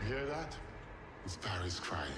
hear that? It's Paris crying.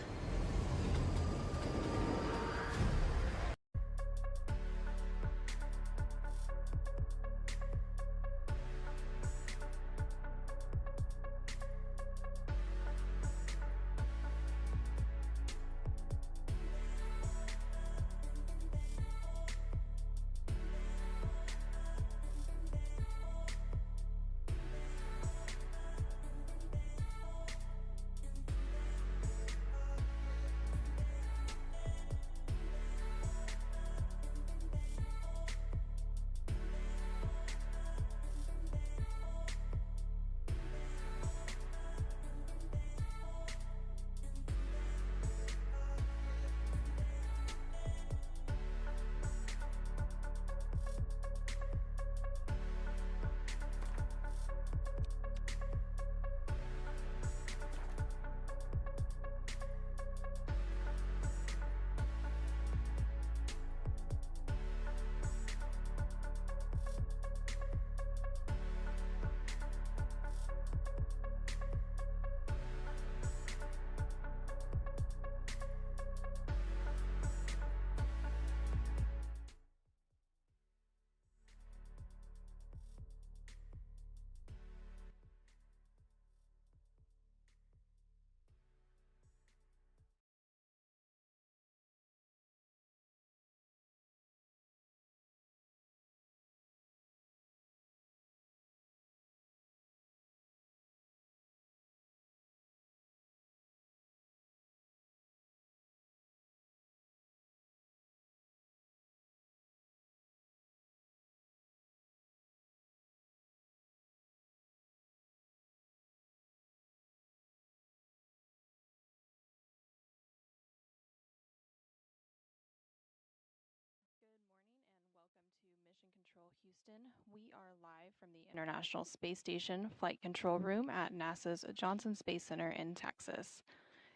Houston. We are live from the International Space Station Flight Control Room at NASA's Johnson Space Center in Texas.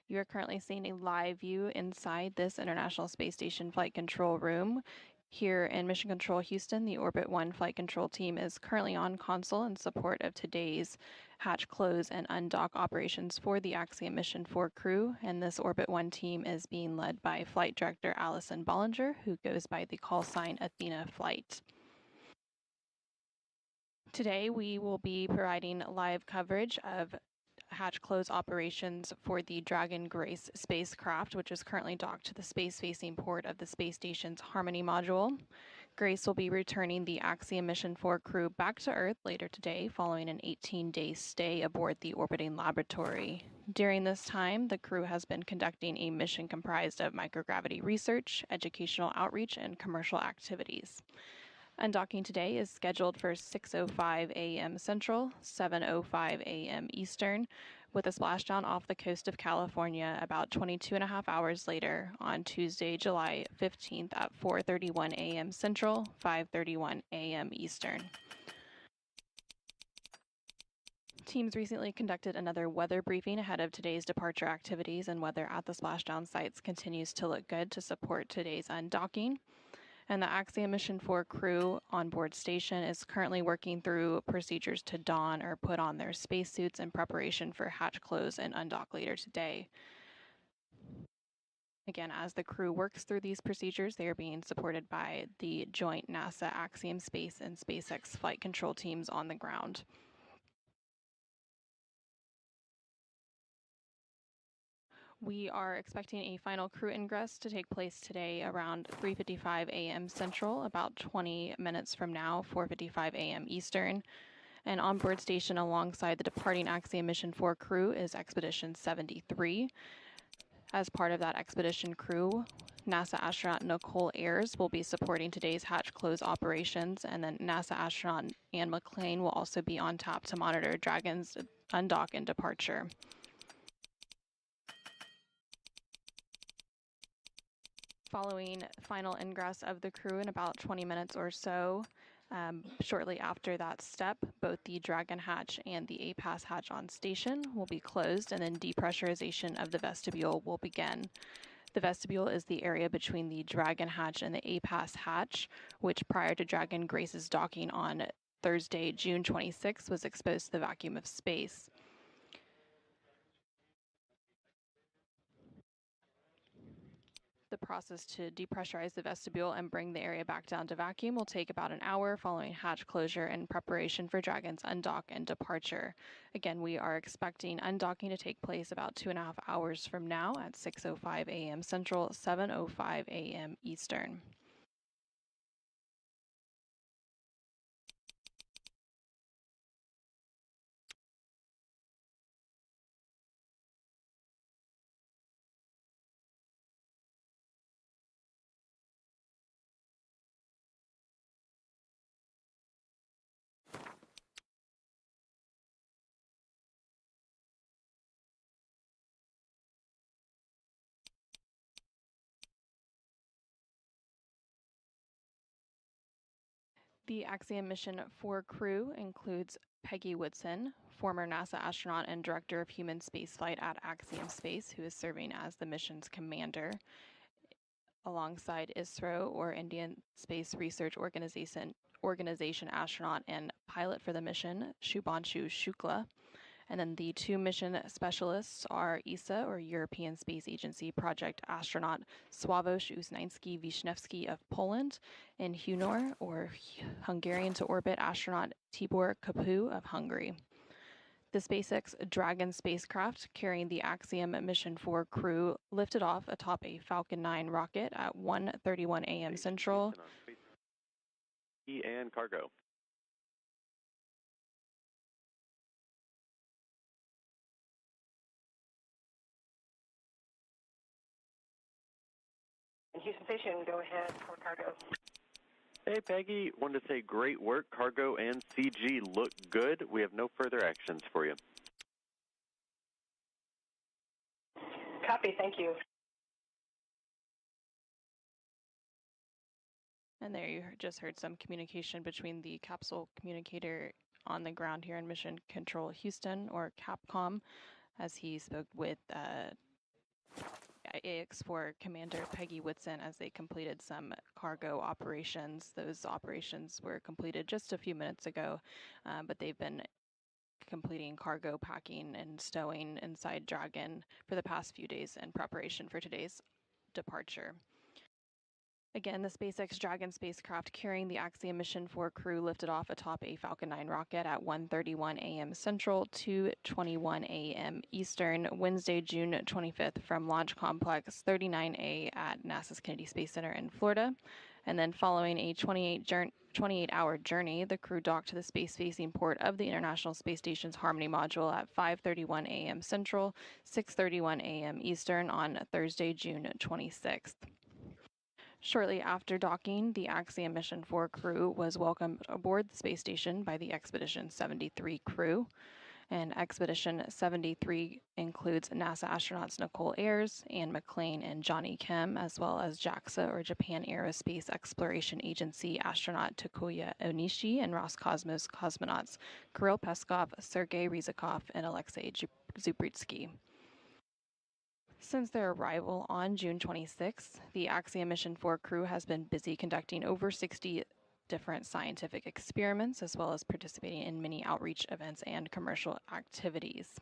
You are currently seeing a live view inside this International Space Station Flight Control Room. Here in Mission Control Houston, the Orbit 1 flight control team is currently on console in support of today's hatch close and undock operations for the Axiom Mission 4 crew, and this Orbit 1 team is being led by Flight Director Allison Bollinger, who goes by the call sign Athena Flight. Today, we will be providing live coverage of hatch close operations for the Dragon Grace spacecraft, which is currently docked to the space-facing port of the space station's Harmony module. Grace will be returning the Axiom Mission 4 crew back to Earth later today, following an 18-day stay aboard the orbiting laboratory. During this time, the crew has been conducting a mission comprised of microgravity research, educational outreach, and commercial activities. Undocking today is scheduled for 6:05 a.m. Central, 7:05 a.m. Eastern, with a splashdown off the coast of California about 22 and a half hours later on Tuesday, July 15th at 4:31 a.m. Central, 5:31 a.m. Eastern. Teams recently conducted another weather briefing ahead of today's departure activities, and weather at the splashdown sites continues to look good to support today's undocking. And the Axiom Mission 4 crew on board station is currently working through procedures to don or put on their spacesuits in preparation for hatch close and undock later today. Again, as the crew works through these procedures, they are being supported by the joint NASA Axiom Space and SpaceX flight control teams on the ground. We are expecting a final crew ingress to take place today around 3:55 a.m. Central, about 20 minutes from now, 4:55 a.m. Eastern. And on board station alongside the departing Axiom Mission 4 crew is Expedition 73. As part of that expedition crew, NASA astronaut Nicole Ayers will be supporting today's hatch close operations, and then NASA astronaut Ann McClain will also be on tap to monitor Dragon's undock and departure. Following final ingress of the crew in about 20 minutes or so, shortly after that step, both the Dragon hatch and the A-Pass hatch on station will be closed, and then depressurization of the vestibule will begin. The vestibule is the area between the Dragon hatch and the A-Pass hatch, which prior to Dragon Grace's docking on Thursday, June 26, was exposed to the vacuum of space. The process to depressurize the vestibule and bring the area back down to vacuum will take about an hour following hatch closure in preparation for Dragon's undock and departure. Again, we are expecting undocking to take place about 2.5 hours from now at 6:05 a.m. Central, 7:05 a.m. Eastern. The Axiom mission for crew includes Peggy Woodson, former NASA astronaut and director of human spaceflight at Axiom Space, who is serving as the mission's commander, alongside ISRO, or Indian Space Research Organization astronaut and pilot for the mission, Shubhanshu Shukla. And then the two mission specialists are ESA, or European Space Agency project astronaut Sławosza Uznański of Poland, and Hunor, or Hungarian to orbit astronaut Tibor Kapu of Hungary. The SpaceX Dragon spacecraft carrying the Axiom Mission 4 crew lifted off atop a Falcon 9 rocket at 1:31 a.m. Central. And cargo. Houston Station, go ahead for cargo. Hey, Peggy. Wanted to say great work. Cargo and CG look good. We have no further actions for you. Copy, thank you. And there you just heard some communication between the capsule communicator on the ground here in Mission Control Houston, or CAPCOM, as he spoke with AX4 Commander Peggy Woodson as they completed some cargo operations. Those operations were completed just a few minutes ago, but they've been completing cargo packing and stowing inside Dragon for the past few days in preparation for today's departure. Again, the SpaceX Dragon spacecraft carrying the Axiom Mission 4 crew lifted off atop a Falcon 9 rocket at 1:31 a.m. Central, 2:21 a.m. Eastern, Wednesday, June 25th from Launch Complex 39A at NASA's Kennedy Space Center in Florida. And then following a 28-hour journey, the crew docked to the space-facing port of the International Space Station's Harmony module at 5:31 a.m. Central, 6:31 a.m. Eastern on Thursday, June 26th. Shortly after docking, the Axiom Mission 4 crew was welcomed aboard the space station by the Expedition 73 crew. And Expedition 73 includes NASA astronauts Nicole Ayers, Ann McClain, and Johnny Kim, as well as JAXA, or Japan Aerospace Exploration Agency astronaut Takuya Onishi, and Roscosmos cosmonauts Kirill Peskov, Sergei Ryzhikov, and Alexei Zubritsky. Since their arrival on June 26th, the Axiom Mission 4 crew has been busy conducting over 60 different scientific experiments, as well as participating in many outreach events and commercial activities.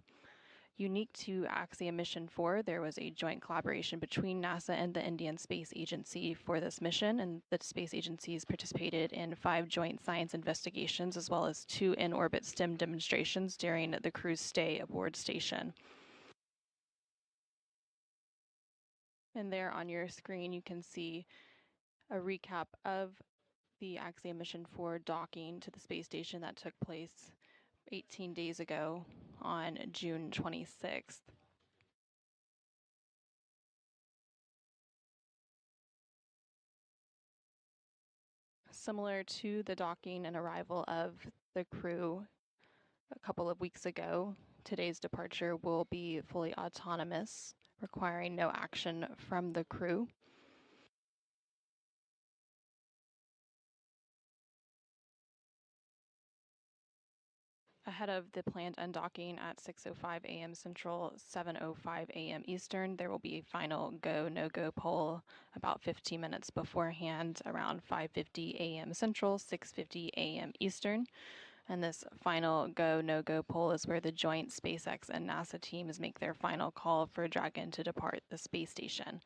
Unique to Axiom Mission 4, there was a joint collaboration between NASA and the Indian Space Agency for this mission, and the space agencies participated in 5 joint science investigations, as well as 2 in-orbit STEM demonstrations during the crew's stay aboard station. And there on your screen, you can see a recap of the Axiom Mission 4 docking to the space station that took place 18 days ago on June 26th. Similar to the docking and arrival of the crew a couple of weeks ago, today's departure will be fully autonomous, requiring no action from the crew. Ahead of the planned undocking at 6:05 a.m. Central, 7:05 a.m. Eastern, there will be a final go, no-go poll about 15 minutes beforehand, around 5:50 a.m. Central, 6:50 a.m. Eastern. And this final go, no-go poll is where the joint SpaceX and NASA teams make their final call for Dragon to depart the space station.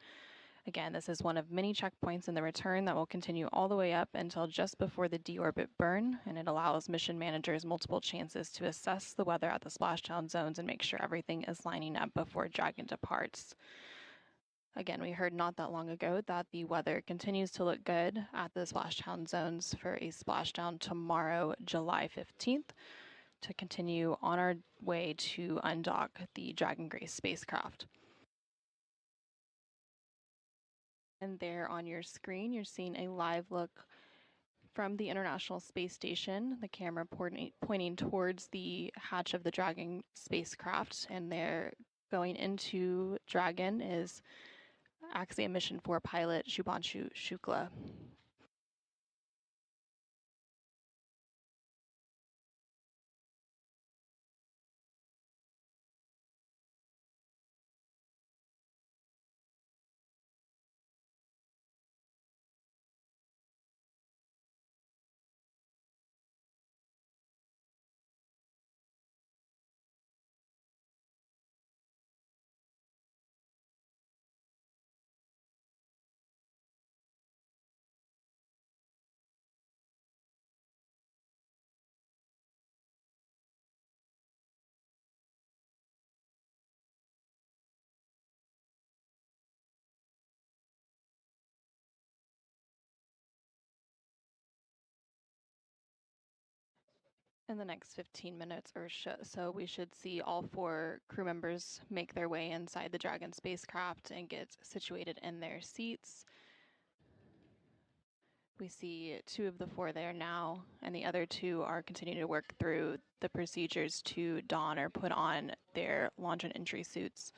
Again, this is one of many checkpoints in the return that will continue all the way up until just before the deorbit burn, and it allows mission managers multiple chances to assess the weather at the splashdown zones and make sure everything is lining up before Dragon departs. Again, we heard not that long ago that the weather continues to look good at the splashdown zones for a splashdown tomorrow, July 15th, to continue on our way to undock the Dragon Grace spacecraft. And there on your screen, you're seeing a live look from the International Space Station, the camera pointing towards the hatch of the Dragon spacecraft, and there going into Dragon is Axiom Mission 4 pilot Shubhanshu Shukla. In the next 15 minutes or so, we should see all 4 crew members make their way inside the Dragon spacecraft and get situated in their seats. We see 2 of the 4 there now, and the other 2 are continuing to work through the procedures to don or put on their launch and entry suits.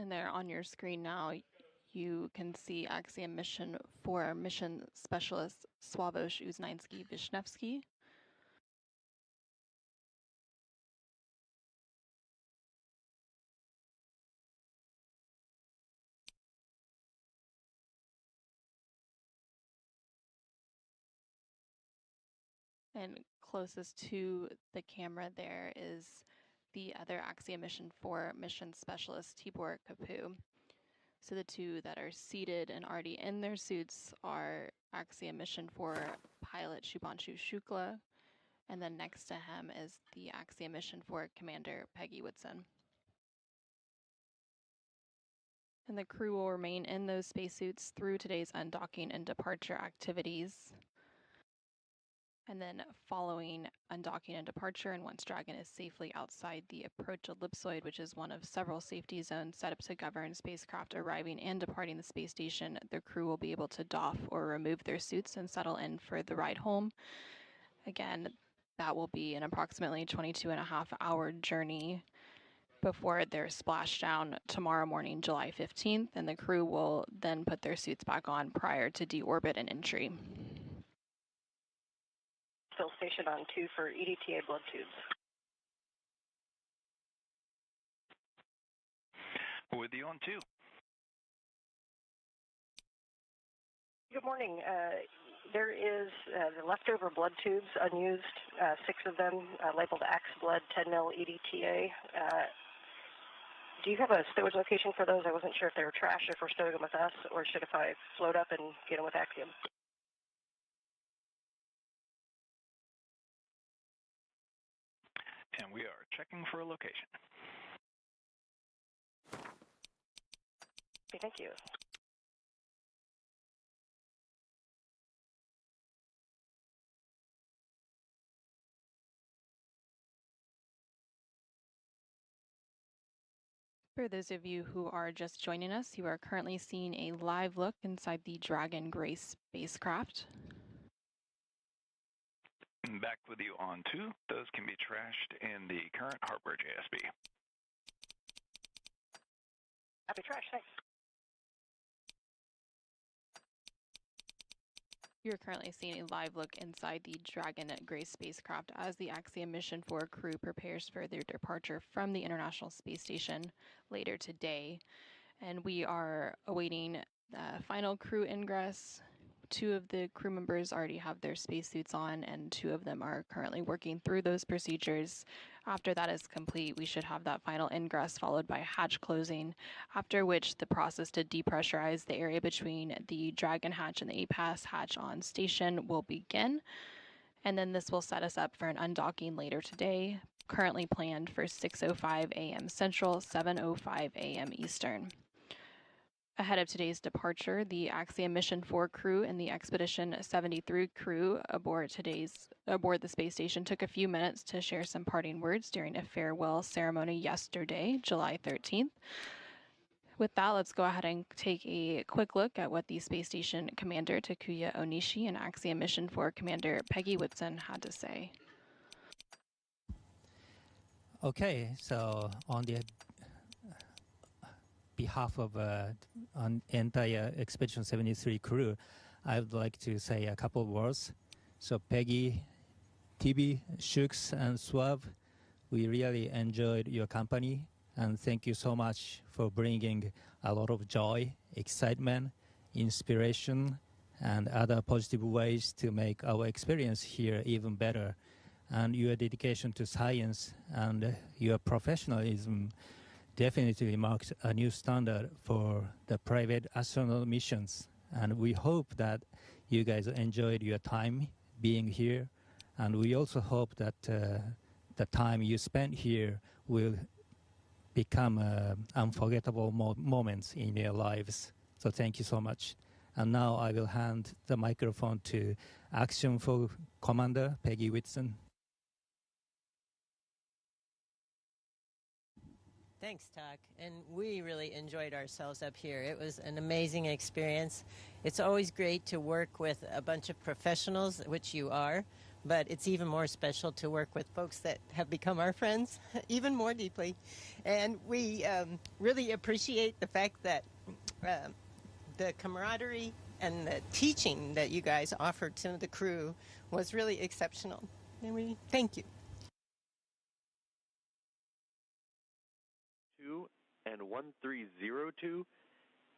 And there on your screen now, you can see Axiom Mission 4 mission specialist Sławosza Wiśniewskiego. And closest to the camera there is the other Axiom Mission 4 mission specialist Tibor Kapu. So the 2 that are seated and already in their suits are Axiom Mission 4 pilot Shubhanshu Shukla, and then next to him is the Axiom Mission 4 commander Peggy Woodson. And the crew will remain in those spacesuits through today's undocking and departure activities. And then following undocking and departure, and once Dragon is safely outside the approach ellipsoid, which is one of several safety zones set up to govern spacecraft arriving and departing the space station, the crew will be able to doff or remove their suits and settle in for the ride home. Again, that will be an approximately 22.5-hour journey before their splashdown tomorrow morning, July 15th, and the crew will then put their suits back on prior to deorbit and entry. Still station on 2 for EDTA blood tubes. With you on 2. Good morning. There is the leftover blood tubes, unused, 6 of them, labeled Axe blood, 10 mil EDTA. Do you have a stowage location for those? I wasn't sure if they were trash, if we're stowing them with us, or should if I float up and get them with Axiom? And we are checking for a location. Okay, thank you. For those of you who are just joining us, you are currently seeing a live look inside the Dragon Grace spacecraft. Back with you on 2. Those can be trashed in the current Hartbridge ASB. Happy trash, thanks. You're currently seeing a live look inside the Dragon Grace spacecraft as the Axiom Mission 4 crew prepares for their departure from the International Space Station later today. And we are awaiting the final crew ingress 2 of the crew members already have their spacesuits on, and 2 of them are currently working through those procedures. After that is complete, we should have that final ingress followed by hatch closing, after which the process to depressurize the area between the Dragon hatch and the APAS hatch on station will begin. And then this will set us up for an undocking later today, currently planned for 6:05 a.m. Central, 7:05 a.m. Eastern. Ahead of today's departure, the Axiom Mission 4 crew and the Expedition 73 crew aboard the space station took a few minutes to share some parting words during a farewell ceremony yesterday, July 13th. With that, let's go ahead and take a quick look at what the space station commander Takuya Onishi and Axiom Mission 4 commander Peggy Whitson had to say. Okay, so on the behalf of an entire Expedition 73 crew, I would like to say a couple of words. So Peggy, TB, Shooks, and Swav, we really enjoyed your company, and thank you so much for bringing a lot of joy, excitement, inspiration, and other positive ways to make our experience here even better. And your dedication to science and your professionalism definitely marks a new standard for the private astronaut missions. And we hope that you guys enjoyed your time being here. And we also hope that the time you spent here will become unforgettable moments in your lives. So thank you so much. And now I will hand the microphone to Action 4 Commander Peggy Whitson. Thanks, Tak. And we really enjoyed ourselves up here. It was an amazing experience. It's always great to work with a bunch of professionals, which you are, but it's even more special to work with folks that have become our friends even more deeply. And we really appreciate the fact that the camaraderie and the teaching that you guys offered to the crew was really exceptional. And we thank you. And 1302,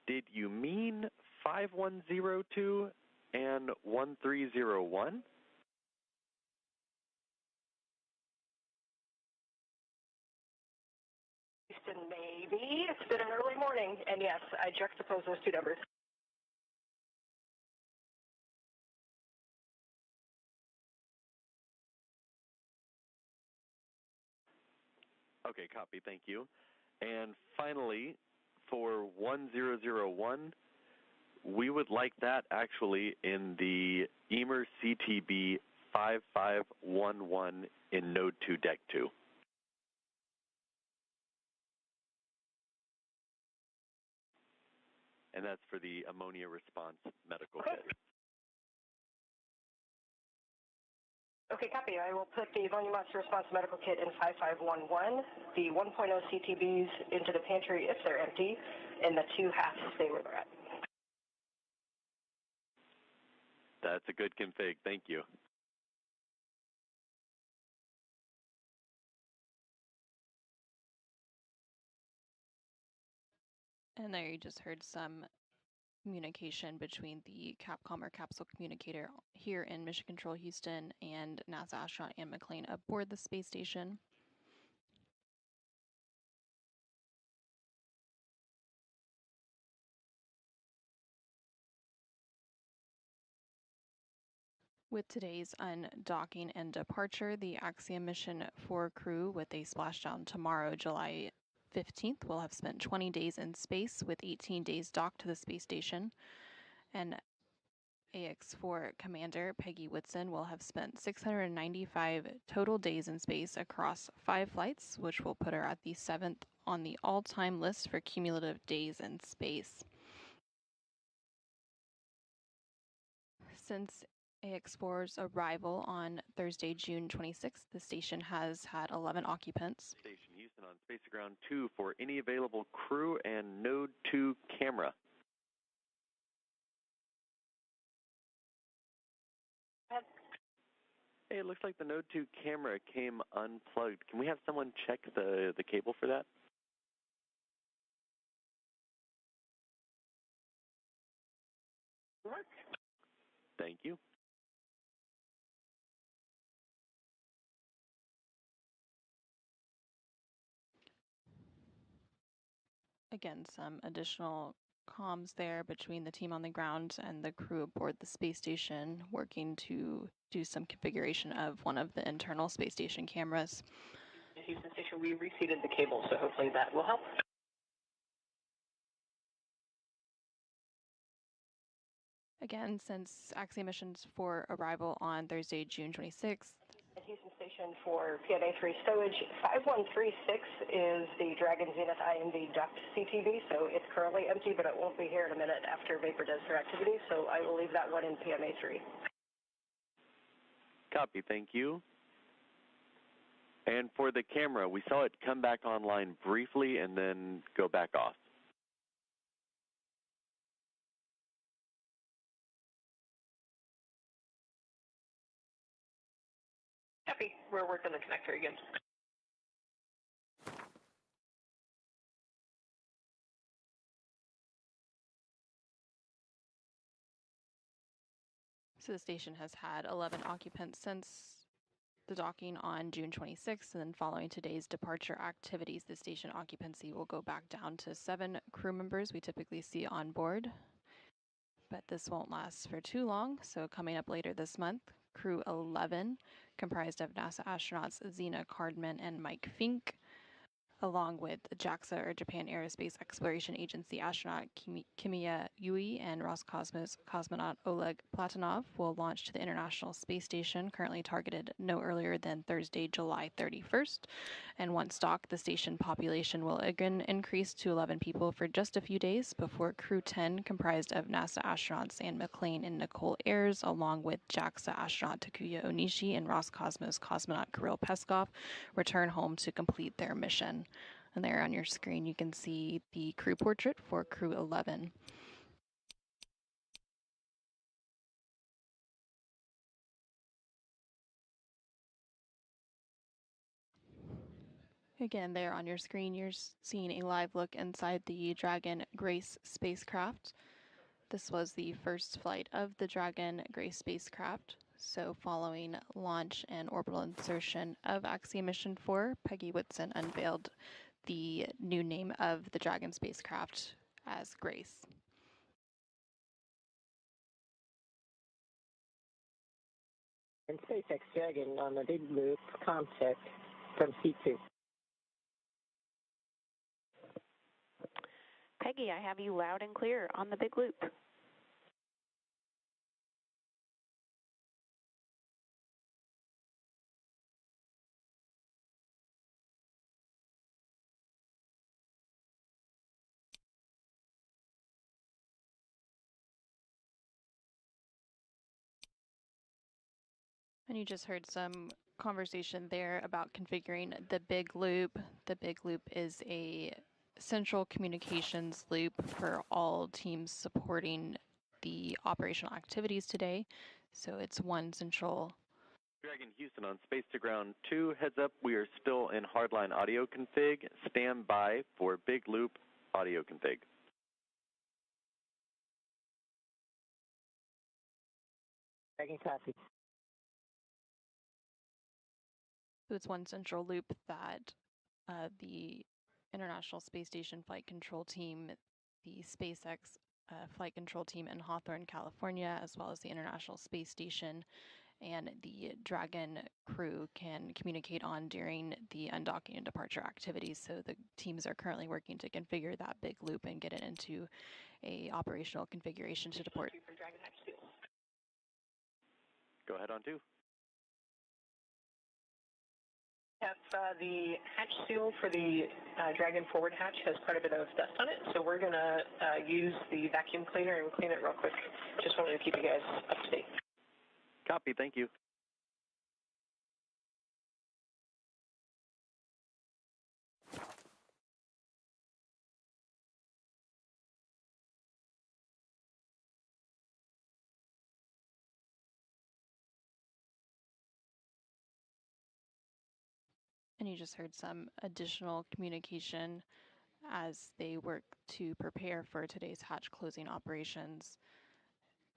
did you mean 5102 and 1301? Houston, maybe. It's been an early morning, and yes, I juxtapose those two numbers. Okay, copy, thank you. And finally, for 1001, we would like that actually in the EMER CTB 5511 in Node 2 Deck 2. And that's for the ammonia response medical kit. Okay, copy. I will put the ammonia monster response medical kit in 5511, the 1.0 CTBs into the pantry if they're empty, and the 2 halves stay where they're at. That's a good config. Thank you. And there you just heard some communication between the Capcom or capsule communicator here in Mission Control Houston and NASA astronaut Ann McClain aboard the space station. With today's undocking and departure, the Axiom Mission 4 crew with a splashdown tomorrow, July 15th, will have spent 20 days in space with 18 days docked to the space station. And AX4 Commander Peggy Whitson will have spent 695 total days in space across 5 flights, which will put her at the 7th on the all-time list for cumulative days in space. Since AX4's arrival on Thursday, June 26th, the station has had 11 occupants. Station Houston on Space Ground 2 for any available crew and Node 2 camera. Hey, it looks like the Node 2 camera came unplugged. Can we have someone check the cable for that? Thank you. Again, some additional comms there between the team on the ground and the crew aboard the space station, working to do some configuration of one of the internal space station cameras. Houston Station, we reseated the cable, so hopefully that will help. Again, since Axiom missions for arrival on Thursday, June 26th. At Houston Station for PNA3 stowage, 5136 is the Dragon Zenith IMD duct CTV, so it's currently empty, but it won't be here in a minute after Vapor does their activity, so I will leave that one in PMA3. Copy, thank you. And for the camera, we saw it come back online briefly and then go back off. Copy. We're working the connector again. So the station has had 11 occupants since the docking on June 26th, and then following today's departure activities, the station occupancy will go back down to 7 crew members we typically see on board. But this won't last for too long, so coming up later this month, Crew 11, comprised of NASA astronauts Zena Cardman and Mike Fink, along with JAXA, or Japan Aerospace Exploration Agency astronaut Kimiya Yui and Roscosmos cosmonaut Oleg Platonov, will launch to the International Space Station, currently targeted no earlier than Thursday, July 31st. And once docked, the station population will again increase to 11 people for just a few days before Crew 10, comprised of NASA astronauts Sam McLean and Nicole Ayers, along with JAXA astronaut Takuya Onishi and Roscosmos cosmonaut Kirill Peskov, return home to complete their mission. And there on your screen, you can see the crew portrait for Crew 11. Again, there on your screen, you're seeing a live look inside the Dragon Grace spacecraft. This was the first flight of the Dragon Grace spacecraft. So following launch and orbital insertion of Axiom Mission 4, Peggy Whitson unveiled the new name of the Dragon spacecraft as Grace. And SpaceX Dragon on the big loop concept from C2. Peggy, I have you loud and clear on the big loop. And you just heard some conversation there about configuring the big loop. The big loop is a central communications loop for all teams supporting the operational activities today. So it's one central. Dragon Houston on Space to Ground 2, heads up, we are still in hardline audio config. Stand by for big loop audio config. Dragon copy. So it's one central loop that the International Space Station Flight Control Team, the SpaceX Flight Control Team in Hawthorne, California, as well as the International Space Station and the Dragon crew can communicate on during the undocking and departure activities. So the teams are currently working to configure that big loop and get it into a operational configuration to depart. Go ahead on 2. Yep, the hatch seal for the Dragon forward hatch has quite a bit of dust on it, so we're going to use the vacuum cleaner and clean it real quick. Just wanted to keep you guys up to date. Copy, thank you. And you just heard some additional communication as they work to prepare for today's hatch closing operations.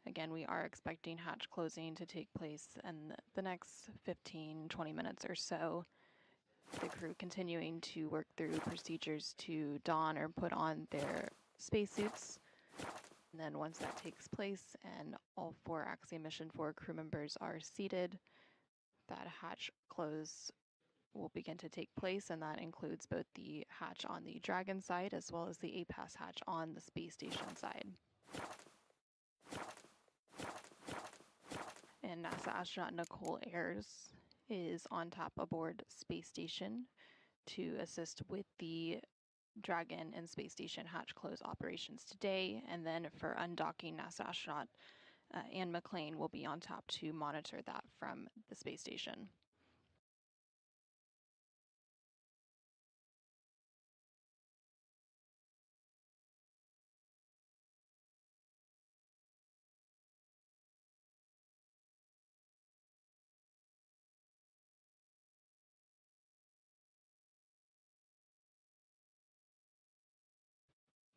Again, we are expecting hatch closing to take place in the next 15-20 minutes or so. The crew continuing to work through procedures to don or put on their spacesuits. And then once that takes place and all 4 Axiom Mission 4 crew members are seated, that hatch close will begin to take place, and that includes both the hatch on the Dragon side as well as the APAS hatch on the space station side. And NASA astronaut Nicole Ayers is on top aboard space station to assist with the Dragon and space station hatch close operations today, and then for undocking, NASA astronaut Anne McLean will be on top to monitor that from the space station.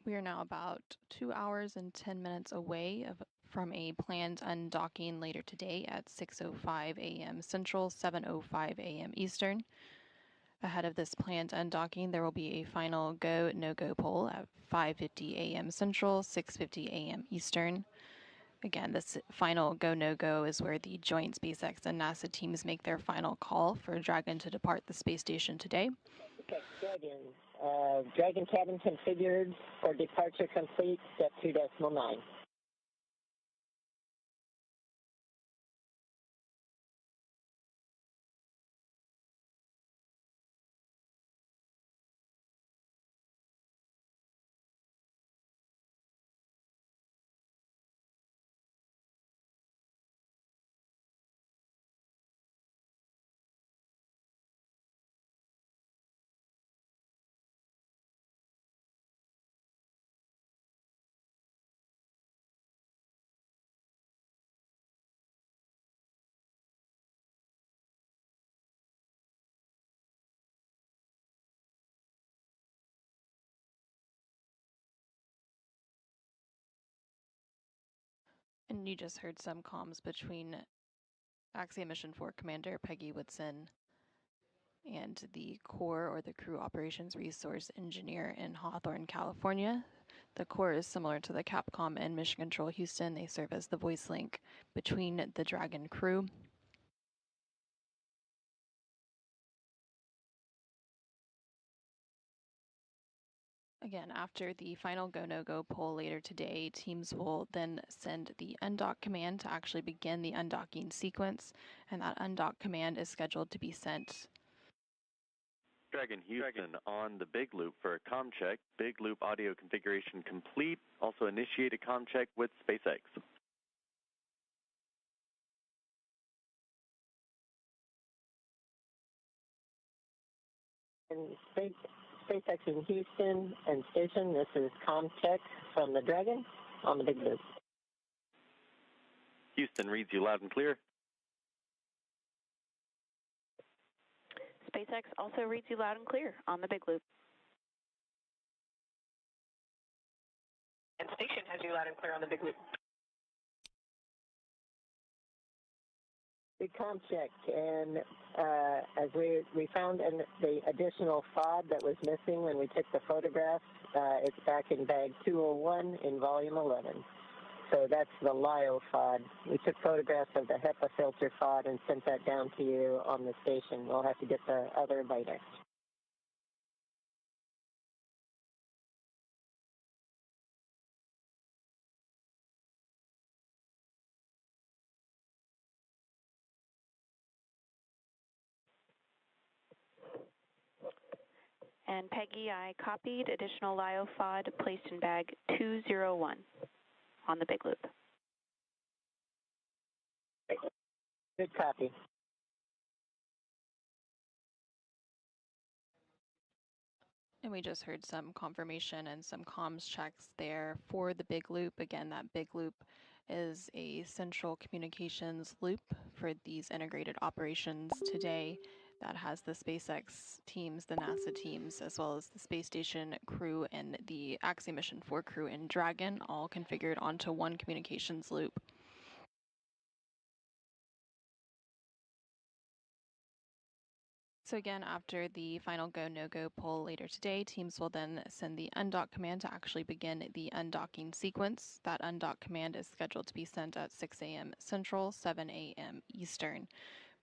We are now about 2 hours and 10 minutes away from a planned undocking later today at 6:05 a.m. Central, 7:05 a.m. Eastern. Ahead of this planned undocking, there will be a final go, no-go poll at 5:50 a.m. Central, 6:50 a.m. Eastern. Again, this final go, no-go is where the joint SpaceX and NASA teams make their final call for Dragon to depart the space station today. Okay, Dragon cabin configured for departure complete, step 2.9. And you just heard some comms between Axiom Mission 4 Commander Peggy Woodson and the Core, or the Crew Operations Resource Engineer in Hawthorne, California. The Core is similar to the Capcom and Mission Control Houston. They serve as the voice link between the Dragon crew. Again, after the final go, no-go poll later today, teams will then send the undock command to actually begin the undocking sequence, and that undock command is scheduled to be sent. Dragon Houston on the big loop for a comm check. Big loop audio configuration complete. Also initiate a comm check with SpaceX. And SpaceX in Houston and station, this is comm check from the Dragon on the big loop. Houston reads you loud and clear. SpaceX also reads you loud and clear on the big loop. And station has you loud and clear on the big loop. Big comm check, and as we found the additional FOD that was missing when we took the photographs, it's back in bag 201 in volume 11. So that's the LIO FOD. We took photographs of the HEPA filter FOD and sent that down to you on the station. We'll have to get the other later. And Peggy, I copied additional LIO FOD placed in bag 201 on the big loop. Good copy. And we just heard some confirmation and some comms checks there for the big loop. Again, that big loop is a central communications loop for these integrated operations today that has the SpaceX teams, the NASA teams, as well as the space station crew and the Axiom Mission 4 crew in Dragon all configured onto one communications loop. So again, after the final go, no-go poll later today, teams will then send the undock command to actually begin the undocking sequence. That undock command is scheduled to be sent at 6 a.m. Central, 7 a.m. Eastern.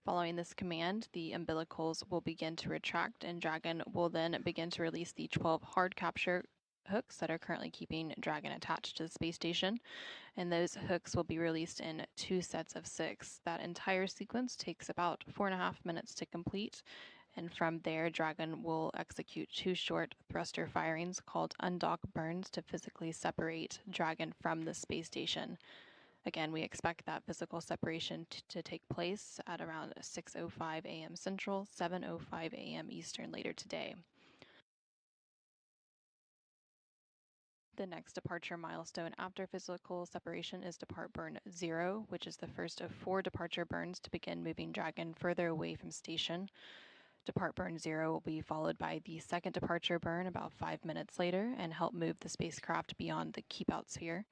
Following this command, the umbilicals will begin to retract, and Dragon will then begin to release the 12 hard capture hooks that are currently keeping Dragon attached to the space station, and those hooks will be released in 2 sets of 6. That entire sequence takes about 4.5 minutes to complete, and from there, Dragon will execute 2 short thruster firings called undock burns to physically separate Dragon from the space station. Again, we expect that physical separation to take place at around 6:05 a.m. Central, 7:05 a.m. Eastern later today. The next departure milestone after physical separation is depart burn 0, which is the first of 4 departure burns to begin moving Dragon further away from station. Depart burn 0 will be followed by the second departure burn about 5 minutes later and help move the spacecraft beyond the keep-out sphere.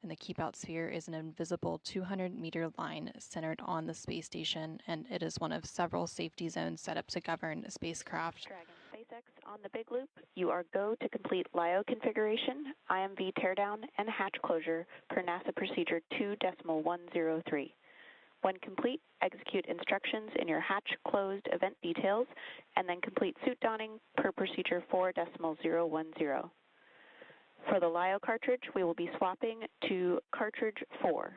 And the keep-out sphere is an invisible 200-meter line centered on the space station, and it is one of several safety zones set up to govern spacecraft. Dragon SpaceX on the big loop. You are go to complete LIO configuration, IMV teardown, and hatch closure per NASA procedure 2.103. When complete, execute instructions in your hatch closed event details, and then complete suit donning per procedure 4.010. For the LIO cartridge, we will be swapping to cartridge 4.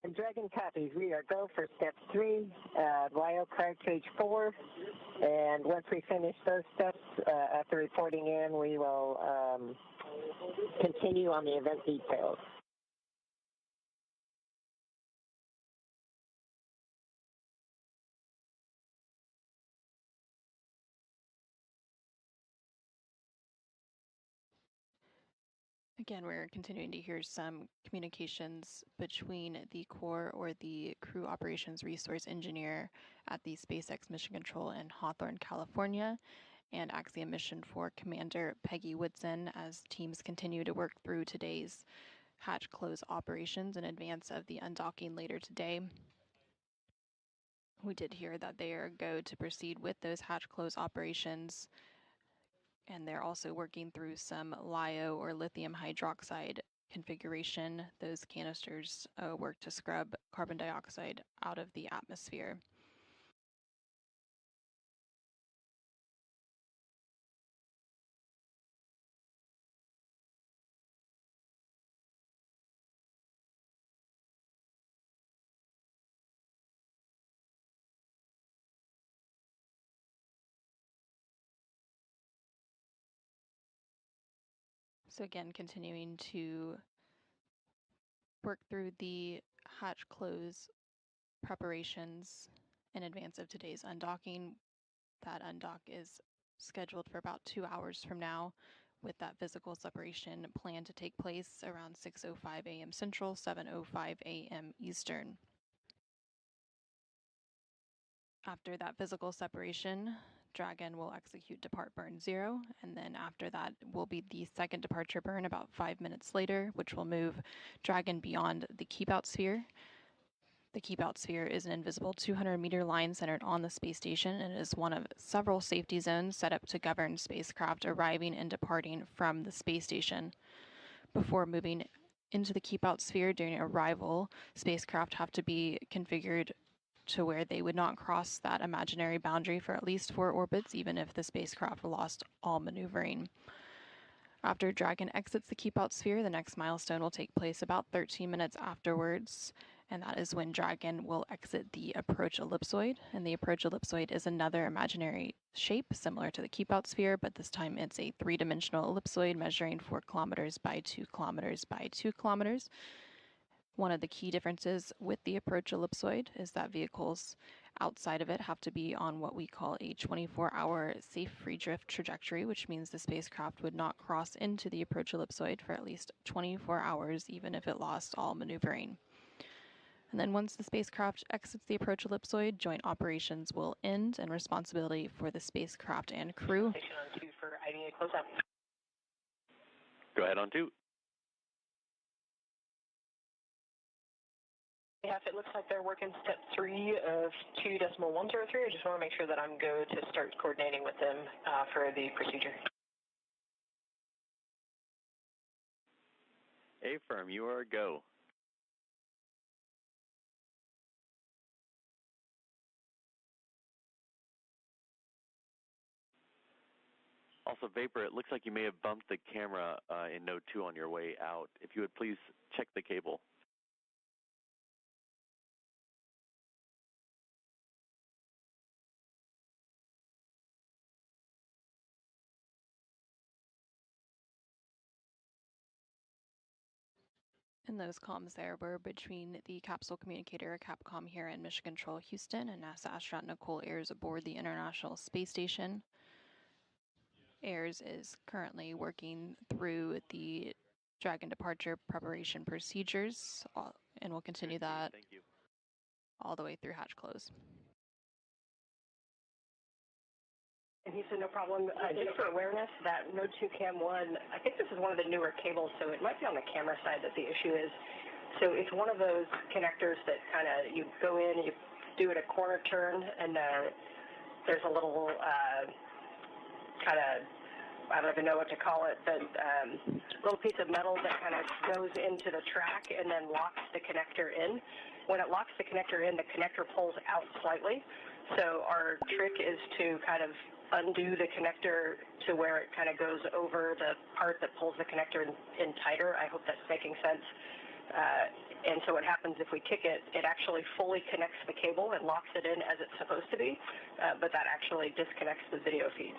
And Dragon copies. We are go for step 3, LIO cartridge 4. And once we finish those steps, after reporting in, we will continue on the event details. Again, we're continuing to hear some communications between the core or the crew operations resource engineer at the SpaceX Mission Control in Hawthorne, California, and Axiom Mission 4 Commander Peggy Woodson as teams continue to work through today's hatch close operations in advance of the undocking later today. We did hear that they are go to proceed with those hatch close operations, and they're also working through some LiO or lithium hydroxide configuration. Those canisters work to scrub carbon dioxide out of the atmosphere. So again, continuing to work through the hatch close preparations in advance of today's undocking. That undock is scheduled for about 2 hours from now, with that physical separation planned to take place around 6:05 a.m. Central, 7:05 a.m. Eastern. After that physical separation, Dragon will execute depart burn 0, and then after that will be the second departure burn about 5 minutes later, which will move Dragon beyond the keep-out sphere. The keep-out sphere is an invisible 200-meter line centered on the space station, and it is one of several safety zones set up to govern spacecraft arriving and departing from the space station. Before moving into the keep-out sphere during arrival, spacecraft have to be configured to where they would not cross that imaginary boundary for at least 4 orbits, even if the spacecraft lost all maneuvering. After Dragon exits the keep-out sphere, the next milestone will take place about 13 minutes afterwards, and that is when Dragon will exit the approach ellipsoid. And the approach ellipsoid is another imaginary shape similar to the keep-out sphere, but this time it's a 3-dimensional ellipsoid measuring 4 kilometers by 2 kilometers by 2 kilometers. One of the key differences with the approach ellipsoid is that vehicles outside of it have to be on what we call a 24-hour safe free drift trajectory, which means the spacecraft would not cross into the approach ellipsoid for at least 24 hours, even if it lost all maneuvering. And then once the spacecraft exits the approach ellipsoid, joint operations will end and responsibility for the spacecraft and crew. Station on 2 for IDA closeout. Go ahead on 2. Yeah, it looks like they're working step 3 of 2.103. I just want to make sure that I'm go to start coordinating with them for the procedure. A-firm, you are a go. Also, Vapor, it looks like you may have bumped the camera in node 2 on your way out. If you would please check the cable. And those comms there were between the capsule communicator Capcom here in Mission Control Houston and NASA astronaut Nicole Ayers aboard the International Space Station. Ayers is currently working through the Dragon departure preparation procedures, and we'll continue that all the way through hatch close. And he said, no problem. Just for awareness, that Node 2 Cam 1, I think this is one of the newer cables, so it might be on the camera side that the issue is. So it's one of those connectors that kind of, you go in, you do it a corner turn, and there's a little kind of, I don't even know what to call it, but little piece of metal that kind of goes into the track and then locks the connector in. When it locks the connector in, the connector pulls out slightly. So our trick is to kind of undo the connector to where it kind of goes over the part that pulls the connector in tighter. I hope that's making sense. And so what happens if we kick it, it actually fully connects the cable and locks it in as it's supposed to be, but that actually disconnects the video feed.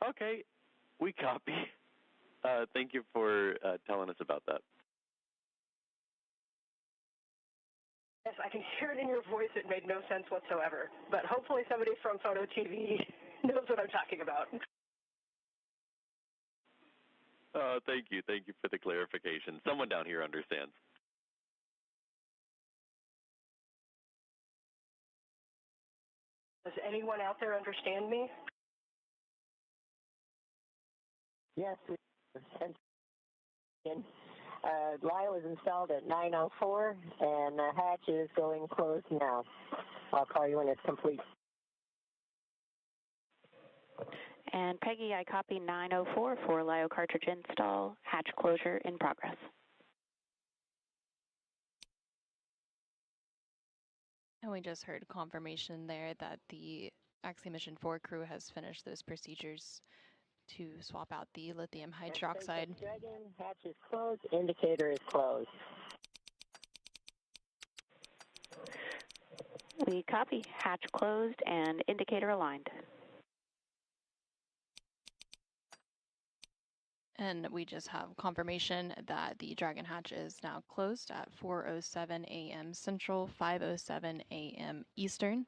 Okay, we copy. Thank you for telling us about that. Yes, I can hear it in your voice. It made no sense whatsoever. But hopefully somebody from Photo TV knows what I'm talking about. Thank you. Thank you for the clarification. Someone down here understands. Does anyone out there understand me? Yes, we LIO is installed at 9:04, and the hatch is going closed now. I'll call you when it's complete. And Peggy, I copy 9:04 for LIO cartridge install, hatch closure in progress. And we just heard confirmation there that the Axiom Mission 4 crew has finished those procedures to swap out the lithium hydroxide. Dragon, hatch is closed, indicator is closed. We copy, hatch closed and indicator aligned. And we just have confirmation that the Dragon hatch is now closed at 4:07 a.m. Central, 5:07 a.m. Eastern,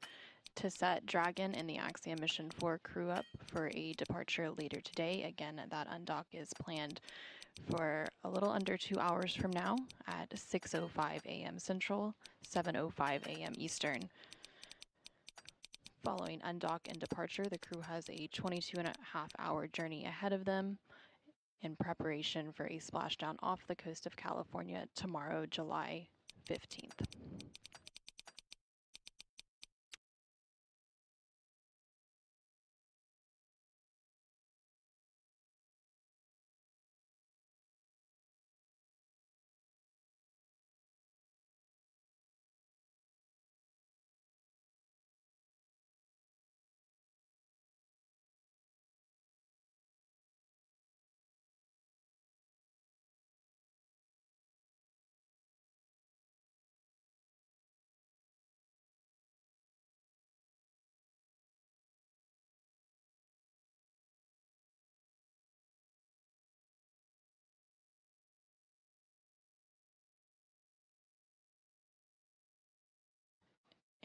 to set Dragon and the Axiom Mission 4 crew up for a departure later today. Again, that undock is planned for a little under 2 hours from now at 6:05 a.m. Central, 7:05 a.m. Eastern. Following undock and departure, the crew has a 22.5-hour journey ahead of them in preparation for a splashdown off the coast of California tomorrow, July 15th.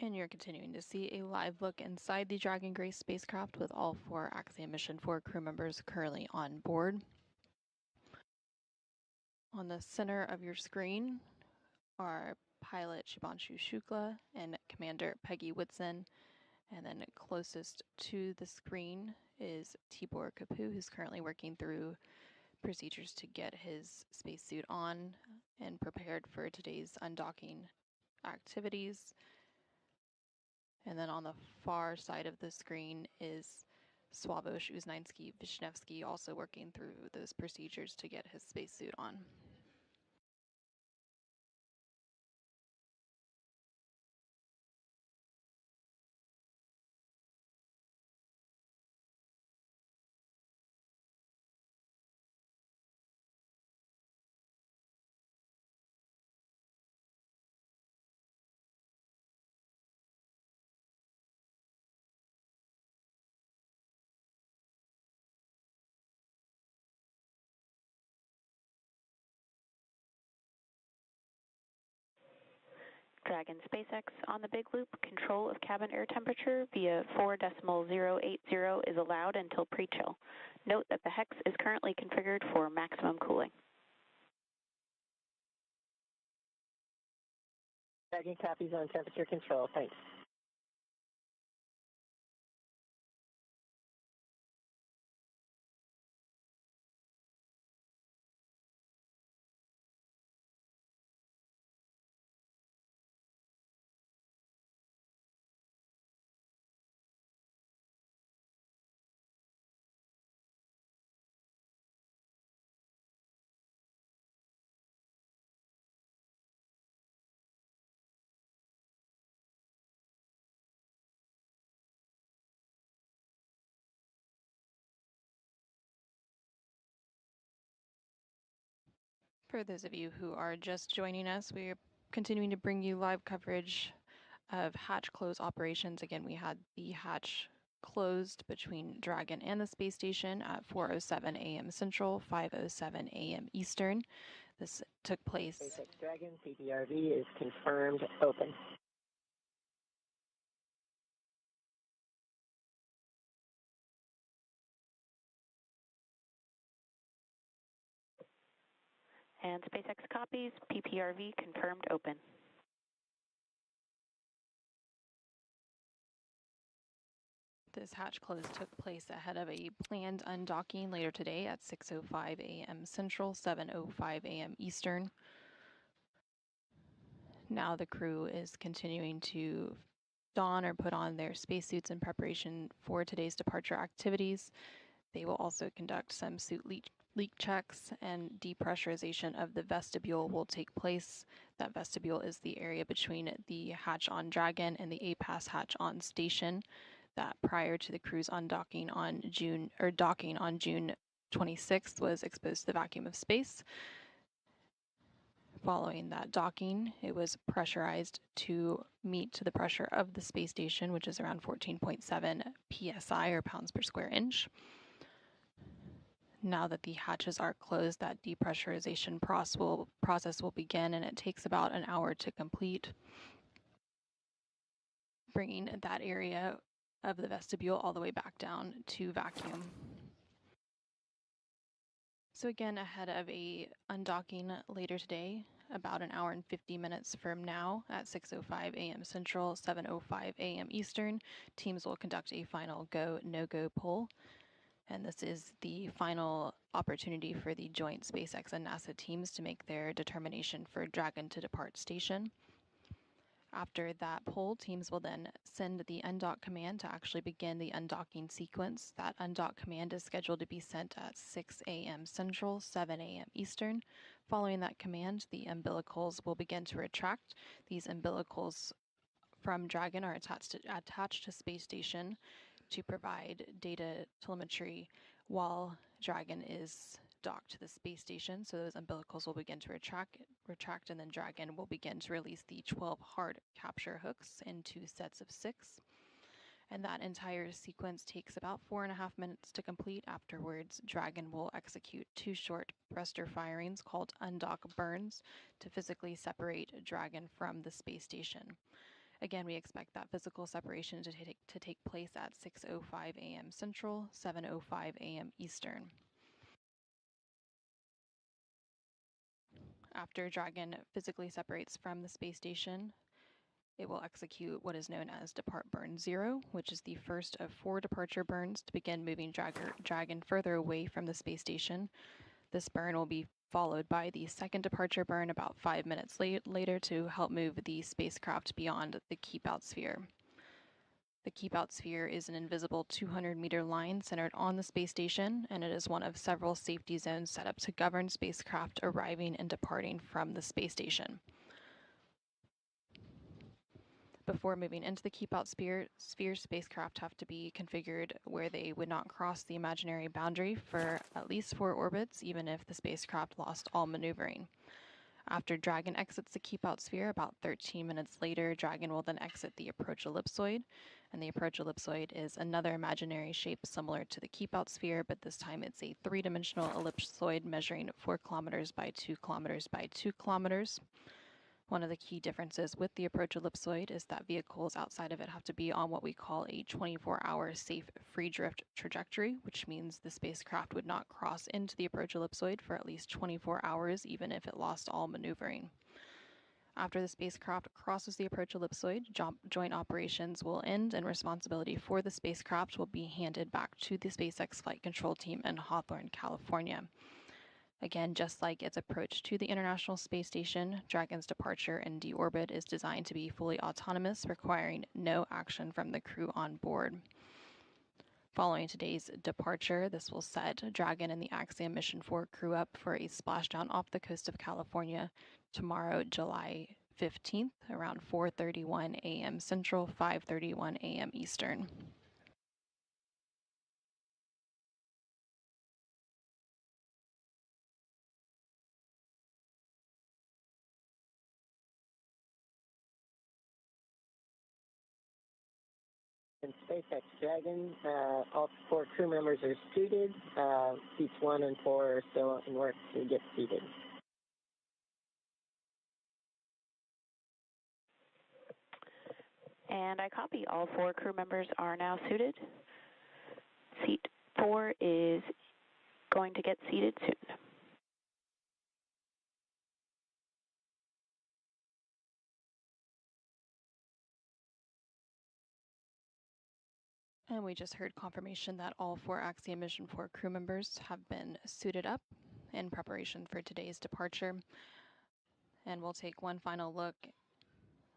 And you're continuing to see a live look inside the Dragon Grace spacecraft with all 4 Axiom Mission 4 crew members currently on board. On the center of your screen are pilot Shibanshu Shukla and Commander Peggy Whitson. And then closest to the screen is Tibor Kapu, who's currently working through procedures to get his spacesuit on and prepared for today's undocking activities. And then on the far side of the screen is Sławosza, Uznański, Wiśniewskiego, also working through those procedures to get his spacesuit on. Dragon SpaceX on the big loop, control of cabin air temperature via 4.080 is allowed until pre-chill. Note that the hex is currently configured for maximum cooling. Dragon copies on temperature control. Thanks. For those of you who are just joining us, we're continuing to bring you live coverage of hatch close operations. Again, we had the hatch closed between Dragon and the space station at 4:07 a.m. Central, 5:07 a.m. Eastern. This took place. SpaceX Dragon PPRV is confirmed open. And SpaceX copies, PPRV confirmed open. This hatch close took place ahead of a planned undocking later today at 6:05 a.m. Central, 7:05 a.m. Eastern. Now the crew is continuing to don or put on their spacesuits in preparation for today's departure activities. They will also conduct some suit leak checks, and depressurization of the vestibule will take place. That vestibule is the area between the hatch on Dragon and the A-Pass hatch on station that prior to the crew's undocking on docking on June 26th was exposed to the vacuum of space. Following that docking, it was pressurized to meet to the pressure of the space station, which is around 14.7 psi or pounds per square inch. Now that the hatches are closed, that depressurization process will begin, and it takes about an hour to complete, bringing that area of the vestibule all the way back down to vacuum. So again, ahead of a undocking later today, about an hour and 50 minutes from now at 6:05 a.m. Central, 7:05 a.m. Eastern, teams will conduct a final go, no-go poll. And this is the final opportunity for the joint SpaceX and NASA teams to make their determination for Dragon to depart station. After that poll, teams will then send the undock command to actually begin the undocking sequence. That undock command is scheduled to be sent at 6 a.m. Central, 7 a.m. Eastern. Following that command, the umbilicals will begin to retract. These umbilicals from Dragon are attached to space station to provide data telemetry while Dragon is docked to the space station. So those umbilicals will begin to retract, and then Dragon will begin to release the 12 hard capture hooks in 2 sets of 6. And that entire sequence takes about 4.5 minutes to complete. Afterwards, Dragon will execute 2 short thruster firings called undock burns to physically separate Dragon from the space station. Again, we expect that physical separation to take place at 6:05 a.m. Central, 7:05 a.m. Eastern. After Dragon physically separates from the space station, it will execute what is known as Depart Burn 0, which is the first of 4 departure burns to begin moving Dragon further away from the space station. This burn will be followed by the second departure burn about 5 minutes later to help move the spacecraft beyond the keep-out sphere. The keep-out sphere is an invisible 200-meter line centered on the space station, and it is one of several safety zones set up to govern spacecraft arriving and departing from the space station. Before moving into the keep-out sphere, spacecraft have to be configured where they would not cross the imaginary boundary for at least 4 orbits, even if the spacecraft lost all maneuvering. After Dragon exits the keep-out sphere, about 13 minutes later, Dragon will then exit the approach ellipsoid, and the approach ellipsoid is another imaginary shape similar to the keep-out sphere, but this time it's a 3-dimensional ellipsoid measuring 4 kilometers by 2 kilometers by 2 kilometers. One of the key differences with the approach ellipsoid is that vehicles outside of it have to be on what we call a 24-hour safe free drift trajectory, which means the spacecraft would not cross into the approach ellipsoid for at least 24 hours, even if it lost all maneuvering. After the spacecraft crosses the approach ellipsoid, joint operations will end and responsibility for the spacecraft will be handed back to the SpaceX Flight Control Team in Hawthorne, California. Again, just like its approach to the International Space Station, Dragon's departure and deorbit is designed to be fully autonomous, requiring no action from the crew on board. Following today's departure, this will set Dragon and the Axiom Mission 4 crew up for a splashdown off the coast of California tomorrow, July 15th, around 4:31 a.m. Central, 5:31 a.m. Eastern. In SpaceX Dragon, all 4 crew members are suited. Seats 1 and 4 are still in work to get seated. And I copy. All 4 crew members are now suited. Seat 4 is going to get seated soon. And we just heard confirmation that all 4 Axiom Mission 4 crew members have been suited up in preparation for today's departure. And we'll take one final look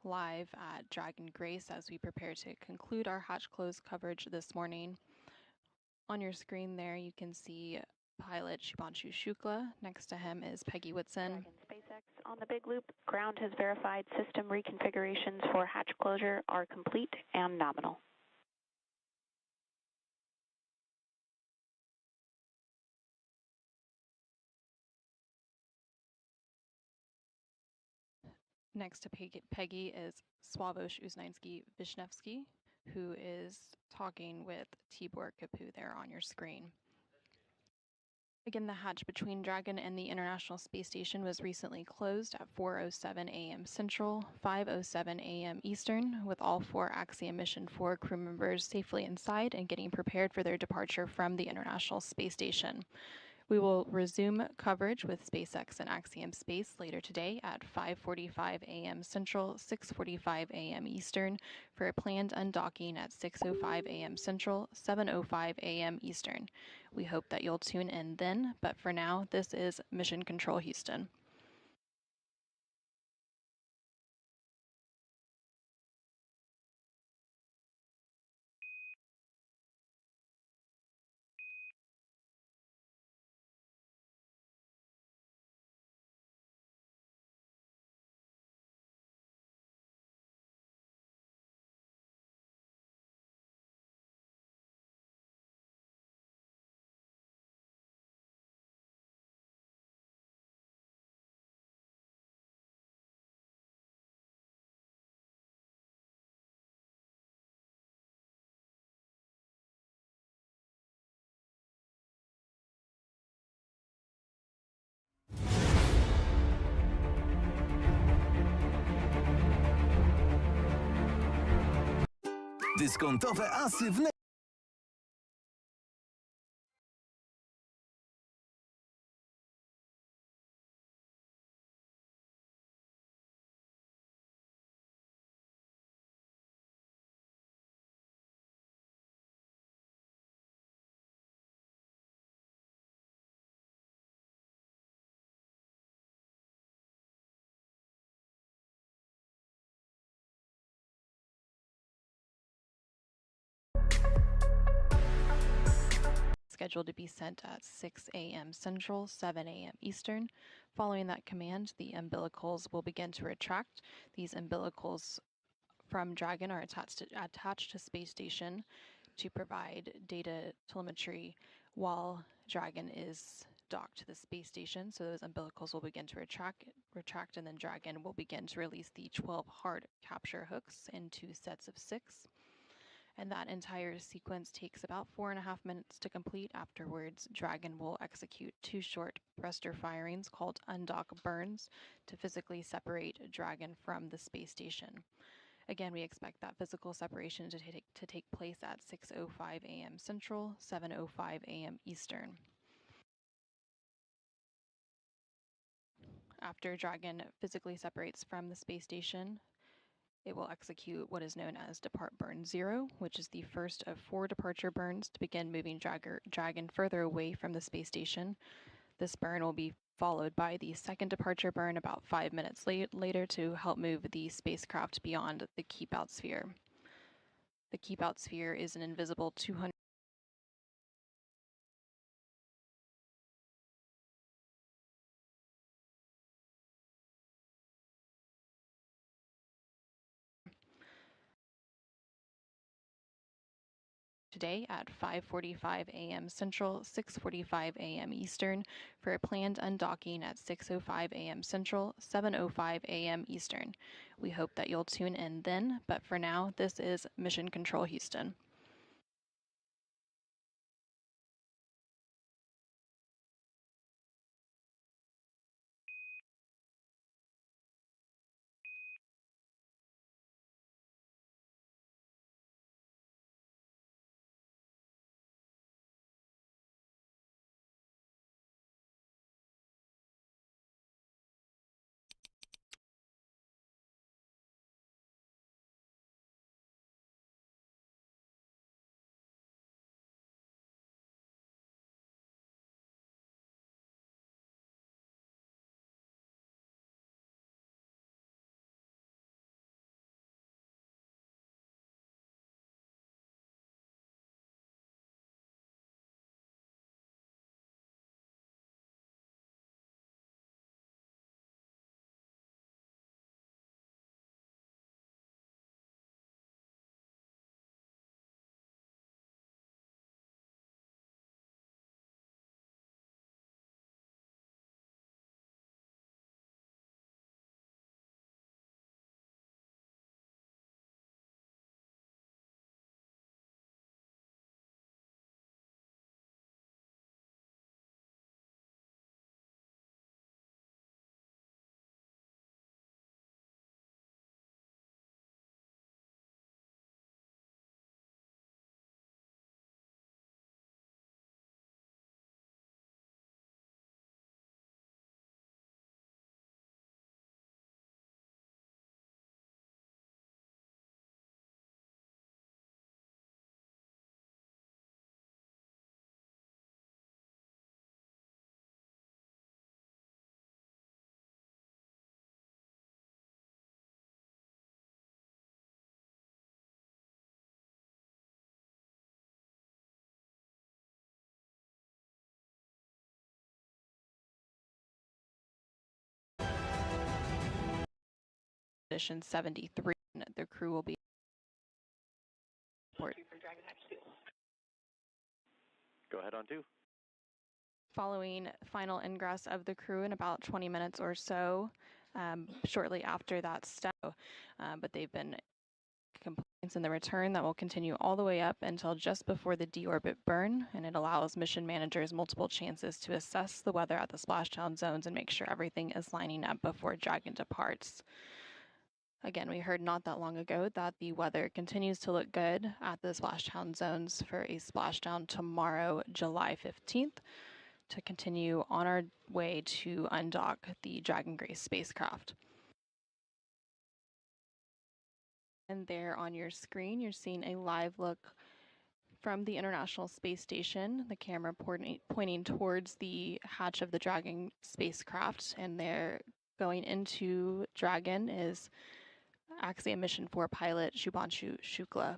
live at Dragon Grace as we prepare to conclude our hatch close coverage this morning. On your screen there, you can see pilot Shubhanshu Shukla. Next to him is Peggy Whitson. Dragon SpaceX on the big loop. Ground has verified system reconfigurations for hatch closure are complete and nominal. Next to Peggy is Sławosza Wiśniewski, who is talking with Tibor Kapu there on your screen. Again, the hatch between Dragon and the International Space Station was recently closed at 4:07 a.m. Central, 5:07 a.m. Eastern, with all 4 Axiom Mission 4 crew members safely inside and getting prepared for their departure from the International Space Station. We will resume coverage with SpaceX and Axiom Space later today at 5:45 a.m. Central, 6:45 a.m. Eastern for a planned undocking at 6:05 a.m. Central, 7:05 a.m. Eastern. We hope that you'll tune in then, but for now, this is Mission Control Houston. Dyskontowe asy w scheduled to be sent at 6 a.m. Central, 7 a.m. Eastern. Following that command, the umbilicals will begin to retract. These umbilicals from Dragon are attached to space station to provide data telemetry while Dragon is docked to the space station. So those umbilicals will begin to retract, and then Dragon will begin to release the 12 hard capture hooks in 2 sets of 6. And that entire sequence takes about 4.5 minutes to complete. Afterwards, Dragon will execute 2 short thruster firings called undock burns to physically separate Dragon from the space station. Again, we expect that physical separation to take place at 6:05 a.m. Central, 7:05 a.m. Eastern. After Dragon physically separates from the space station, it will execute what is known as Depart Burn 0, which is the first of 4 departure burns to begin moving Dragon further away from the space station. This burn will be followed by the second departure burn about 5 minutes later to help move the spacecraft beyond the keep out sphere. The keep out sphere is an invisible 200 today at 5:45 a.m. Central, 6:45 a.m. Eastern for a planned undocking at 6:05 a.m. Central, 7:05 a.m. Eastern. We hope that you'll tune in then, but for now, this is Mission Control Houston. Edition 73, the crew will be Go ahead on 2. following final ingress of the crew in about 20 minutes or so, shortly after that step. But they've been complaints in the return that will continue all the way up until just before the deorbit burn, and it allows mission managers multiple chances to assess the weather at the splashdown zones and make sure everything is lining up before Dragon departs. Again, we heard not that long ago that the weather continues to look good at the splashdown zones for a splashdown tomorrow, July 15th, to continue on our way to undock the Dragon Grace spacecraft. And there on your screen, you're seeing a live look from the International Space Station, the camera pointing towards the hatch of the Dragon spacecraft, and they're going into Dragon is Axiom Mission 4 pilot Shubhanshu Shukla.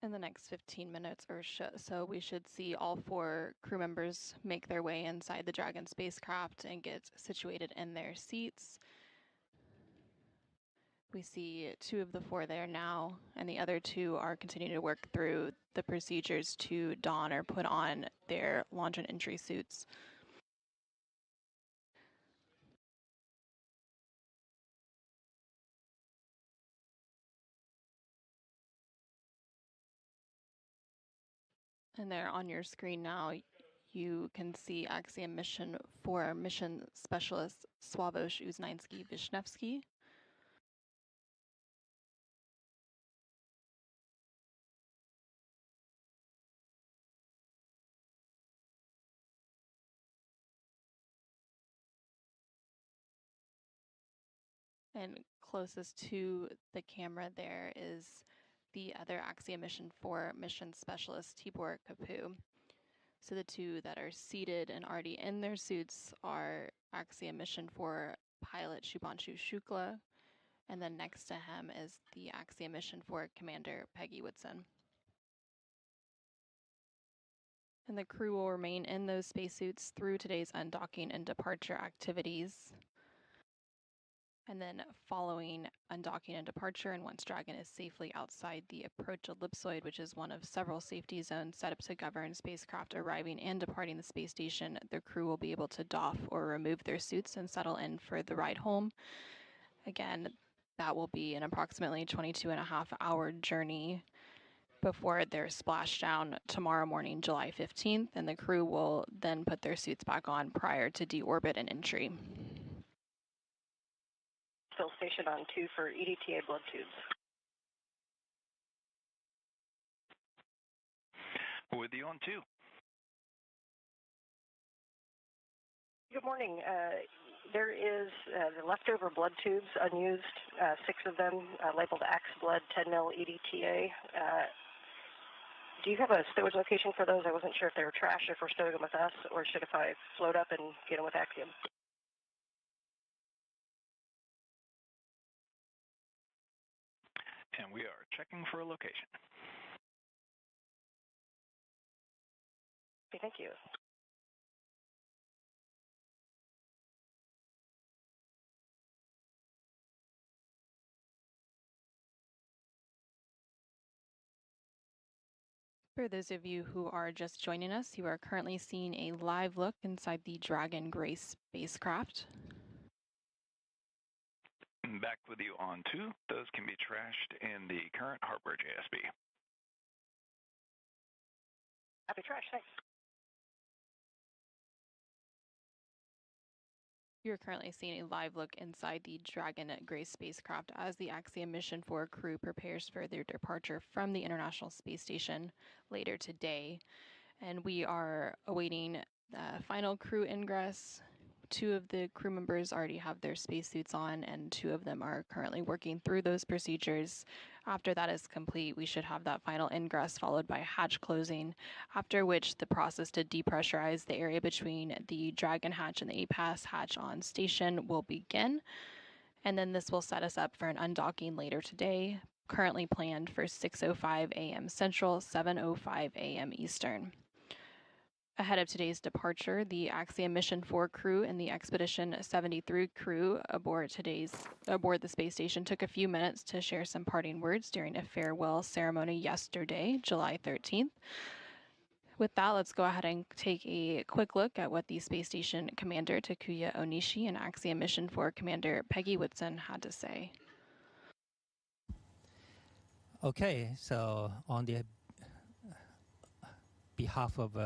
In the next 15 minutes or so, we should see all 4 crew members make their way inside the Dragon spacecraft and get situated in their seats. We see 2 of the 4 there now, and the other 2 are continuing to work through the procedures to don or put on their launch and entry suits. And there on your screen now, you can see Axiom mission for mission specialist Sławosza, Uznańskiego, Wiśniewskiego. And closest to the camera there is the other Axiom mission for mission specialist Tibor Kapu. So the 2 that are seated and already in their suits are Axiom mission for pilot Shubhanshu Shukla, and then next to him is the Axiom mission for Commander Peggy Woodson. And the crew will remain in those spacesuits through today's undocking and departure activities. And then following undocking and departure, and once Dragon is safely outside the approach ellipsoid, which is one of several safety zones set up to govern spacecraft arriving and departing the space station, the crew will be able to doff or remove their suits and settle in for the ride home. Again, that will be an approximately 22.5-hour journey before they're splashdown tomorrow morning, July 15th, and the crew will then put their suits back on prior to deorbit and entry. Fill station on 2 for EDTA blood tubes. With you on 2. Good morning. There is the leftover blood tubes, unused, 6 of them labeled Ax blood, 10 mil EDTA. Do you have a stowage location for those? I wasn't sure if they were trash, if we're stowing them with us, or should if I float up and get them with Axiom. And we are checking for a location. Okay, thank you. For those of you who are just joining us, you are currently seeing a live look inside the Dragon Grace spacecraft. Back with you on 2. Those can be trashed in the current hardware JSB. Happy trash, thanks. You're currently seeing a live look inside the Dragon Grace spacecraft as the Axiom mission 4 crew prepares for their departure from the International Space Station later today. And we are awaiting final crew ingress. 2 of the crew members already have their spacesuits on, and 2 of them are currently working through those procedures. After that is complete, we should have that final ingress followed by hatch closing, after which the process to depressurize the area between the Dragon hatch and the APAS hatch on station will begin. And then this will set us up for an undocking later today, currently planned for 6:05 a.m. Central, 7:05 a.m. Eastern. Ahead of today's departure, the Axiom Mission 4 crew and the Expedition 73 crew aboard the space station took a few minutes to share some parting words during a farewell ceremony yesterday, July 13th. With that, let's go ahead and take a quick look at what the space station commander, Takuya Onishi, and Axiom Mission 4 commander Peggy Woodson had to say. Okay, so on the behalf of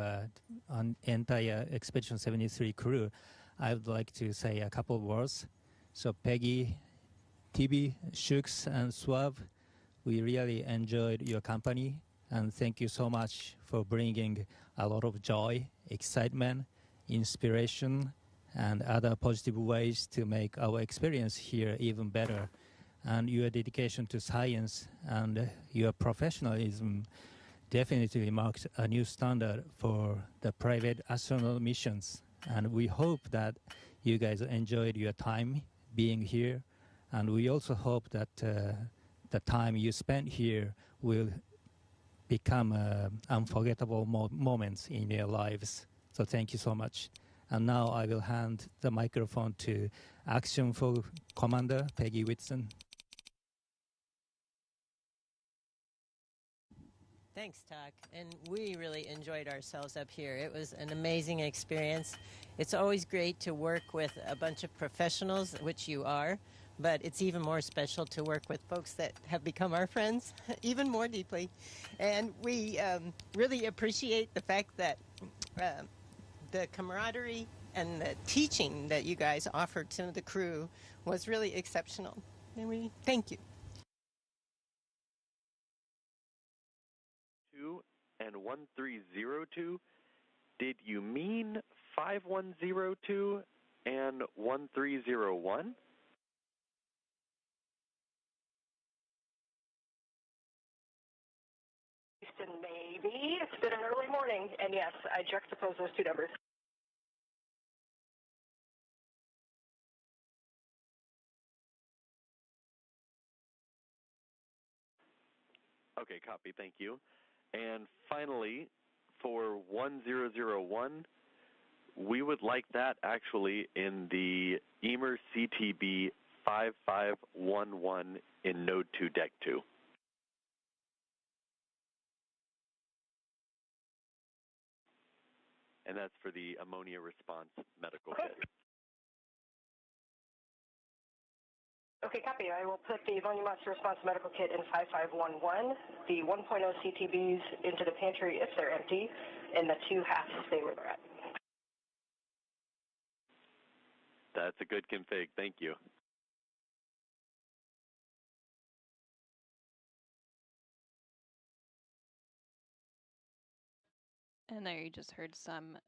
on entire Expedition 73 crew, I would like to say a couple of words. So Peggy, TB, Shooks, and Swav, we really enjoyed your company, and thank you so much for bringing a lot of joy, excitement, inspiration, and other positive ways to make our experience here even better. And your dedication to science and your professionalism definitely marks a new standard for the private astronaut missions. And we hope that you guys enjoyed your time being here. And we also hope that the time you spent here will become unforgettable moments in their lives. So thank you so much. And now I will hand the microphone to Action for Commander Peggy Whitson. Thanks, Tak. And we really enjoyed ourselves up here. It was an amazing experience. It's always great to work with a bunch of professionals, which you are, but it's even more special to work with folks that have become our friends even more deeply. And we really appreciate the fact that the camaraderie and the teaching that you guys offered to the crew was really exceptional. And we thank you. And 1302, did you mean 5102 and 1301? Houston, maybe. It's been an early morning, and yes, I juxtapose those two numbers. Okay, copy, thank you. And finally, for 1001, we would like that actually in the EMER CTB 5511 in Node 2 Deck 2. And that's for the ammonia response medical kit. Okay, copy. I will put the ammonia response medical kit in 5511, the 1.0 CTBs into the pantry if they're empty, and the 2 halves stay where they're at. That's a good config. Thank you. And there you just heard some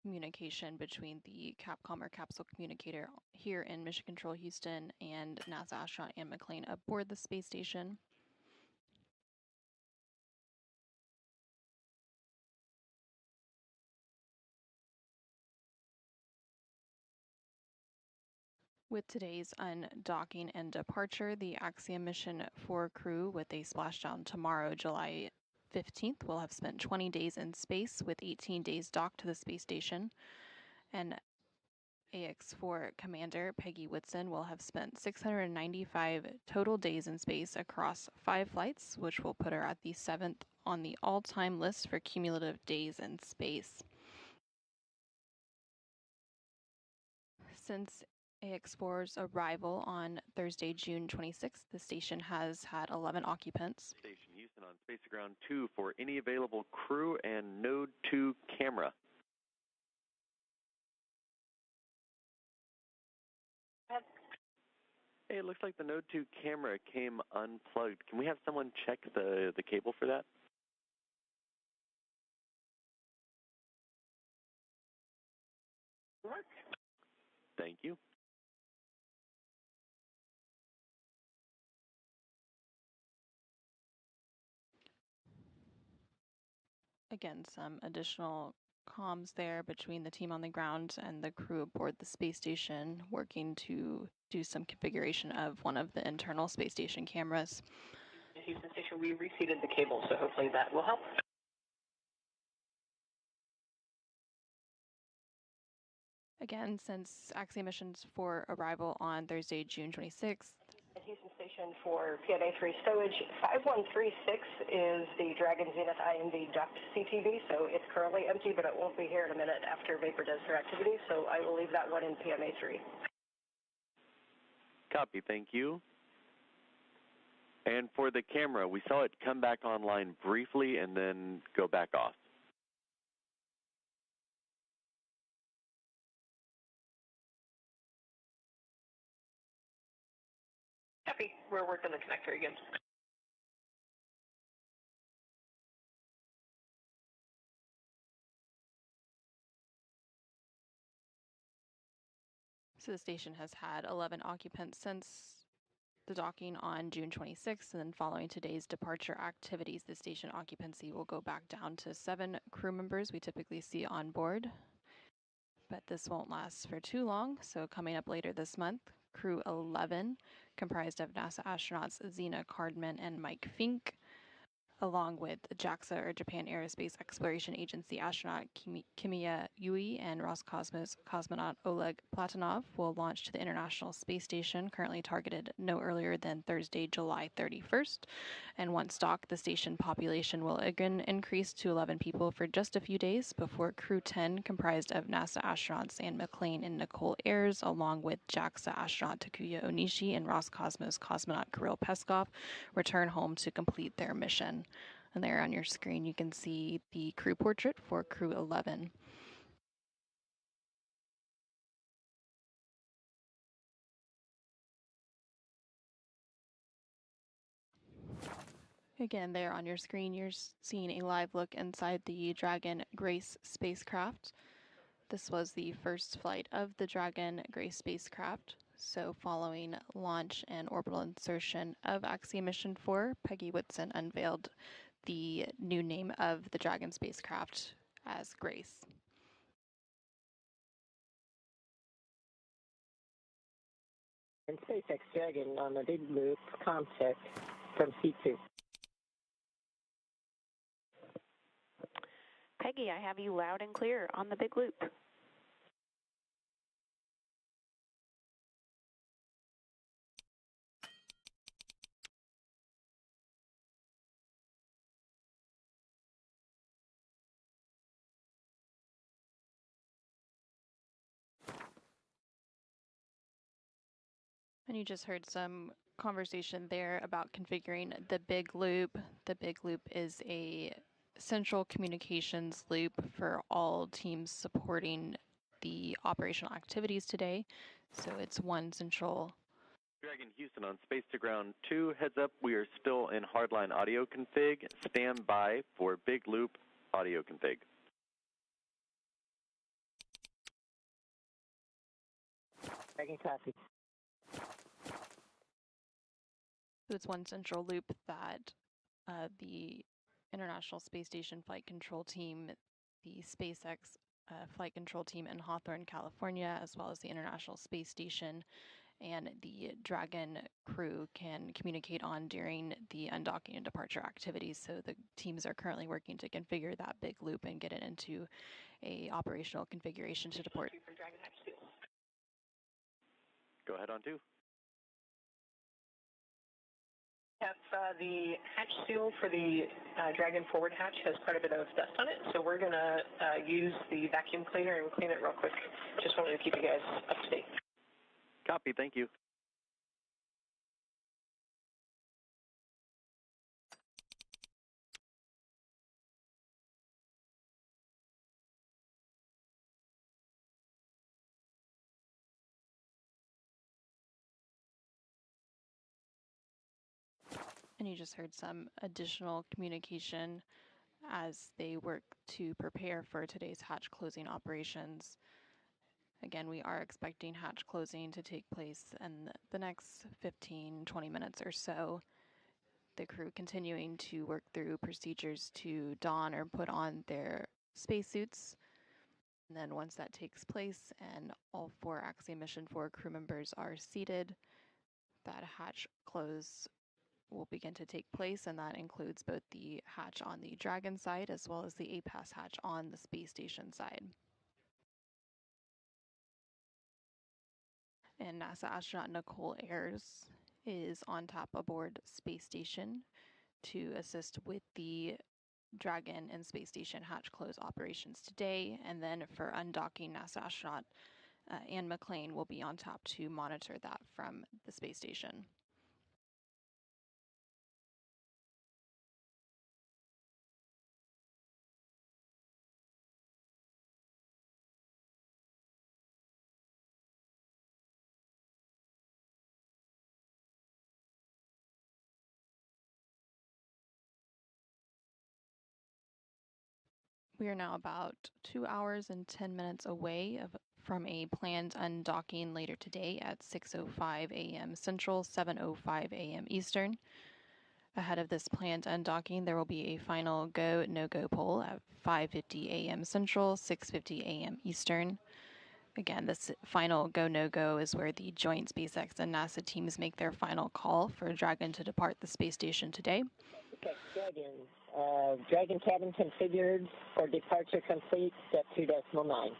communication between the Capcom or capsule communicator here in Mission Control Houston and NASA astronaut Anne McLean aboard the space station. With today's undocking and departure, the Axiom mission 4 crew with a splashdown tomorrow, July 15th, will have spent 20 days in space with 18 days docked to the space station. And AX4 Commander Peggy Whitson will have spent 695 total days in space across 5 flights, which will put her at the 7th on the all-time list for cumulative days in space. Since AX4's arrival on Thursday, June 26th, the station has had 11 occupants. Station Houston on Space to Ground 2 for any available crew and Node 2 camera. Hey, it looks like the Node 2 camera came unplugged. Can we have someone check the cable for that? Thank you. Again, some additional comms there between the team on the ground and the crew aboard the space station, working to do some configuration of one of the internal space station cameras. Houston Station, we reseated the cable, so hopefully that will help. Again, since Axiom missions for arrival on Thursday, June 26th. At Houston Station for PNA3 stowage, 5136 is the Dragon Zenith IMV duct CTV, so it's currently empty, but it won't be here in a minute after Vapor does their activity, so I will leave that one in PMA3. Copy, thank you. And for the camera, we saw it come back online briefly and then go back off. Copy. We're working the connector again. So the station has had 11 occupants since the docking on June 26th, and then following today's departure activities, the station occupancy will go back down to 7 crew members we typically see on board. But this won't last for too long, so coming up later this month, Crew 11, comprised of NASA astronauts Zena Cardman and Mike Fink, along with JAXA, or Japan Aerospace Exploration Agency astronaut Kimiya Yui and Roscosmos cosmonaut Oleg Platonov, will launch to the International Space Station, currently targeted no earlier than Thursday, July 31st. And once docked, the station population will again increase to 11 people for just a few days before Crew 10, comprised of NASA astronauts Anne McClain and Nicole Ayers, along with JAXA astronaut Takuya Onishi and Roscosmos cosmonaut Kirill Peskov, return home to complete their mission. And there on your screen you can see the crew portrait for Crew 11. Again, there on your screen you're seeing a live look inside the Dragon Grace spacecraft. This was the first flight of the Dragon Grace spacecraft. So following launch and orbital insertion of Axiom Mission 4, Peggy Whitson unveiled the new name of the Dragon spacecraft as Grace. And SpaceX Dragon on the big loop comm check from C2. Peggy, I have you loud and clear on the big loop. And you just heard some conversation there about configuring the big loop. The big loop is a central communications loop for all teams supporting the operational activities today. So it's one central. Dragon Houston on Space to Ground 2. Heads up, we are still in hardline audio config. Stand by for big loop audio config. Dragon copy. So it's one central loop that the International Space Station Flight Control Team, the SpaceX Flight Control Team in Hawthorne, California, as well as the International Space Station and the Dragon crew can communicate on during the undocking and departure activities. So the teams are currently working to configure that big loop and get it into a operational configuration to depart. Go ahead on 2. Have the hatch seal for the Dragon forward hatch has quite a bit of dust on it, so we're going to use the vacuum cleaner and clean it real quick. Just wanted to keep you guys up to date. Copy, thank you. And you just heard some additional communication as they work to prepare for today's hatch closing operations. Again, we are expecting hatch closing to take place in the next 15-20 minutes or so. The crew continuing to work through procedures to don or put on their spacesuits. And then once that takes place and all 4 Axiom Mission 4 crew members are seated, that hatch close will begin to take place, and that includes both the hatch on the Dragon side as well as the APAS hatch on the space station side. And NASA astronaut Nicole Ayers is on tap aboard space station to assist with the Dragon and space station hatch close operations today. And then for undocking, NASA astronaut Anne McClain will be on top to monitor that from the space station. We are now about 2 hours and 10 minutes away from a planned undocking later today at 6:05 a.m. Central, 7:05 a.m. Eastern. Ahead of this planned undocking, there will be a final go, no-go poll at 5:50 a.m. Central, 6:50 a.m. Eastern. Again, this final go, no-go is where the joint SpaceX and NASA teams make their final call for Dragon to depart the space station today. SpaceX Dragon. Dragon cabin configured for departure complete, step 2.9.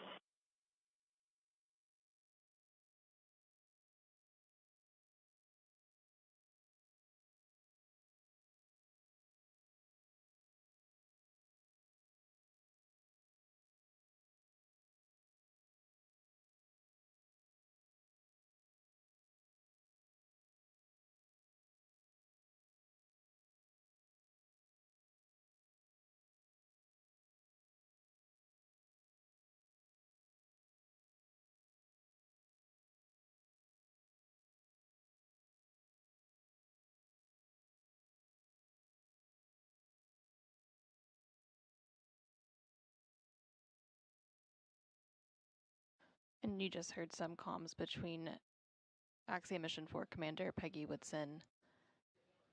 And you just heard some comms between Axiom Mission 4 Commander Peggy Woodson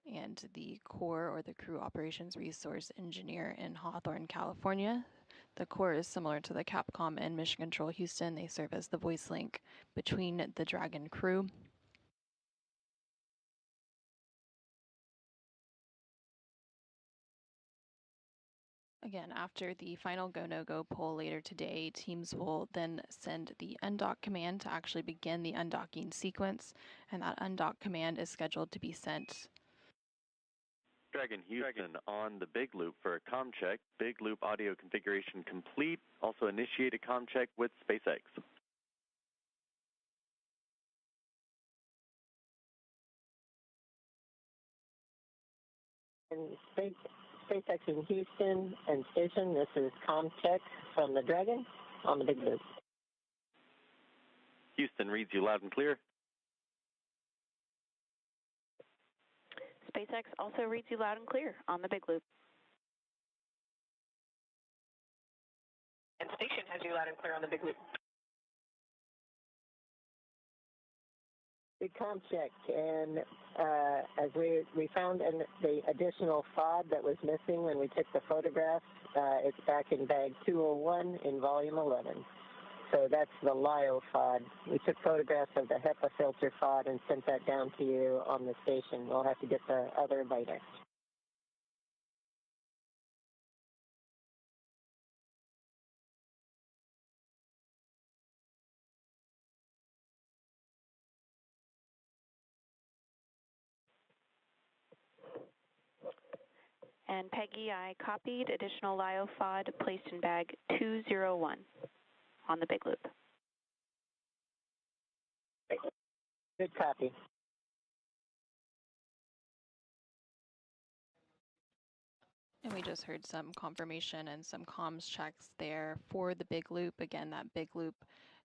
and the Corps, or the Crew Operations Resource Engineer in Hawthorne, California. The Corps is similar to the Capcom and Mission Control Houston. They serve as the voice link between the Dragon crew. Again, after the final go, no-go poll later today, teams will then send the undock command to actually begin the undocking sequence, and that undock command is scheduled to be sent. Dragon Houston on the big loop for a comm check. Big loop audio configuration complete. Also initiate a comm check with SpaceX. And SpaceX in Houston and Station, this is ComTech from the Dragon on the big loop. Houston reads you loud and clear. SpaceX also reads you loud and clear on the big loop. And Station has you loud and clear on the big loop. Big comm check, and as we found the additional FOD that was missing when we took the photographs, it's back in bag 201 in volume 11. So that's the LIO FOD. We took photographs of the HEPA filter FOD and sent that down to you on the station. We'll have to get the other later. And Peggy, I copied additional LIO FOD placed in bag 201 on the big loop. Good copy. And we just heard some confirmation and some comms checks there for the big loop. Again, that big loop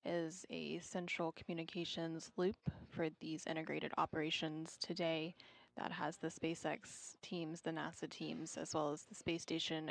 is a central communications loop for these integrated operations today that has the SpaceX teams, the NASA teams, as well as the space station.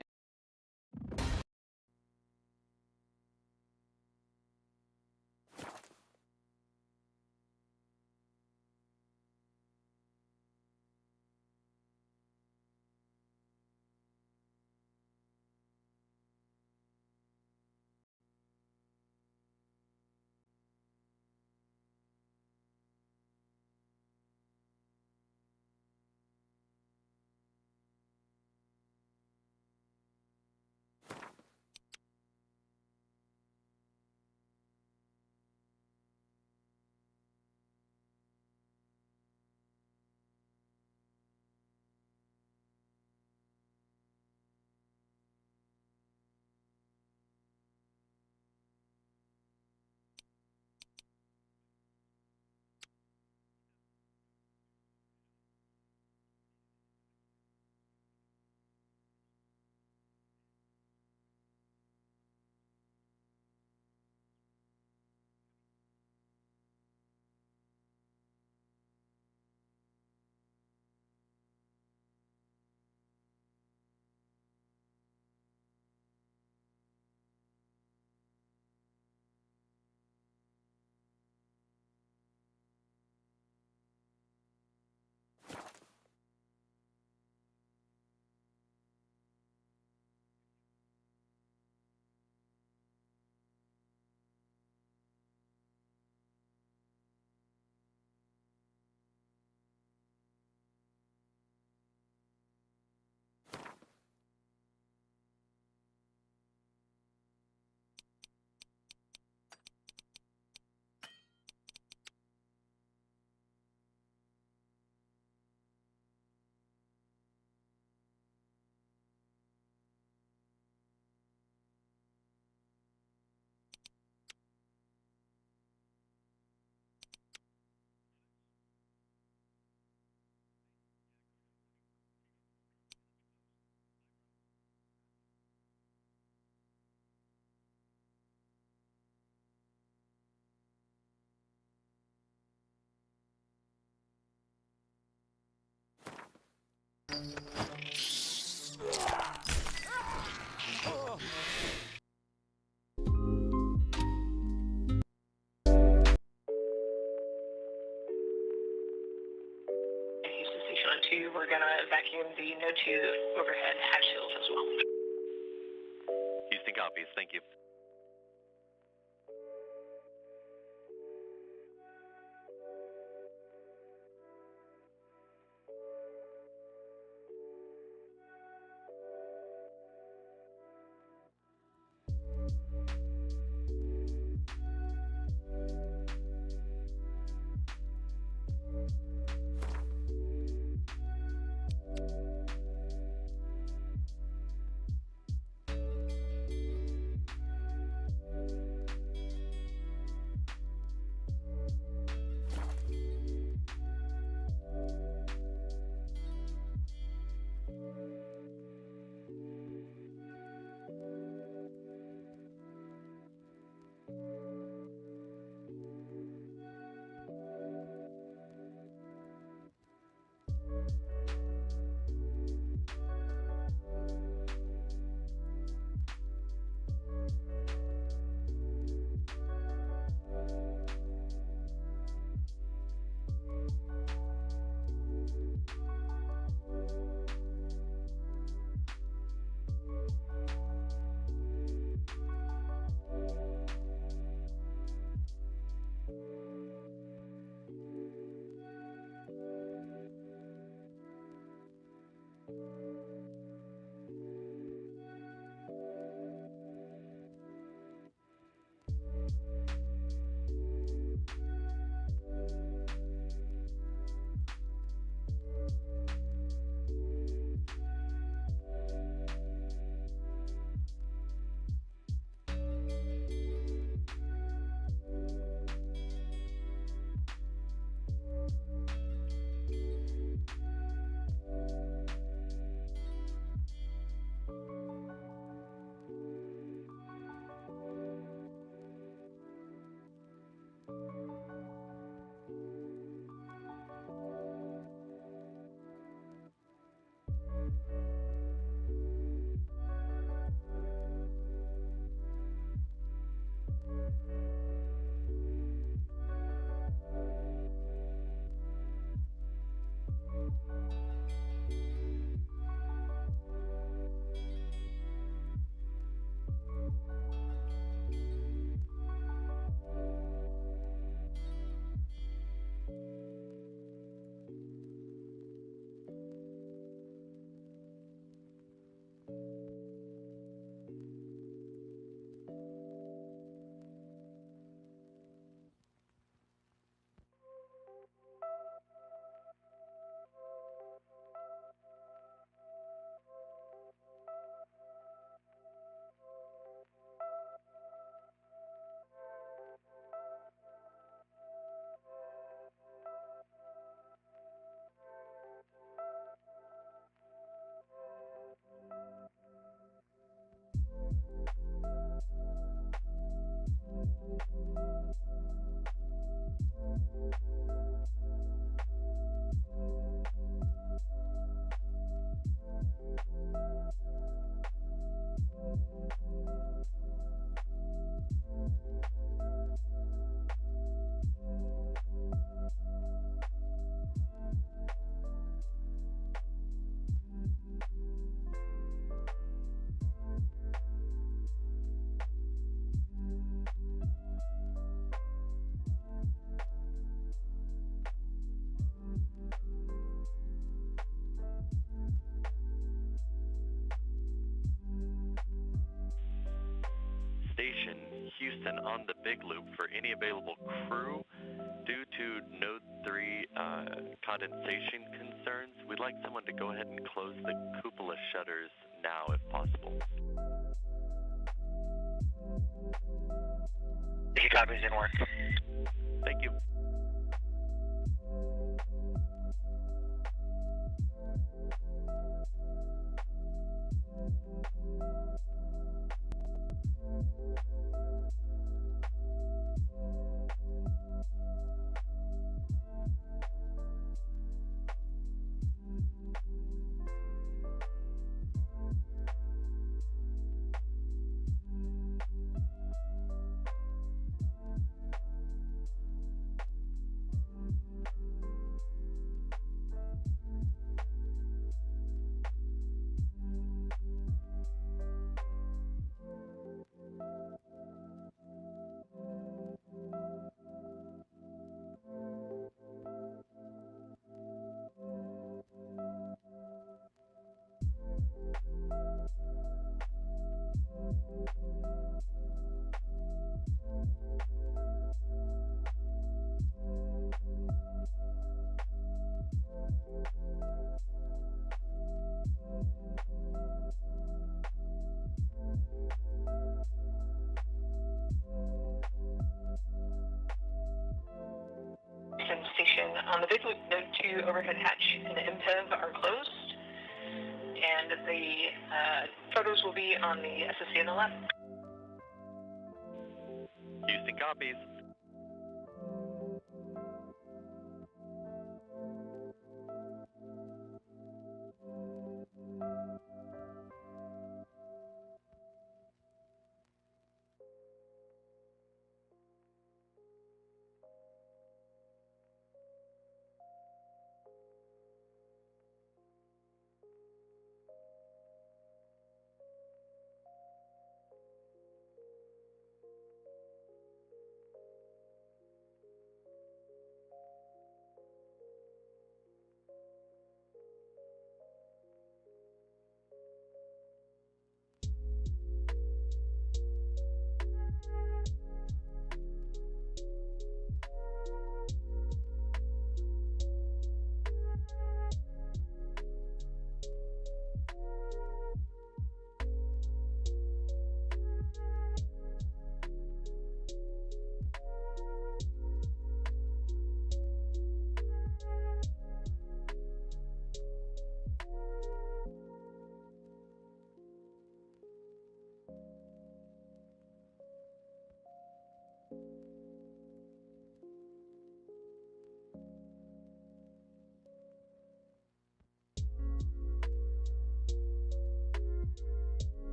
Houston Station on 2, we're going to vacuum the No. 2 overhead hatch seals as well. Houston copies. Thank you. Houston on the big loop for any available crew. Due to Node 3 condensation concerns, we'd like someone to go ahead and close the cupola shutters now if possible. He copies in work. Thank you. Big Loop Node 2 overhead hatch and the MPEV are closed, and the photos will be on the SSC on the left. Houston copies.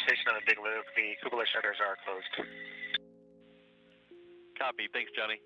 Station on the Big Loop, the cupola shutters are closed. Copy. Thanks, Johnny.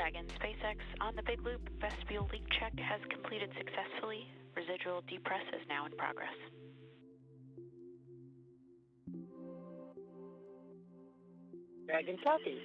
Dragon SpaceX on the Big Loop. Vestibule leak check has completed successfully. Residual depress is now in progress. Dragon copies.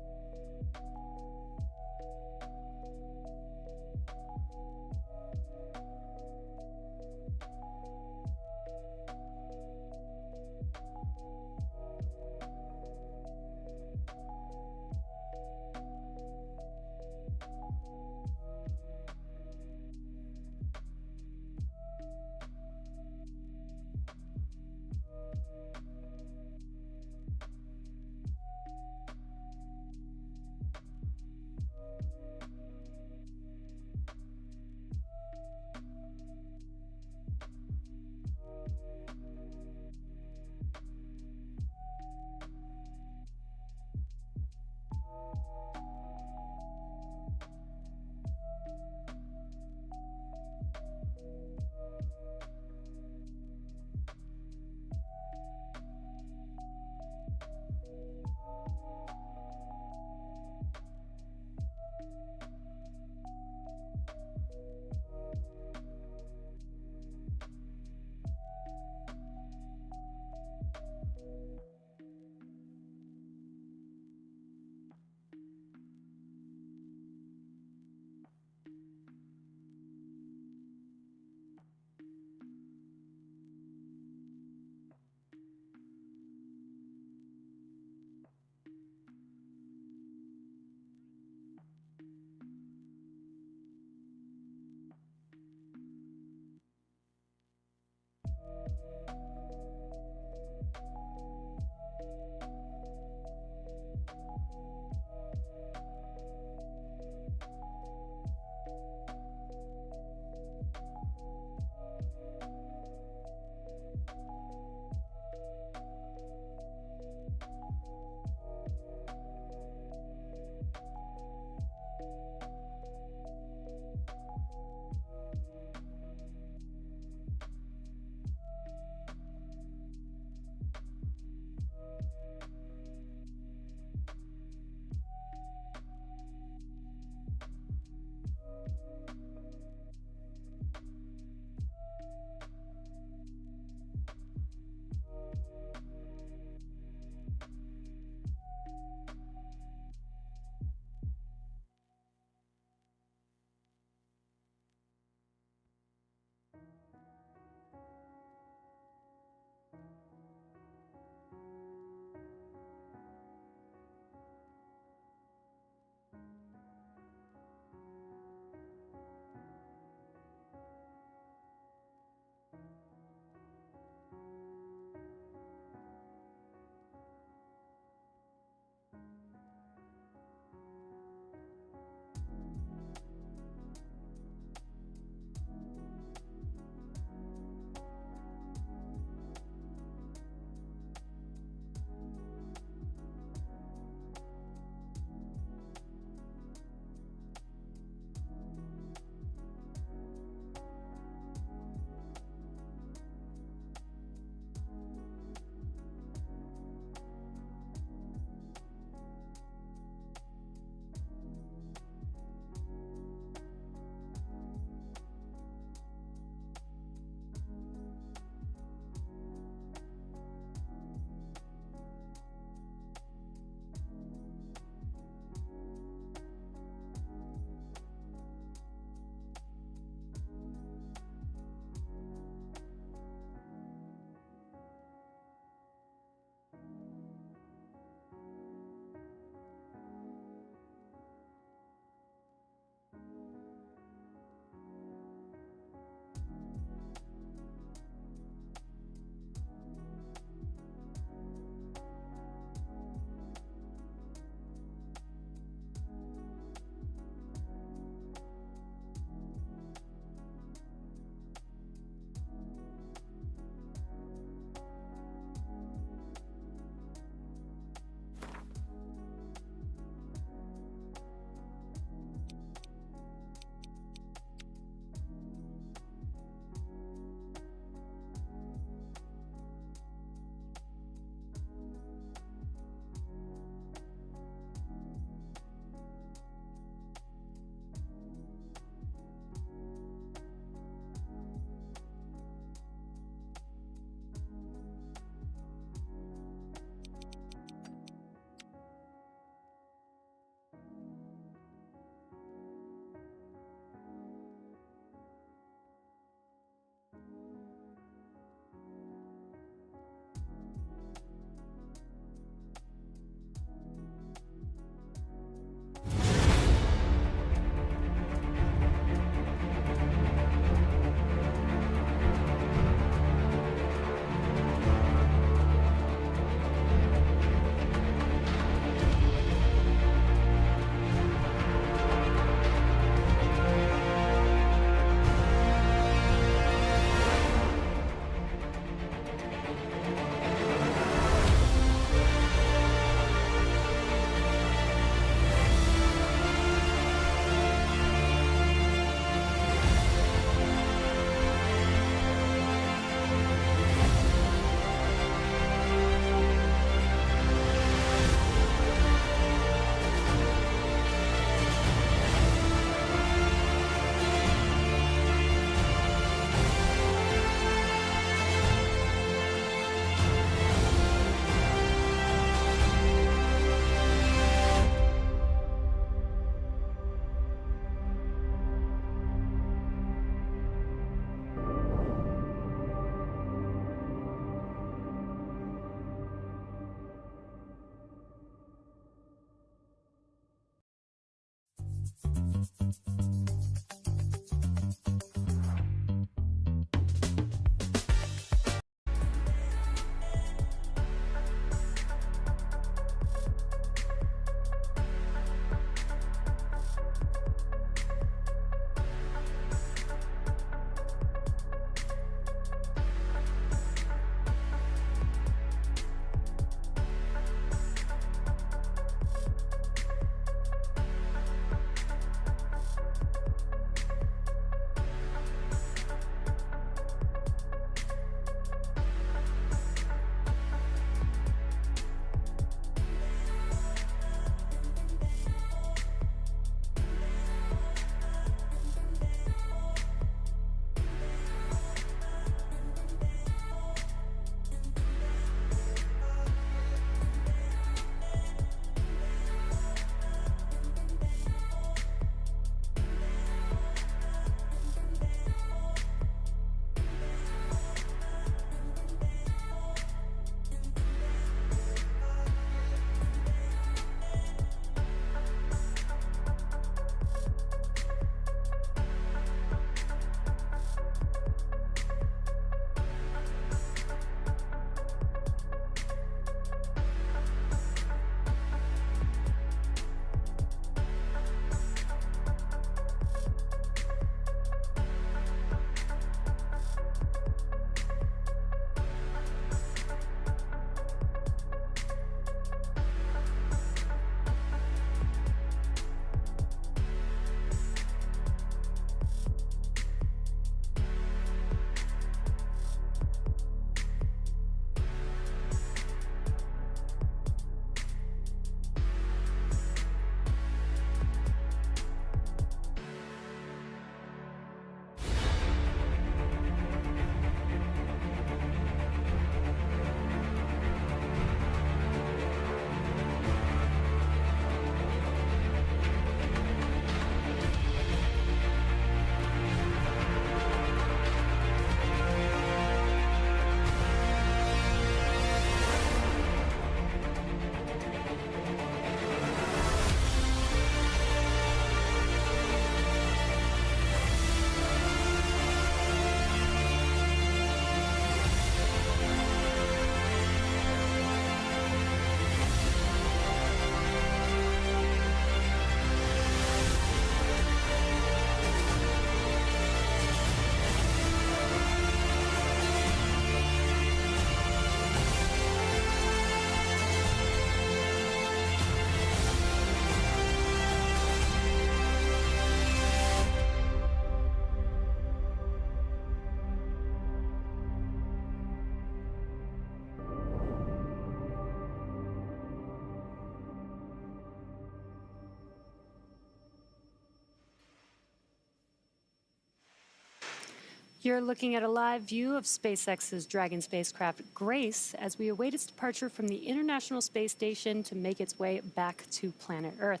You're looking at a live view of SpaceX's Dragon spacecraft Grace as we await its departure from the International Space Station to make its way back to planet Earth.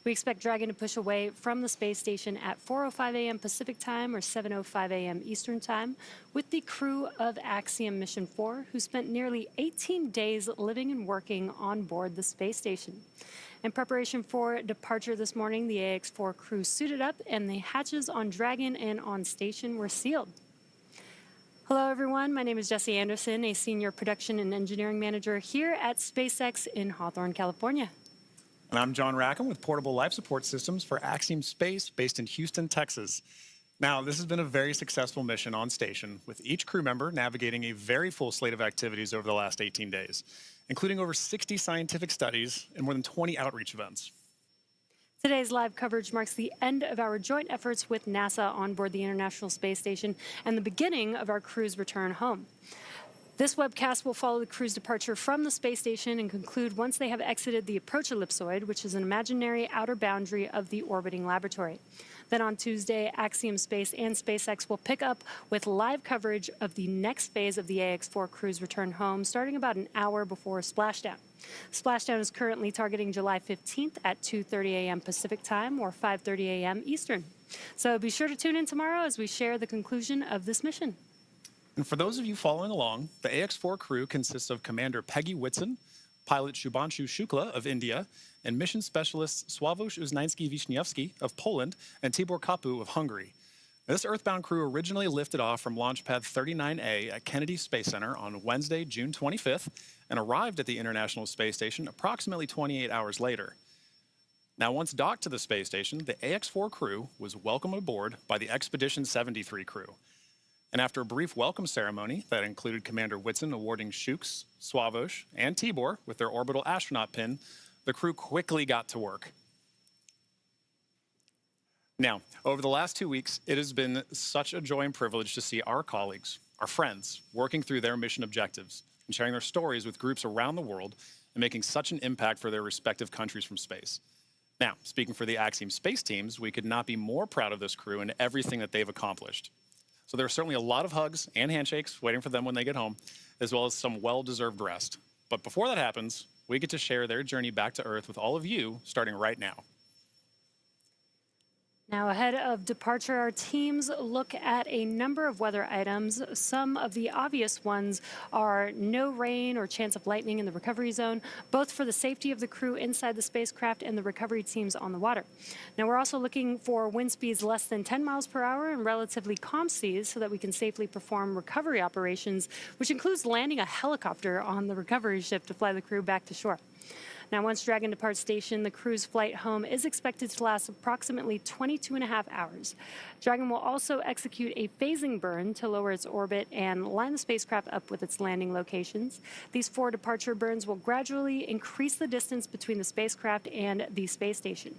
We expect Dragon to push away from the space station at 4:05 a.m. Pacific Time or 7:05 a.m. Eastern Time with the crew of Axiom Mission 4, who spent nearly 18 days living and working on board the space station. In preparation for departure this morning, the AX-4 crew suited up and the hatches on Dragon and on station were sealed. Hello, everyone. My name is Jesse Anderson, a senior production and engineering manager here at SpaceX in Hawthorne, California. And I'm John Rackham with Portable Life Support Systems for Axiom Space based in Houston, Texas. Now, this has been a very successful mission on station, with each crew member navigating a very full slate of activities over the last 18 days, including over 60 scientific studies and more than 20 outreach events. Today's live coverage marks the end of our joint efforts with NASA on board the International Space Station and the beginning of our crew's return home. This webcast will follow the crew's departure from the space station and conclude once they have exited the approach ellipsoid, which is an imaginary outer boundary of the orbiting laboratory. Then on Tuesday, Axiom Space and SpaceX will pick up with live coverage of the next phase of the AX-4 crew's return home, starting about an hour before splashdown. Splashdown is currently targeting July 15th at 2:30 a.m. Pacific Time or 5:30 a.m. Eastern. So be sure to tune in tomorrow as we share the conclusion of this mission. And for those of you following along, the AX-4 crew consists of Commander Peggy Whitson, pilot Shubhanshu Shukla of India, and mission specialists Sławosza Uznański of Poland and Tibor Kapu of Hungary. This Earthbound crew originally lifted off from Launch Pad 39A at Kennedy Space Center on Wednesday, June 25th, and arrived at the International Space Station approximately 28 hours later. Now, once docked to the space station, the AX-4 crew was welcomed aboard by the Expedition 73 crew. And after a brief welcome ceremony that included Commander Whitson awarding Shuks, Sławosza, and Tibor with their orbital astronaut pin, the crew quickly got to work. Now, over the last 2 weeks, it has been such a joy and privilege to see our colleagues, our friends, working through their mission objectives and sharing their stories with groups around the world and making such an impact for their respective countries from space. Now, speaking for the Axiom Space teams, we could not be more proud of this crew and everything that they've accomplished. So there are certainly a lot of hugs and handshakes waiting for them when they get home, as well as some well-deserved rest. But before that happens, we get to share their journey back to Earth with all of you, starting right now. Now, ahead of departure, our teams look at a number of weather items. Some of the obvious ones are no rain or chance of lightning in the recovery zone, both for the safety of the crew inside the spacecraft and the recovery teams on the water. Now, we're also looking for wind speeds less than 10 miles per hour and relatively calm seas so that we can safely perform recovery operations, which includes landing a helicopter on the recovery ship to fly the crew back to shore. Now, once Dragon departs station, the crew's flight home is expected to last approximately 22.5 hours. Dragon will also execute a phasing burn to lower its orbit and line the spacecraft up with its landing locations. These 4 departure burns will gradually increase the distance between the spacecraft and the space station.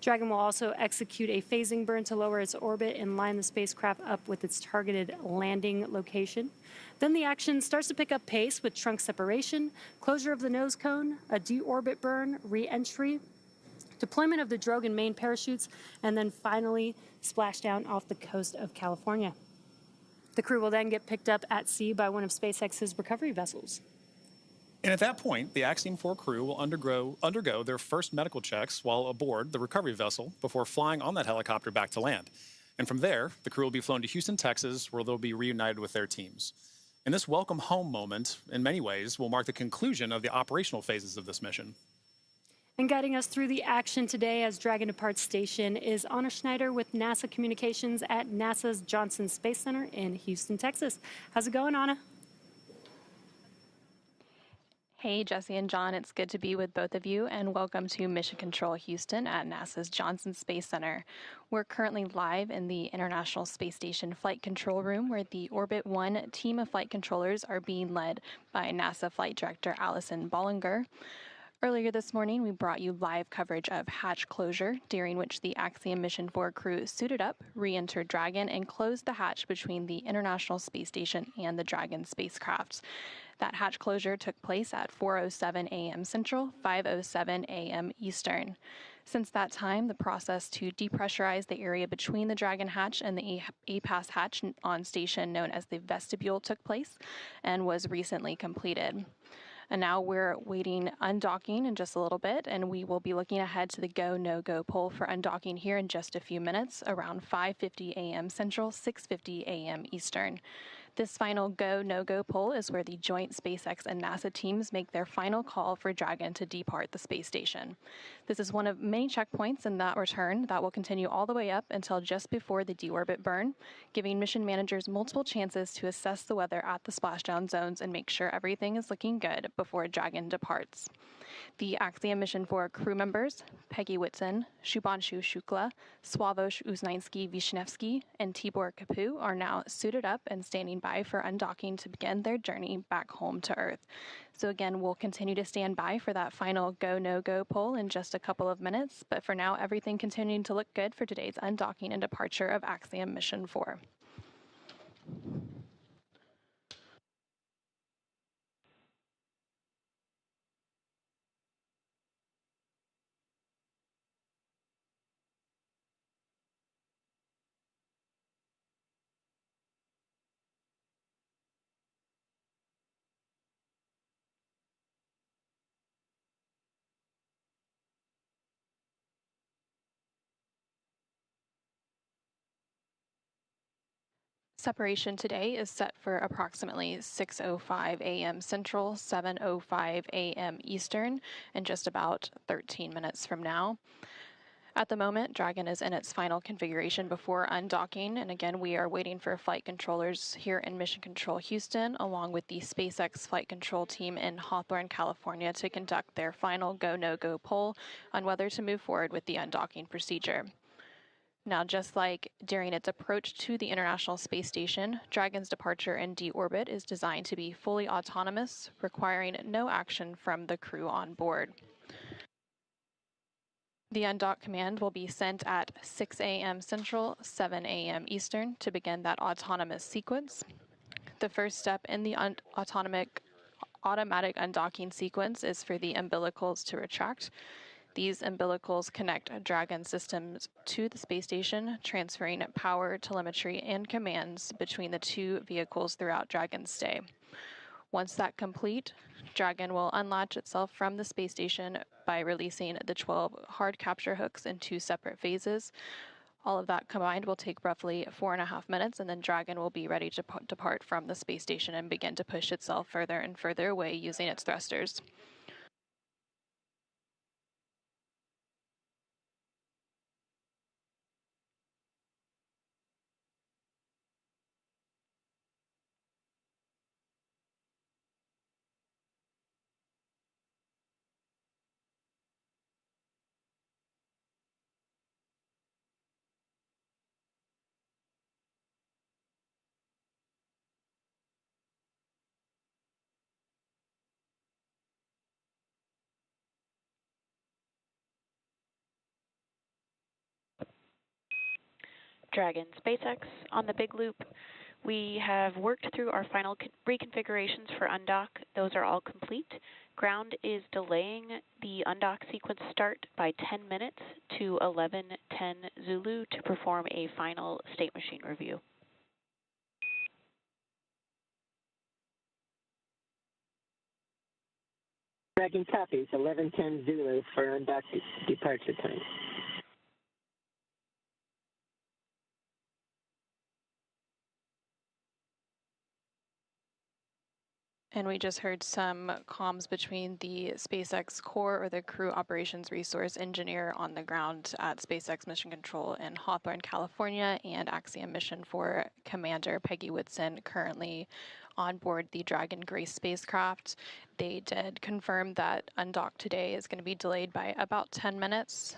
Dragon will also execute a phasing burn to lower its orbit and line the spacecraft up with its targeted landing location. Then the action starts to pick up pace with trunk separation, closure of the nose cone, a deorbit burn, re-entry, deployment of the drogue and main parachutes, and then finally splashdown off the coast of California. The crew will then get picked up at sea by one of SpaceX's recovery vessels. And at that point, the Axiom 4 crew will undergo their first medical checks while aboard the recovery vessel before flying on that helicopter back to land. And from there, the crew will be flown to Houston, Texas, where they'll be reunited with their teams. And this welcome home moment, in many ways, will mark the conclusion of the operational phases of this mission. And guiding us through the action today as Dragon departs station is Anna Schneider with NASA Communications at NASA's Johnson Space Center in Houston, Texas. How's it going, Anna? Hey, Jesse and John, it's good to be with both of you, and welcome to Mission Control Houston at NASA's Johnson Space Center. We're currently live in the International Space Station Flight Control Room, where the Orbit 1 team of flight controllers are being led by NASA Flight Director Allison Bollinger. Earlier this morning, we brought you live coverage of hatch closure, during which the Axiom Mission 4 crew suited up, re-entered Dragon, and closed the hatch between the International Space Station and the Dragon spacecraft. That hatch closure took place at 4:07 a.m. Central, 5:07 a.m. Eastern. Since that time, the process to depressurize the area between the Dragon hatch and the A-Pass hatch on station known as the Vestibule took place and was recently completed. And now we're waiting undocking in just a little bit, and we will be looking ahead to the go, no-go poll for undocking here in just a few minutes, around 5:50 a.m. Central, 6:50 a.m. Eastern. This final go, no-go poll is where the joint SpaceX and NASA teams make their final call for Dragon to depart the space station. This is one of many checkpoints in that return that will continue all the way up until just before the deorbit burn, giving mission managers multiple chances to assess the weather at the splashdown zones and make sure everything is looking good before Dragon departs. The Axiom Mission 4 crew members, Peggy Whitson, Shubhanshu Shukla, Sławosza Uznański-Wiśniewski, and Tibor Kapu are now suited up and standing by for undocking to begin their journey back home to Earth. So again, we'll continue to stand by for that final go, no-go poll in just a couple of minutes, but for now, everything continuing to look good for today's undocking and departure of Axiom Mission 4. Separation today is set for approximately 6:05 a.m. Central, 7:05 a.m. Eastern, in just about 13 minutes from now. At the moment, Dragon is in its final configuration before undocking, and again, we are waiting for flight controllers here in Mission Control Houston, along with the SpaceX flight control team in Hawthorne, California, to conduct their final go, no-go poll on whether to move forward with the undocking procedure. Now, just like during its approach to the International Space Station, Dragon's departure in deorbit is designed to be fully autonomous, requiring no action from the crew on board. The undock command will be sent at 6 a.m. Central, 7 a.m. Eastern to begin that autonomous sequence. The first step in the automatic undocking sequence is for the umbilicals to retract. These umbilicals connect Dragon systems to the space station, transferring power, telemetry, and commands between the two vehicles throughout Dragon's stay. Once that's complete, Dragon will unlatch itself from the space station by releasing the 12 hard capture hooks in 2 separate phases. All of that combined will take roughly 4.5 minutes, and then Dragon will be ready to depart from the space station and begin to push itself further and further away using its thrusters. Dragon SpaceX on the big loop. We have worked through our final reconfigurations for undock. Those are all complete. Ground is delaying the undock sequence start by 10 minutes to 11:10 Zulu to perform a final state machine review. Dragon copies, 11:10 Zulu for undock departure time. And we just heard some comms between the SpaceX core, or the crew operations resource engineer on the ground at SpaceX Mission Control in Hawthorne, California, and Axiom Mission 4 Commander Peggy Whitson, currently on board the Dragon Grace spacecraft. They did confirm that undock today is going to be delayed by about 10 minutes,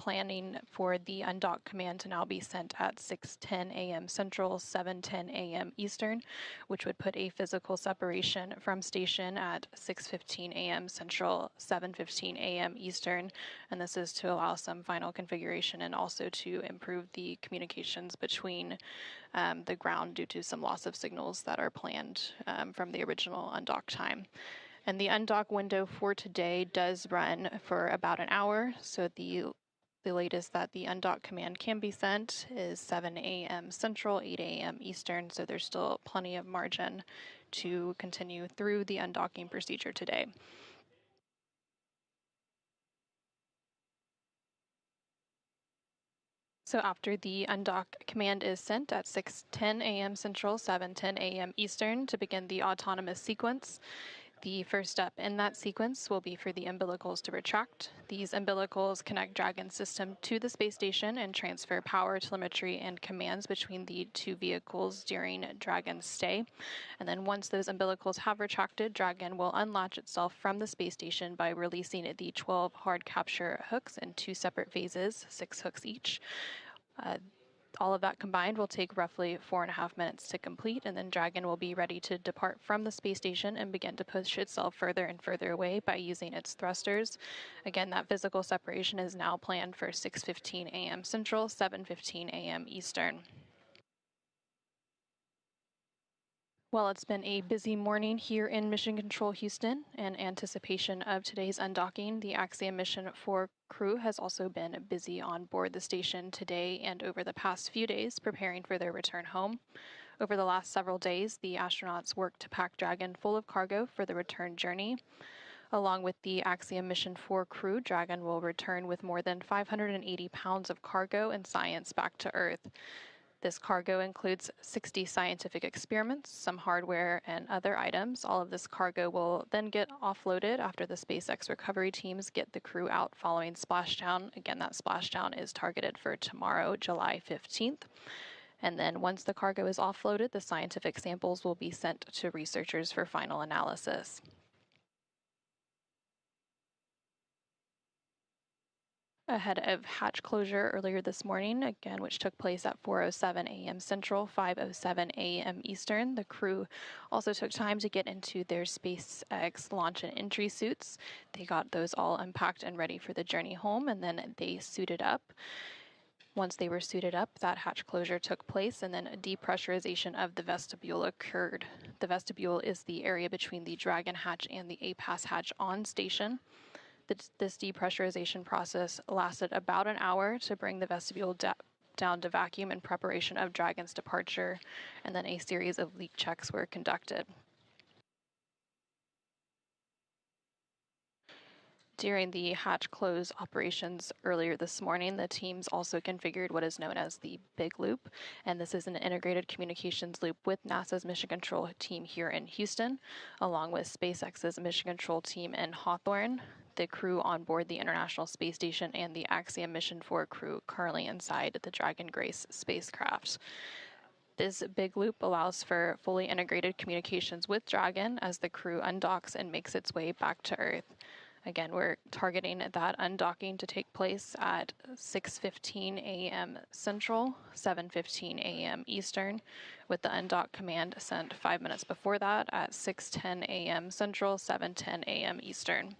planning for the undock command to now be sent at 6:10 a.m. Central, 7:10 a.m. Eastern, which would put a physical separation from station at 6:15 a.m. Central, 7:15 a.m. Eastern, and this is to allow some final configuration and also to improve the communications between the ground due to some loss of signals that are planned from the original undock time. And the undock window for today does run for about an hour, so the latest that the undock command can be sent is 7 a.m. Central, 8 a.m. Eastern, so there's still plenty of margin to continue through the undocking procedure today. So after the undock command is sent at 6:10 a.m. Central, 7:10 a.m. Eastern to begin the autonomous sequence, the first step in that sequence will be for the umbilicals to retract. These umbilicals connect Dragon's system to the space station and transfer power, telemetry, and commands between the two vehicles during Dragon's stay. And then once those umbilicals have retracted, Dragon will unlatch itself from the space station by releasing the 12 hard capture hooks in 2 separate phases, 6 hooks each. All of that combined will take roughly 4.5 minutes to complete, and then Dragon will be ready to depart from the space station and begin to push itself further and further away by using its thrusters. Again, that physical separation is now planned for 6:15 a.m. Central, 7:15 a.m. Eastern. Well, it's been a busy morning here in Mission Control Houston. In anticipation of today's undocking, the Axiom Mission 4 crew has also been busy on board the station today and over the past few days preparing for their return home. Over the last several days, the astronauts worked to pack Dragon full of cargo for the return journey. Along with the Axiom Mission 4 crew, Dragon will return with more than 580 pounds of cargo and science back to Earth. This cargo includes 60 scientific experiments, some hardware, and other items. All of this cargo will then get offloaded after the SpaceX recovery teams get the crew out following splashdown. Again, that splashdown is targeted for tomorrow, July 15th. And then once the cargo is offloaded, the scientific samples will be sent to researchers for final analysis. Ahead of hatch closure earlier this morning, again, which took place at 4:07 a.m. Central, 5:07 a.m. Eastern. The crew also took time to get into their SpaceX launch and entry suits. They got those all unpacked and ready for the journey home, and then they suited up. Once they were suited up, that hatch closure took place, and then a depressurization of the vestibule occurred. The vestibule is the area between the Dragon hatch and the APAS hatch on station. This depressurization process lasted about an hour to bring the vestibule down to vacuum in preparation of Dragon's departure, and then a series of leak checks were conducted. During the hatch close operations earlier this morning, the teams also configured what is known as the Big Loop, and this is an integrated communications loop with NASA's Mission Control team here in Houston, along with SpaceX's Mission Control team in Hawthorne, the crew on board the International Space Station, and the Axiom Mission 4 crew currently inside the Dragon Grace spacecraft. This big loop allows for fully integrated communications with Dragon as the crew undocks and makes its way back to Earth. Again, we're targeting that undocking to take place at 6:15 a.m. Central, 7:15 a.m. Eastern, with the undock command sent 5 minutes before that at 6:10 a.m. Central, 7:10 a.m. Eastern.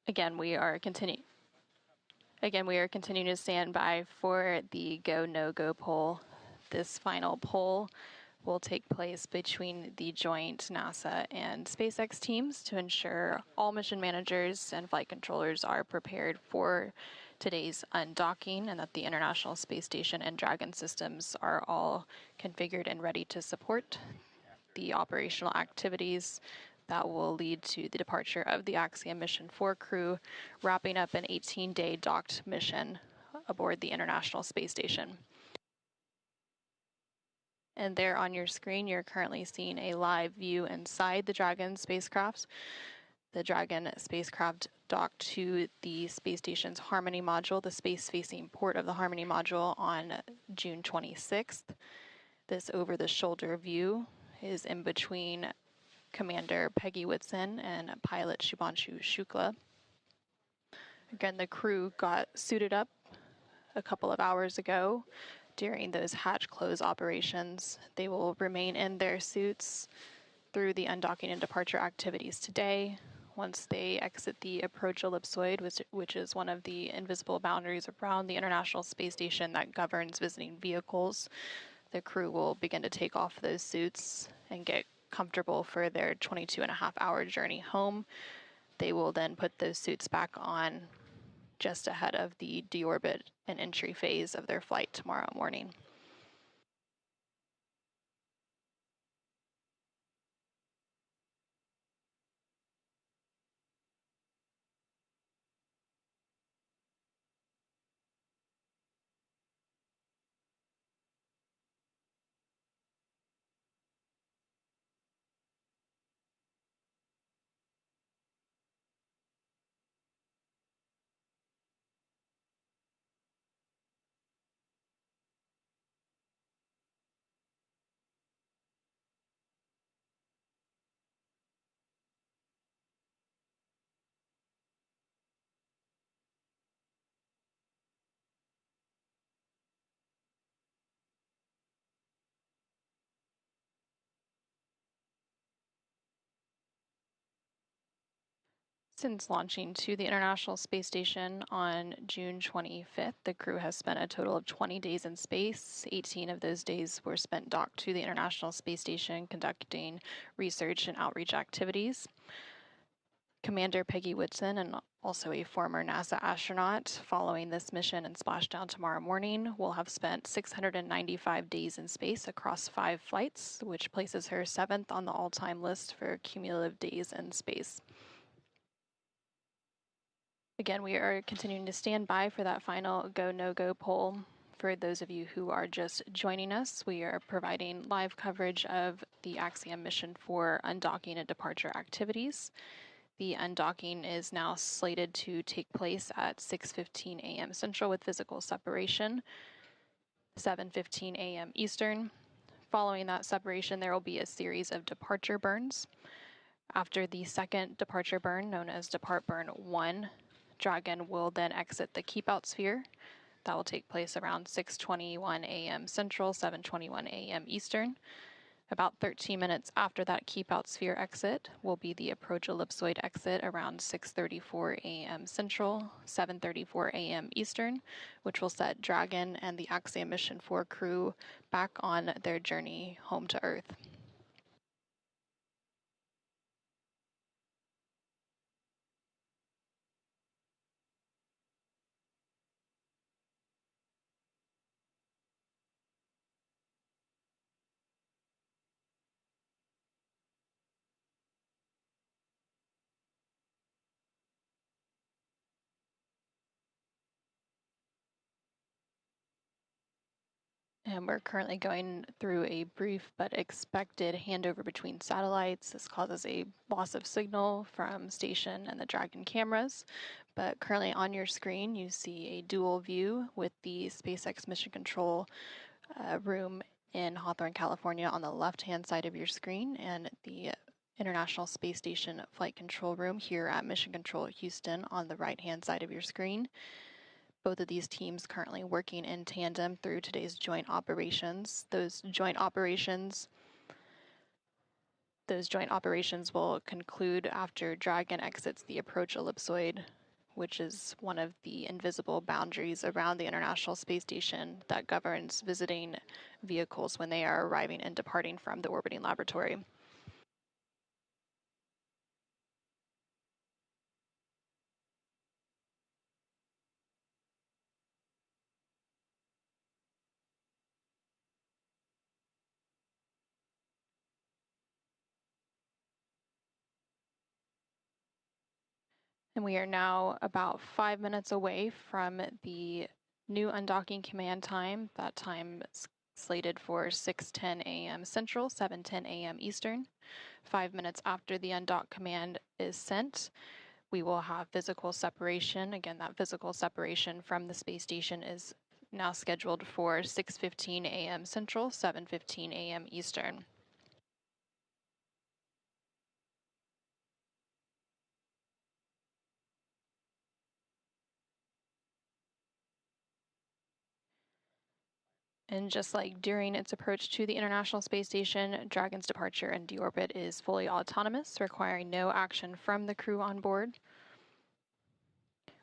Again, we are continuing to stand by for the go, no-go poll. This final poll will take place between the joint NASA and SpaceX teams to ensure all mission managers and flight controllers are prepared for today's undocking and that the International Space Station and Dragon systems are all configured and ready to support the operational activities that will lead to the departure of the Axiom Mission 4 crew, wrapping up an 18-day docked mission aboard the International Space Station. And there on your screen, you're currently seeing a live view inside the Dragon spacecraft. The Dragon spacecraft docked to the space station's Harmony module, the space-facing port of the Harmony module, on June 26th. This over-the-shoulder view is in between Commander Peggy Whitson and pilot Shubhanshu Shukla. Again, the crew got suited up a couple of hours ago during those hatch close operations. They will remain in their suits through the undocking and departure activities today. Once they exit the approach ellipsoid, which is one of the invisible boundaries around the International Space Station that governs visiting vehicles, the crew will begin to take off those suits and get comfortable for their 22.5-hour journey home. They will then put those suits back on just ahead of the deorbit and entry phase of their flight tomorrow morning. Since launching to the International Space Station on June 25th, the crew has spent a total of 20 days in space. 18 of those days were spent docked to the International Space Station conducting research and outreach activities. Commander Peggy Whitson, and also a former NASA astronaut, following this mission and splashdown tomorrow morning, will have spent 695 days in space across 5 flights, which places her 7th on the all-time list for cumulative days in space. Again, we are continuing to stand by for that final go, no-go poll. For those of you who are just joining us, we are providing live coverage of the Axiom mission for undocking and departure activities. The undocking is now slated to take place at 6:15 a.m. Central with physical separation, 7:15 a.m. Eastern. Following that separation, there will be a series of departure burns. After the second departure burn, known as Depart Burn 1, Dragon will then exit the keep-out sphere. That will take place around 6:21 a.m. Central, 7:21 a.m. Eastern. About 13 minutes after that keep-out sphere exit will be the approach ellipsoid exit around 6:34 a.m. Central, 7:34 a.m. Eastern, which will set Dragon and the Axiom Mission 4 crew back on their journey home to Earth. And we're currently going through a brief but expected handover between satellites. This causes a loss of signal from station and the Dragon cameras. But currently on your screen, you see a dual view with the SpaceX Mission Control room in Hawthorne, California on the left-hand side of your screen, and the International Space Station Flight Control Room here at Mission Control Houston on the right-hand side of your screen. Both of these teams currently working in tandem through today's joint operations. Those joint operations will conclude after Dragon exits the approach ellipsoid, which is one of the invisible boundaries around the International Space Station that governs visiting vehicles when they are arriving and departing from the orbiting laboratory. And we are now about 5 minutes away from the New undocking command time, that time is slated for 6:10 a.m. Central, 7:10 a.m. Eastern. 5 minutes after the undock command is sent, we will have physical separation. Again, that physical separation from the space station is now scheduled for 6:15 a.m. Central, 7:15 a.m. Eastern. And just like during its approach to the International Space Station, Dragon's departure and deorbit is fully autonomous, requiring no action from the crew on board.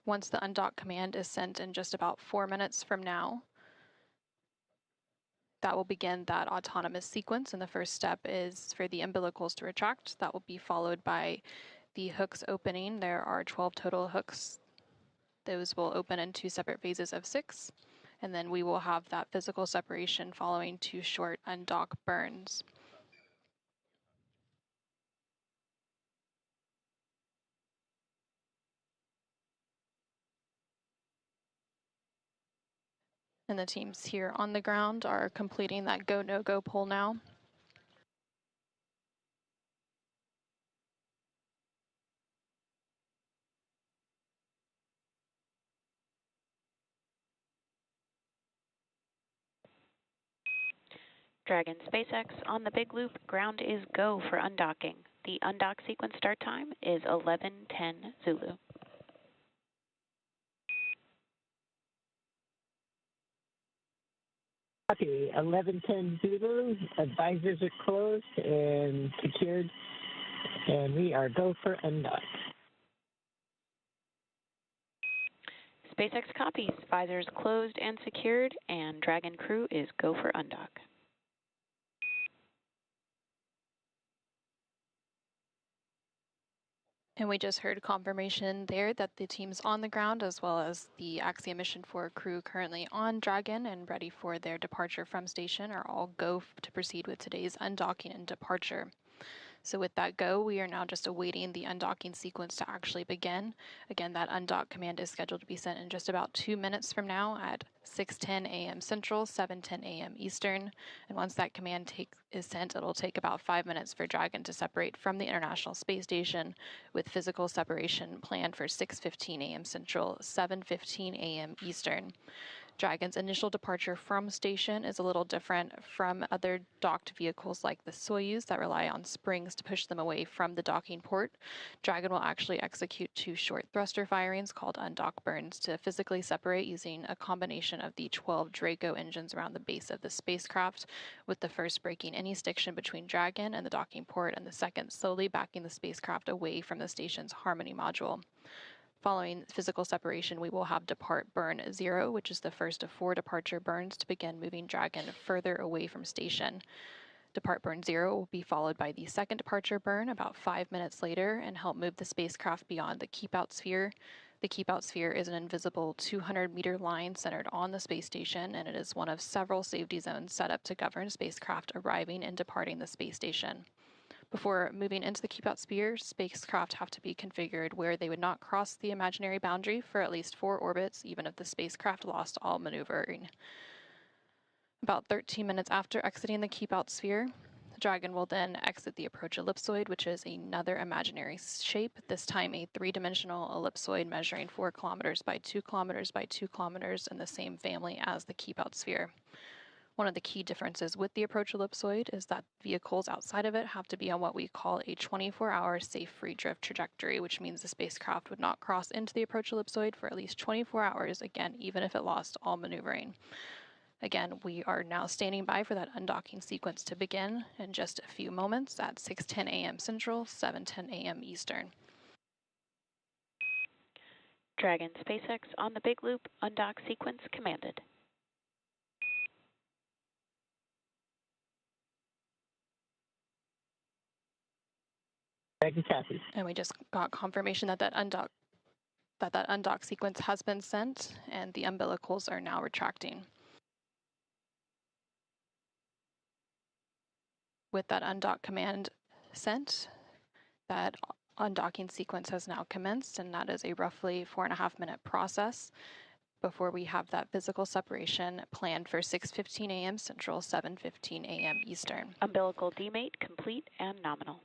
Once the undock command is sent in just about 4 minutes from now, that will begin that autonomous sequence, and the first step is for the umbilicals to retract. That will be followed by the hooks opening. There are 12 total hooks. Those will open in 2 separate phases of 6. And then we will have that physical separation following 2 short undock burns. And the teams here on the ground are completing that go, no-go pull now. Dragon SpaceX on the big loop, ground is go for undocking. The undock sequence start time is 11:10 Zulu. Copy, 11:10 Zulu. Advisors are closed and secured, and we are go for undock. SpaceX copies. Visors closed and secured, and Dragon crew is go for undock. And we just heard confirmation there that the teams on the ground, as well as the Axiom Mission 4 crew currently on Dragon and ready for their departure from station, are all go to proceed with today's undocking and departure. So with that go, we are now just awaiting the undocking sequence to actually begin. Again, that undock command is scheduled to be sent in just about 2 minutes from now at 6:10 a.m. Central, 7:10 a.m. Eastern. And once that command is sent, it'll take about 5 minutes for Dragon to separate from the International Space Station, with physical separation planned for 6:15 a.m. Central, 7:15 a.m. Eastern. Dragon's initial departure from station is a little different from other docked vehicles like the Soyuz that rely on springs to push them away from the docking port. Dragon will actually execute 2 short thruster firings called undock burns to physically separate using a combination of the 12 Draco engines around the base of the spacecraft, with the first breaking any stiction between Dragon and the docking port, and the second slowly backing the spacecraft away from the station's Harmony module. Following physical separation, we will have depart burn 0, which is the first of 4 departure burns to begin moving Dragon further away from station. Depart burn 0 will be followed by the second departure burn about 5 minutes later and help move the spacecraft beyond the keep-out sphere. The keep-out sphere is an invisible 200-meter line centered on the space station, and it is one of several safety zones set up to govern spacecraft arriving and departing the space station. Before moving into the keep-out sphere, spacecraft have to be configured where they would not cross the imaginary boundary for at least 4 orbits, even if the spacecraft lost all maneuvering. About 13 minutes after exiting the keep-out sphere, the Dragon will then exit the approach ellipsoid, which is another imaginary shape, this time a 3-dimensional ellipsoid measuring 4 kilometers by 2 kilometers by 2 kilometers in the same family as the keep-out sphere. One of the key differences with the approach ellipsoid is that vehicles outside of it have to be on what we call a 24-hour safe free drift trajectory, which means the spacecraft would not cross into the approach ellipsoid for at least 24 hours, again, even if it lost all maneuvering. Again, we are now standing by for that undocking sequence to begin in just a few moments at 6:10 a.m. Central, 7:10 a.m. Eastern. Dragon SpaceX on the big loop, undock sequence commanded. And we just got confirmation that that undock sequence has been sent, and the umbilicals are now retracting. With that undock command sent, that undocking sequence has now commenced, and that is a roughly 4.5-minute process. before we have that physical separation planned for 6:15 a.m. Central, 7:15 a.m. Eastern. Umbilical demate complete and nominal.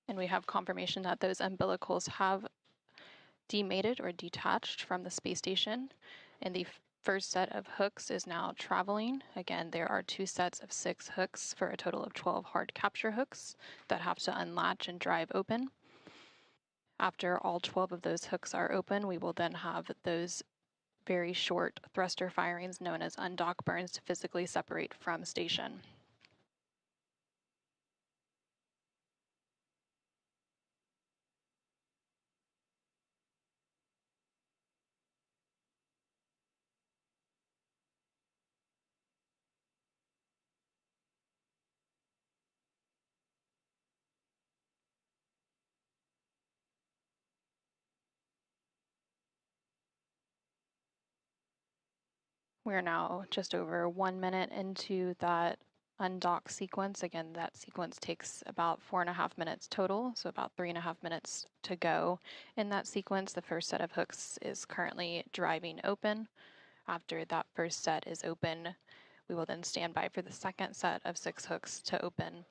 And we have confirmation that those umbilicals have demated or detached from the space station, and the first set of hooks is now traveling. Again, there are 2 sets of 6 hooks for a total of 12 hard capture hooks that have to unlatch and drive open. After all 12 of those hooks are open, we will then have those very short thruster firings known as undock burns to physically separate from station. We're now just over 1 minute into that undock sequence. Again, that sequence takes about 4.5 minutes total, so about 3.5 minutes to go. In that sequence, the first set of hooks is currently driving open. After that first set is open, we will then stand by for the second set of 6 hooks to open.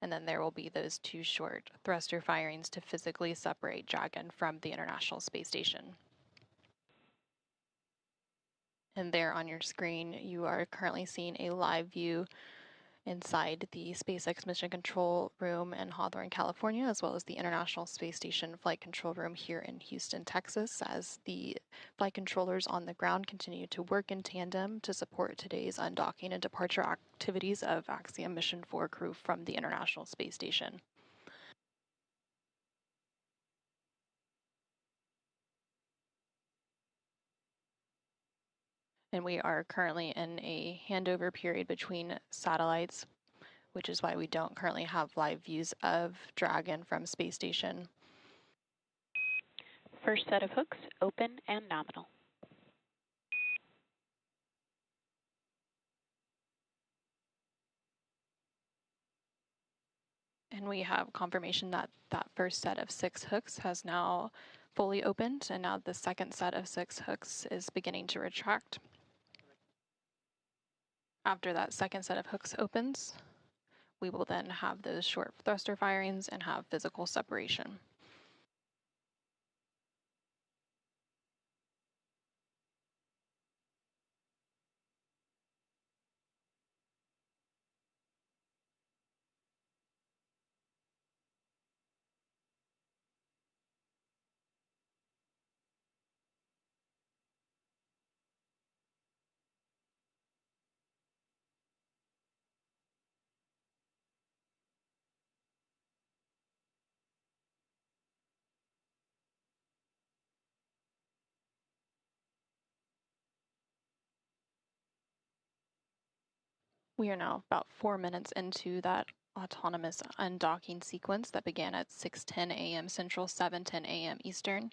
And then there will be those 2 short thruster firings to physically separate Dragon from the International Space Station. And there on your screen, you are currently seeing a live view inside the SpaceX Mission Control Room in Hawthorne, California, as well as the International Space Station Flight Control Room here in Houston, Texas, as the flight controllers on the ground continue to work in tandem to support today's undocking and departure activities of Axiom Mission 4 crew from the International Space Station. And we are currently in a handover period between satellites, which is why we don't currently have live views of Dragon from space station. First set of hooks open and nominal. And we have confirmation that that first set of 6 hooks has now fully opened, and now the second set of 6 hooks is beginning to retract. After that second set of hooks opens, we will then have those short thruster firings and have physical separation. We are now about 4 minutes into that autonomous undocking sequence that began at 6:10 a.m. Central, 7:10 a.m. Eastern.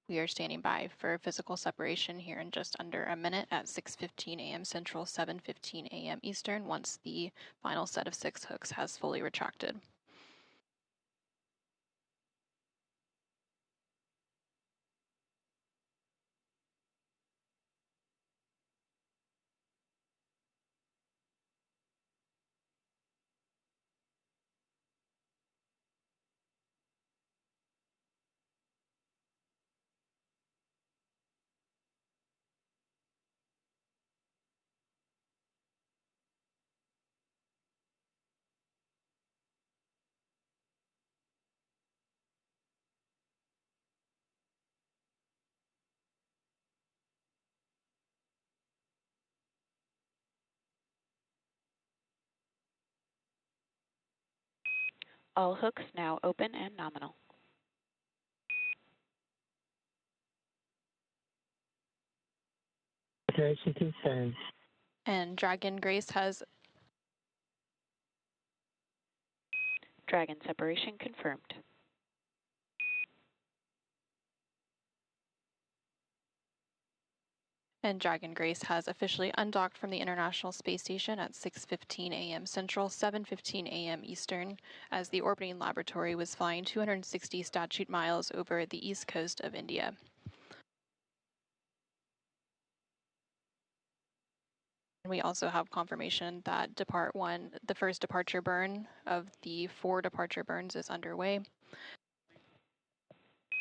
We are standing by for physical separation here in just under a minute at 6:15 a.m. Central, 7:15 a.m. Eastern, once the final set of 6 hooks has fully retracted. All hooks now open and nominal. And Dragon Grace has Dragon separation confirmed. And Dragon Grace has officially undocked from the International Space Station at 6:15 a.m. Central, 7:15 a.m. Eastern, as the orbiting laboratory was flying 260 statute miles over the east coast of India. And we also have confirmation that the first departure burn of the 4 departure burns is underway.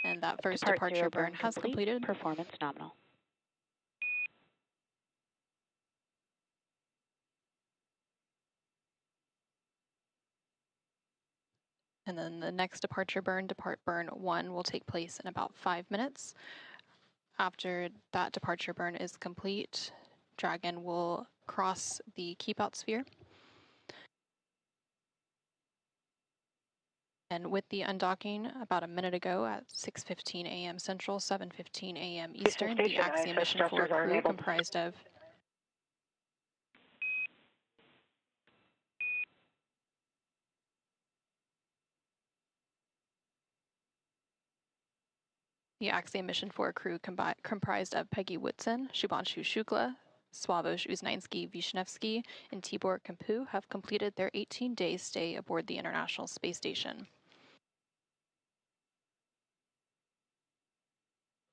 And that first departure burn has completed. Performance nominal. And then the next departure burn, depart burn 1, will take place in about 5 minutes. After that departure burn is complete, Dragon will cross the keep out sphere. And with the undocking about a minute ago at 6:15 a.m. Central, 7:15 a.m. Eastern, the Axiom Mission 4 crew comprised of The Axiom Mission 4 crew comprised of Peggy Whitson, Shubhanshu Shukla, Sławosza, Uznański, Wiśniewski, and Tibor Kampu have completed their 18-day stay aboard the International Space Station.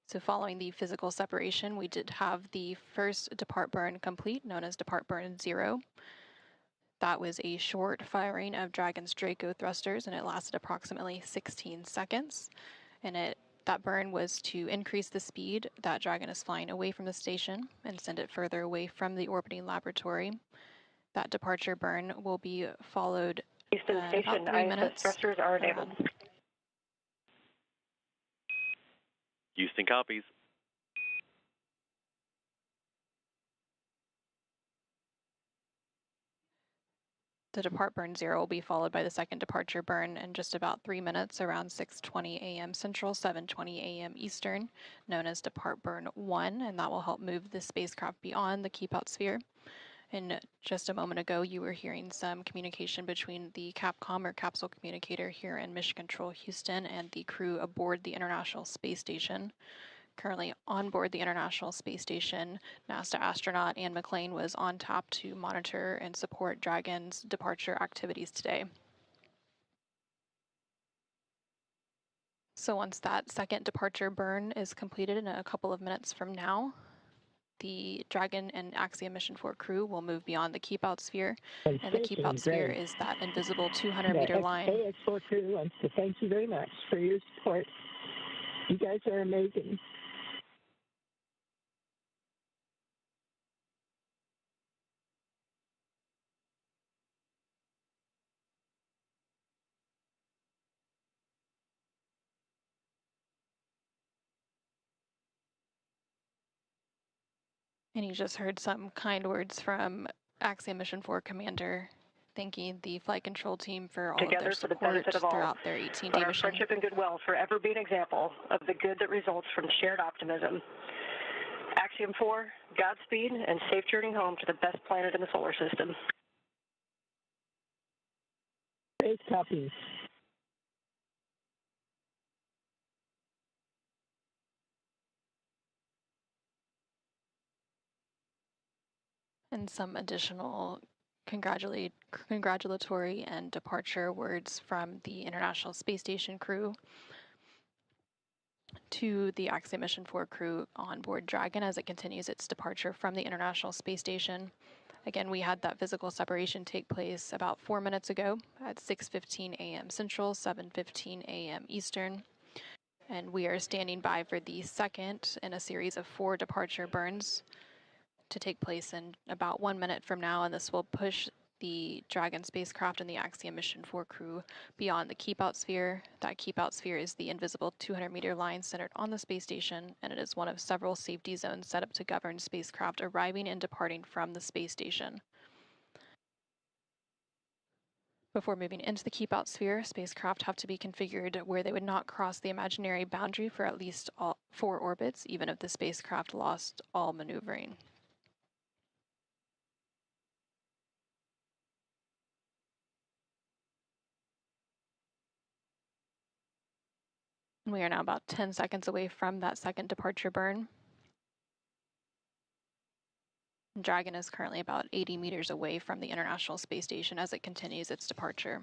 So following the physical separation, we did have the first depart burn complete, known as depart burn 0. That was a short firing of Dragon's Draco thrusters, and it lasted approximately 16 seconds. And that burn was to increase the speed that Dragon is flying away from the station and send it further away from the orbiting laboratory. That departure burn will be followed Houston Station, about 3 minutes. thrusters are enabled. Houston copies. The depart burn 0 will be followed by the second departure burn in just about 3 minutes, around 6:20 a.m. Central, 7:20 a.m. Eastern, known as depart burn 1, and that will help move the spacecraft beyond the keep out sphere. And just a moment ago, you were hearing some communication between the CAPCOM, or capsule communicator, here in Mission Control Houston, and the crew aboard the International Space Station. Currently on board the International Space Station, NASA astronaut Anne McClain was on tap to monitor and support Dragon's departure activities today. So once that second departure burn is completed in a couple of minutes from now, the Dragon and Axiom Mission 4 crew will move beyond the keep out sphere, and the keep out sphere is that invisible 200-meter line. AX4 crew wants to thank you very much for your support. You guys are amazing. And you just heard some kind words from Axiom Mission 4 Commander, thanking the flight control team for all of their support throughout their 18-day Our mission. friendship and goodwill forever be an example of the good that results from shared optimism. Axiom 4, Godspeed, and safe journey home to the best planet in the solar system. Space copies. And some additional congratulatory and departure words from the International Space Station crew to the Axiom Mission 4 crew on board Dragon as it continues its departure from the International Space Station. Again, we had that physical separation take place about 4 minutes ago at 6:15 a.m. Central, 7:15 a.m. Eastern. And we are standing by for the second in a series of 4 departure burns to take place in about 1 minute from now, and this will push the Dragon spacecraft and the Axiom Mission 4 crew beyond the keep out sphere. That keep out sphere is the invisible 200-meter line centered on the space station, and it is one of several safety zones set up to govern spacecraft arriving and departing from the space station. Before moving into the keep out sphere, spacecraft have to be configured where they would not cross the imaginary boundary for at least 4 orbits, even if the spacecraft lost all maneuvering. We are now about 10 seconds away from that second departure burn. Dragon is currently about 80 meters away from the International Space Station as it continues its departure.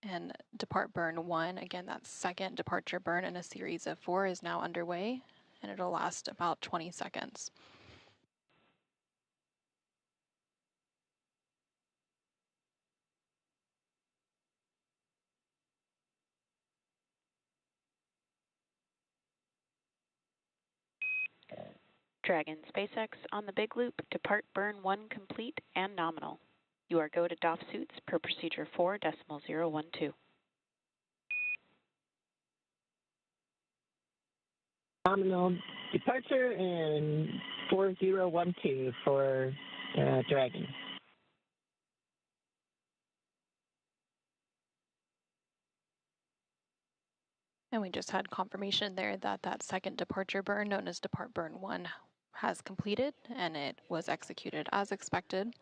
And depart burn 1, again, that second departure burn in a series of 4 is now underway, and it'll last about 20 seconds. Dragon SpaceX on the big loop, depart burn 1 complete and nominal. You are go to doff suits per procedure 4.012. Nominal departure and 4012 for Dragon. And we just had confirmation there that that second departure burn, known as depart burn 1, has completed, and it was executed as expected.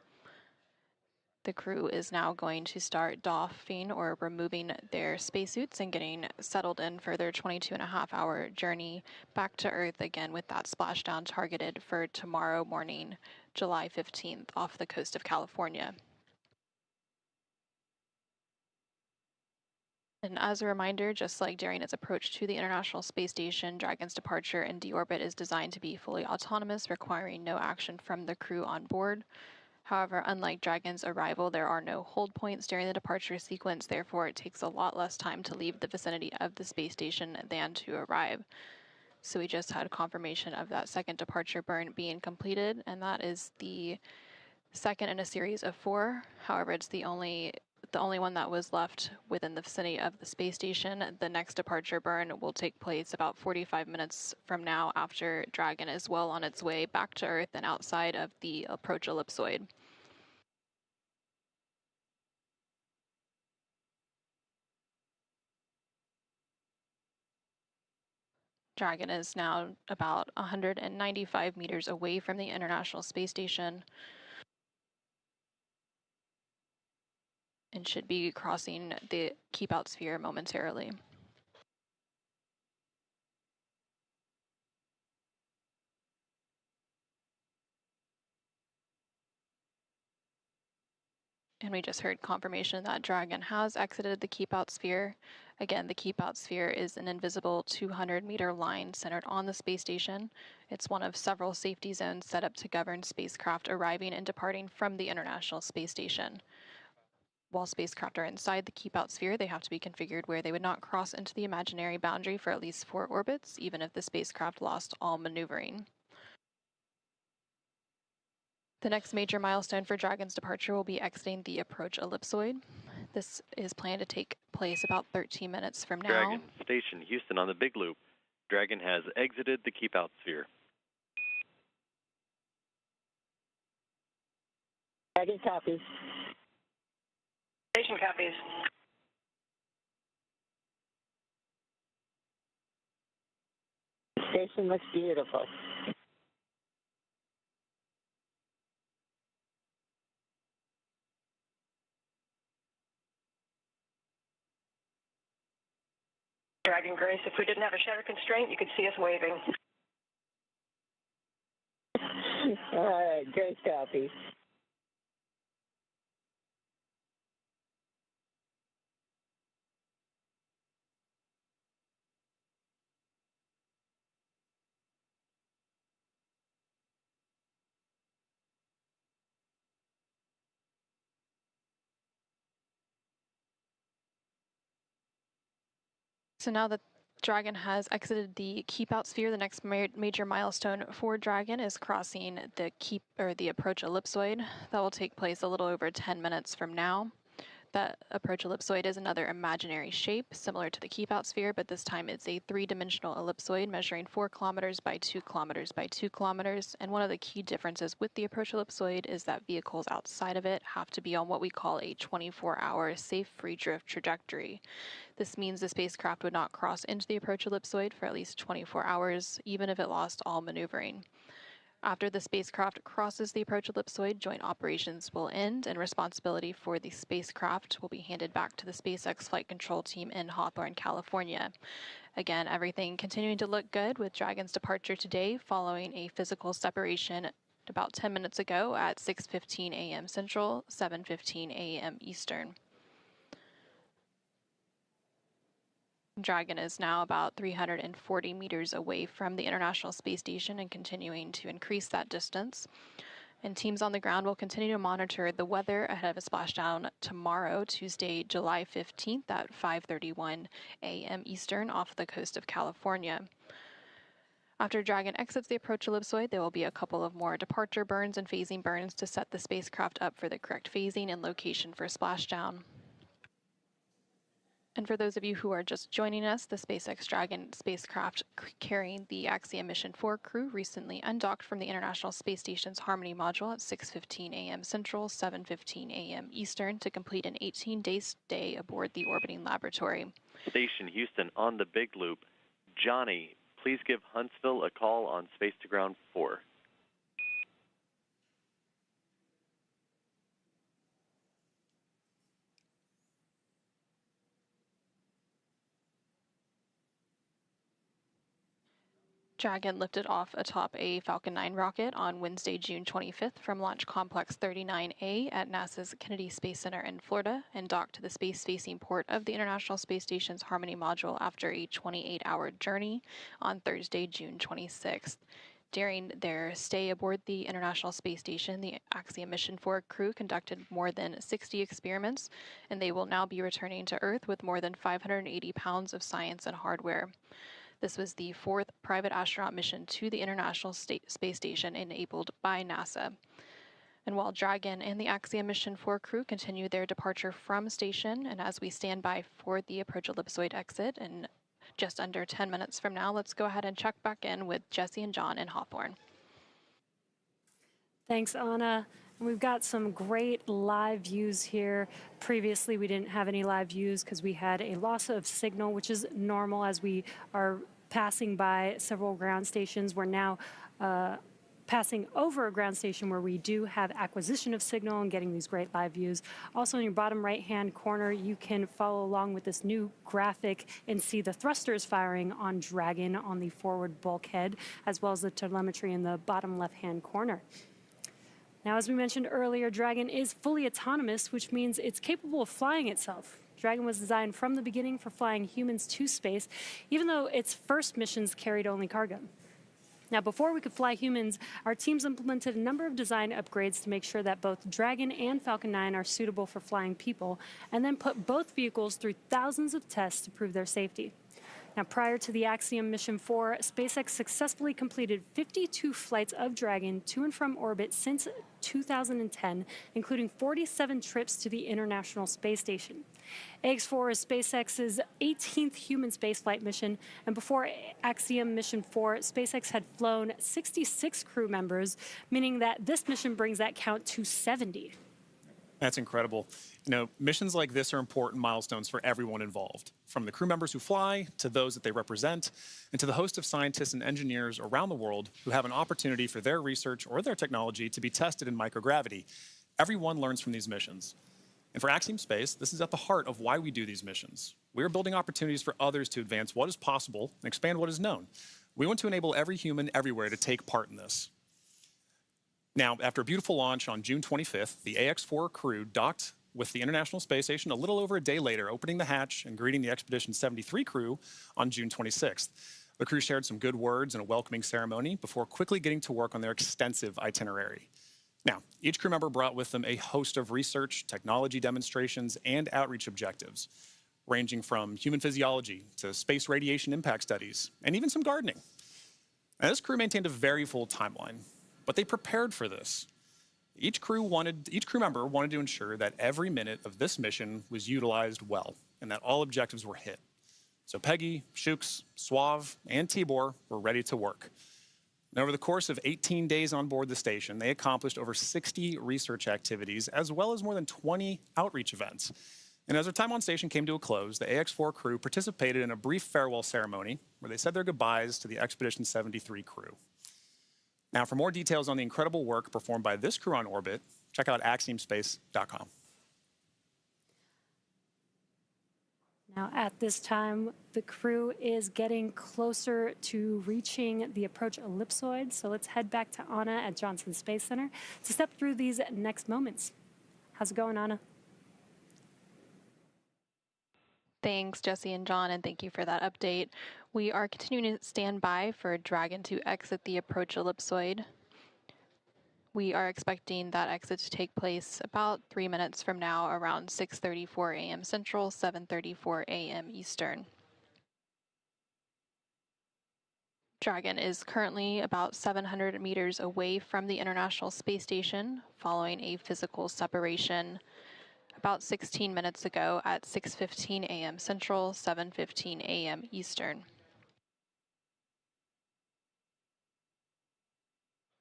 The crew is now going to start doffing or removing their spacesuits and getting settled in for their 22.5-hour journey back to Earth, again with that splashdown targeted for tomorrow morning, July 15th, off the coast of California. And as a reminder, just like during its approach to the International Space Station, Dragon's departure and deorbit is designed to be fully autonomous, requiring no action from the crew on board. However, unlike Dragon's arrival, there are no hold points during the departure sequence, therefore it takes a lot less time to leave the vicinity of the space station than to arrive. So we just had confirmation of that second departure burn being completed, and that is the second in a series of 4. However, it's the only one that was left within the vicinity of the space station. The next departure burn will take place about 45 minutes from now, after Dragon is well on its way back to Earth and outside of the approach ellipsoid. Dragon is now about 195 meters away from the International Space Station and should be crossing the keep out sphere momentarily. And we just heard confirmation that Dragon has exited the keep out sphere. Again, the keep out sphere is an invisible 200-meter line centered on the space station. It's one of several safety zones set up to govern spacecraft arriving and departing from the International Space Station. While spacecraft are inside the keep out sphere, they have to be configured where they would not cross into the imaginary boundary for at least 4 orbits, even if the spacecraft lost all maneuvering. The next major milestone for Dragon's departure will be exiting the approach ellipsoid. This is planned to take place about 13 minutes from now. Dragon Station Houston on the big loop. Dragon has exited the keep out sphere. Dragon copies. Station copies. Station looks beautiful. Dragon Grace, if we didn't have a shutter constraint, you could see us waving. All right, great copy. So now that Dragon has exited the keep out sphere, the next major milestone for Dragon is crossing the approach ellipsoid. That will take place a little over 10 minutes from now. That approach ellipsoid is another imaginary shape similar to the keep-out sphere, but this time it's a three-dimensional ellipsoid measuring 4 kilometers by 2 kilometers by 2 kilometers. And one of the key differences with the approach ellipsoid is that vehicles outside of it have to be on what we call a 24-hour safe free drift trajectory. This means the spacecraft would not cross into the approach ellipsoid for at least 24 hours, even if it lost all maneuvering. After the spacecraft crosses the approach ellipsoid, joint operations will end, and responsibility for the spacecraft will be handed back to the SpaceX flight control team in Hawthorne, California. Again, everything continuing to look good with Dragon's departure today following a physical separation about 10 minutes ago at 6:15 a.m. Central, 7:15 a.m. Eastern. Dragon is now about 340 meters away from the International Space Station and continuing to increase that distance. And teams on the ground will continue to monitor the weather ahead of a splashdown tomorrow, Tuesday, July 15th at 5:31 a.m. Eastern off the coast of California. After Dragon exits the approach ellipsoid, there will be a couple of more departure burns and phasing burns to set the spacecraft up for the correct phasing and location for splashdown. And for those of you who are just joining us, the SpaceX Dragon spacecraft carrying the Axiom Mission 4 crew recently undocked from the International Space Station's Harmony module at 6:15 a.m. Central, 7:15 a.m. Eastern to complete an 18-day stay aboard the orbiting laboratory. Station Houston on the Big Loop. Johnny, please give Huntsville a call on Space to Ground 4. Dragon lifted off atop a Falcon 9 rocket on Wednesday, June 25th from Launch Complex 39A at NASA's Kennedy Space Center in Florida and docked to the space-facing port of the International Space Station's Harmony module after a 28-hour journey on Thursday, June 26th. During their stay aboard the International Space Station, the Axiom Mission 4 crew conducted more than 60 experiments, and they will now be returning to Earth with more than 580 pounds of science and hardware. This was the 4th private astronaut mission to the International Space Station enabled by NASA. And while Dragon and the Axiom Mission 4 crew continue their departure from station, and as we stand by for the approach ellipsoid exit in just under 10 minutes from now, let's go ahead and check back in with Jesse and John in Hawthorne. Thanks, Anna. And we've got some great live views here. Previously, we didn't have any live views because we had a loss of signal, which is normal as we are passing by several ground stations. We're now passing over a ground station where we do have acquisition of signal and getting these great live views. Also in your bottom right-hand corner, you can follow along with this new graphic and see the thrusters firing on Dragon on the forward bulkhead, as well as the telemetry in the bottom left-hand corner. Now, as we mentioned earlier, Dragon is fully autonomous, which means it's capable of flying itself. Dragon was designed from the beginning for flying humans to space, even though its first missions carried only cargo. Now, before we could fly humans, our teams implemented a number of design upgrades to make sure that both Dragon and Falcon 9 are suitable for flying people, and then put both vehicles through thousands of tests to prove their safety. Now, prior to the Axiom Mission 4, SpaceX successfully completed 52 flights of Dragon to and from orbit since 2010, including 47 trips to the International Space Station. AX-4 is SpaceX's 18th human spaceflight mission, and before Axiom Mission 4, SpaceX had flown 66 crew members, meaning that this mission brings that count to 70. That's incredible. You know, missions like this are important milestones for everyone involved, from the crew members who fly, to those that they represent, and to the host of scientists and engineers around the world who have an opportunity for their research or their technology to be tested in microgravity. Everyone learns from these missions. And for Axiom Space, this is at the heart of why we do these missions. We are building opportunities for others to advance what is possible and expand what is known. We want to enable every human everywhere to take part in this. Now, after a beautiful launch on June 25th, the AX-4 crew docked with the International Space Station a little over a day later, opening the hatch and greeting the Expedition 73 crew on June 26th. The crew shared some good words and a welcoming ceremony before quickly getting to work on their extensive itinerary. Now, each crew member brought with them a host of research, technology demonstrations, and outreach objectives, ranging from human physiology to space radiation impact studies, and even some gardening. Now, this crew maintained a very full timeline, but they prepared for this. Each crew member wanted to ensure that every minute of this mission was utilized well and that all objectives were hit. So Peggy, Shooks, Suave, and Tibor were ready to work. And over the course of 18 days on board the station, they accomplished over 60 research activities, as well as more than 20 outreach events. And as their time on station came to a close, the AX-4 crew participated in a brief farewell ceremony where they said their goodbyes to the Expedition 73 crew. Now, for more details on the incredible work performed by this crew on orbit, check out axiomspace.com. Now, at this time, the crew is getting closer to reaching the approach ellipsoid. So let's head back to Anna at Johnson Space Center to step through these next moments. How's it going, Anna? Thanks, Jesse and John, and thank you for that update. We are continuing to stand by for Dragon to exit the approach ellipsoid. We are expecting that exit to take place about 3 minutes from now, around 6:34 a.m. Central, 7:34 a.m. Eastern. Dragon is currently about 700 meters away from the International Space Station, following a physical separation about 16 minutes ago at 6:15 a.m. Central, 7:15 a.m. Eastern.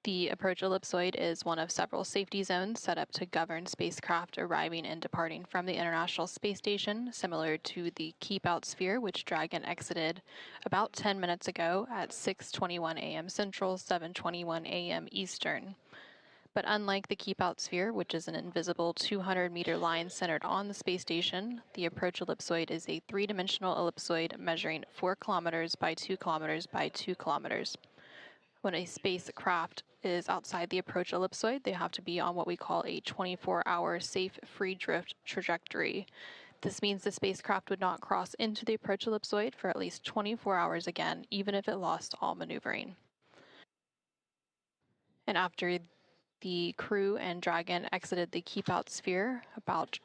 The approach ellipsoid is one of several safety zones set up to govern spacecraft arriving and departing from the International Space Station, similar to the Keep Out sphere, which Dragon exited about 10 minutes ago at 6:21 a.m. Central, 7:21 a.m. Eastern. But unlike the Keep Out sphere, which is an invisible 200-meter line centered on the space station, the approach ellipsoid is a three-dimensional ellipsoid measuring 4 kilometers by 2 kilometers by 2 kilometers. When a spacecraft is outside the approach ellipsoid, they have to be on what we call a 24-hour safe free drift trajectory. This means the spacecraft would not cross into the approach ellipsoid for at least 24 hours again, even if it lost all maneuvering. And after the crew and Dragon exited the Keep Out sphere about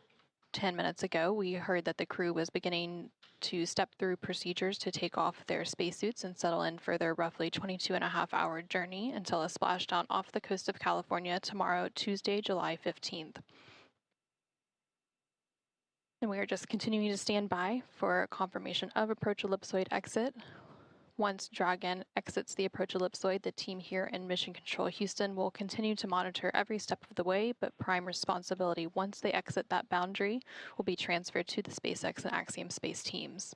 10 minutes ago, we heard that the crew was beginning to step through procedures to take off their spacesuits and settle in for their roughly 22.5-hour journey until a splashdown off the coast of California tomorrow, Tuesday, July 15th. And we are just continuing to stand by for confirmation of approach ellipsoid exit. Once Dragon exits the approach ellipsoid, the team here in Mission Control Houston will continue to monitor every step of the way, but prime responsibility once they exit that boundary will be transferred to the SpaceX and Axiom Space teams.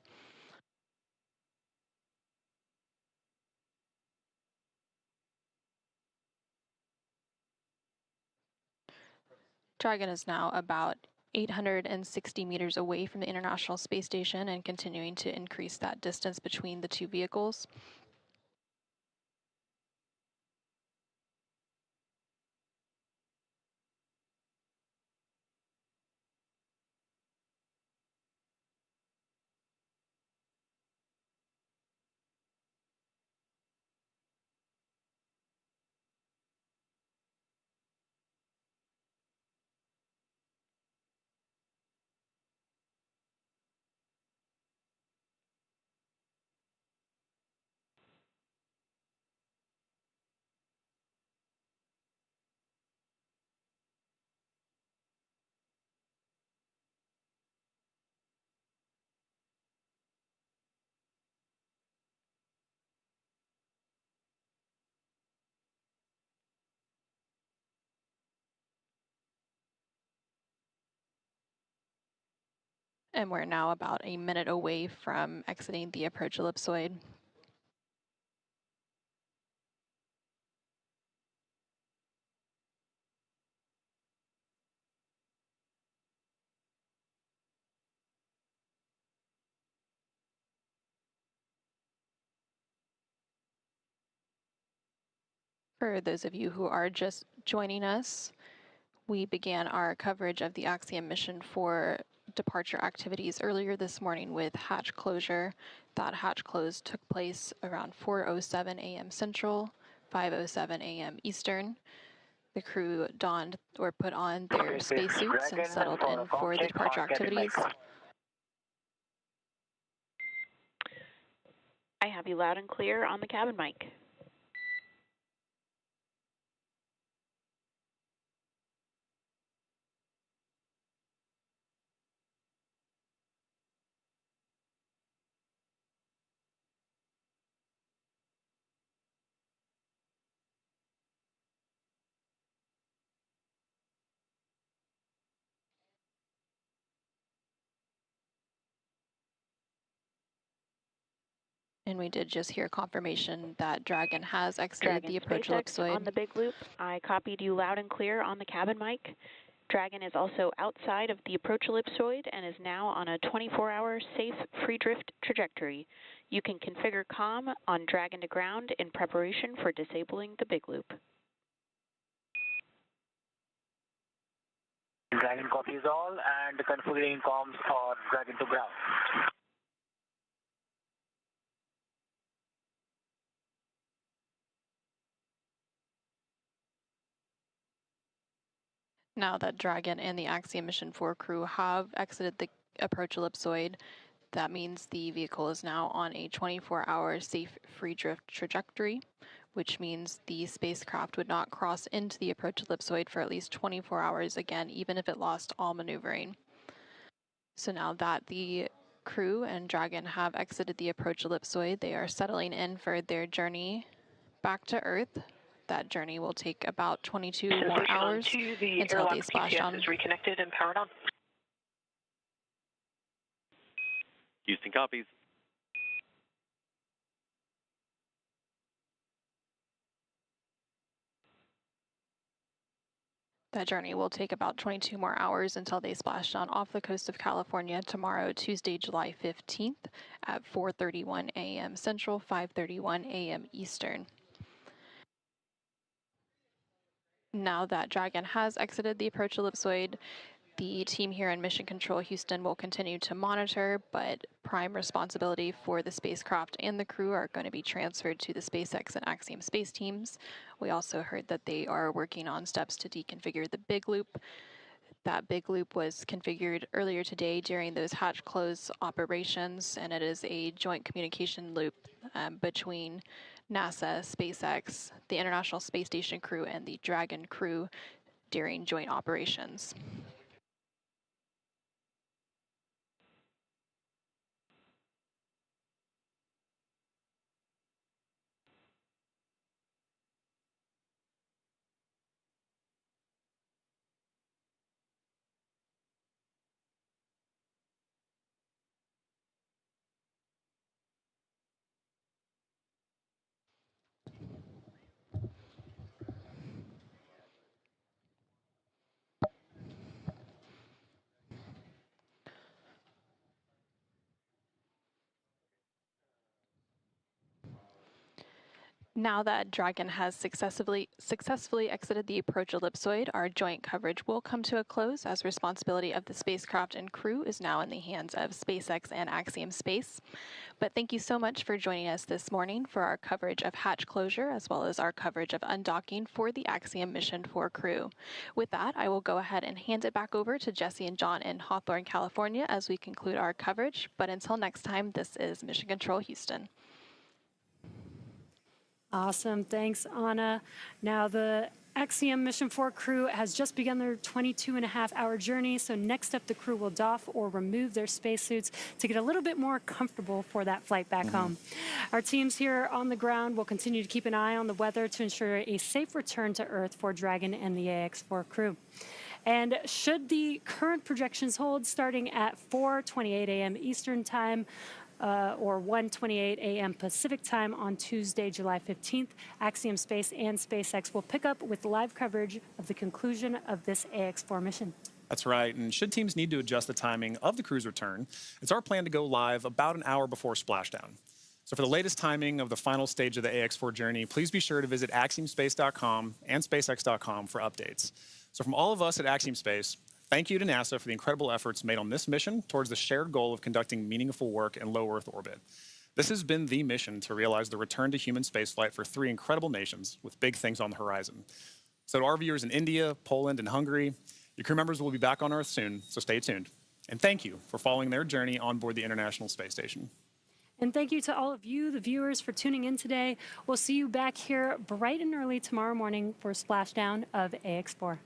Dragon is now about 860 meters away from the International Space Station and continuing to increase that distance between the two vehicles. And we're now about a minute away from exiting the approach ellipsoid. For those of you who are just joining us, we began our coverage of the Axiom mission for departure activities earlier this morning with hatch closure. That hatch close took place around 4:07 a.m. Central, 5:07 a.m. Eastern. The crew donned or put on their spacesuits and settled in for the departure activities. I have you loud and clear on the cabin mic. And we did just hear confirmation that Dragon has exited Dragon, the approach SpaceX ellipsoid. on the big loop. I copied you loud and clear on the cabin mic. Dragon is also outside of the approach ellipsoid and is now on a 24-hour safe free drift trajectory. You can configure comm on Dragon to ground in preparation for disabling the big loop. Dragon copies all and configuring comms for Dragon to ground. Now that Dragon and the Axiom Mission 4 crew have exited the approach ellipsoid, that means the vehicle is now on a 24-hour safe free drift trajectory, which means the spacecraft would not cross into the approach ellipsoid for at least 24 hours again, even if it lost all maneuvering. So now that the crew and Dragon have exited the approach ellipsoid, they are settling in for their journey back to Earth. That journey will take about 22 more hours until they splash down. is reconnected and powered on. Houston copies. That journey will take about 22 more hours until they splash down off the coast of California tomorrow, Tuesday, July 15th at 4:31 a.m. Central, 5:31 a.m. Eastern. Now that Dragon has exited the approach ellipsoid, the team here in Mission Control Houston will continue to monitor, but prime responsibility for the spacecraft and the crew are going to be transferred to the SpaceX and Axiom space teams. We also heard that they are working on steps to deconfigure the big loop. That big loop was configured earlier today during those hatch close operations, and it is a joint communication loop between NASA, SpaceX, the International Space Station crew, and the Dragon crew during joint operations. Now that Dragon has successfully exited the approach ellipsoid, our joint coverage will come to a close as responsibility of the spacecraft and crew is now in the hands of SpaceX and Axiom Space. But thank you so much for joining us this morning for our coverage of hatch closure as well as our coverage of undocking for the Axiom Mission 4 crew. With that, I will go ahead and hand it back over to Jesse and John in Hawthorne, California as we conclude our coverage. But until next time, this is Mission Control Houston. Awesome. Thanks, Anna. Now, the Axiom Mission 4 crew has just begun their 22-and-a-half-hour journey, so next up the crew will doff or remove their spacesuits to get a little bit more comfortable for that flight back home. Our teams here on the ground will continue to keep an eye on the weather to ensure a safe return to Earth for Dragon and the AX4 crew. And should the current projections hold, starting at 4:28 a.m. Eastern Time, or 1:28 a.m. Pacific Time on Tuesday, July 15th, Axiom Space and SpaceX will pick up with live coverage of the conclusion of this AX4 mission. That's right, and should teams need to adjust the timing of the crew's return, it's our plan to go live about an hour before splashdown. So for the latest timing of the final stage of the AX4 journey, please be sure to visit axiomspace.com and spacex.com for updates. So from all of us at Axiom Space, thank you to NASA for the incredible efforts made on this mission towards the shared goal of conducting meaningful work in low Earth orbit. This has been the mission to realize the return to human spaceflight for 3 incredible nations with big things on the horizon. So to our viewers in India, Poland, and Hungary, your crew members will be back on Earth soon, so stay tuned. And thank you for following their journey on board the International Space Station. And thank you to all of you, the viewers, for tuning in today. We'll see you back here bright and early tomorrow morning for splashdown of AX4.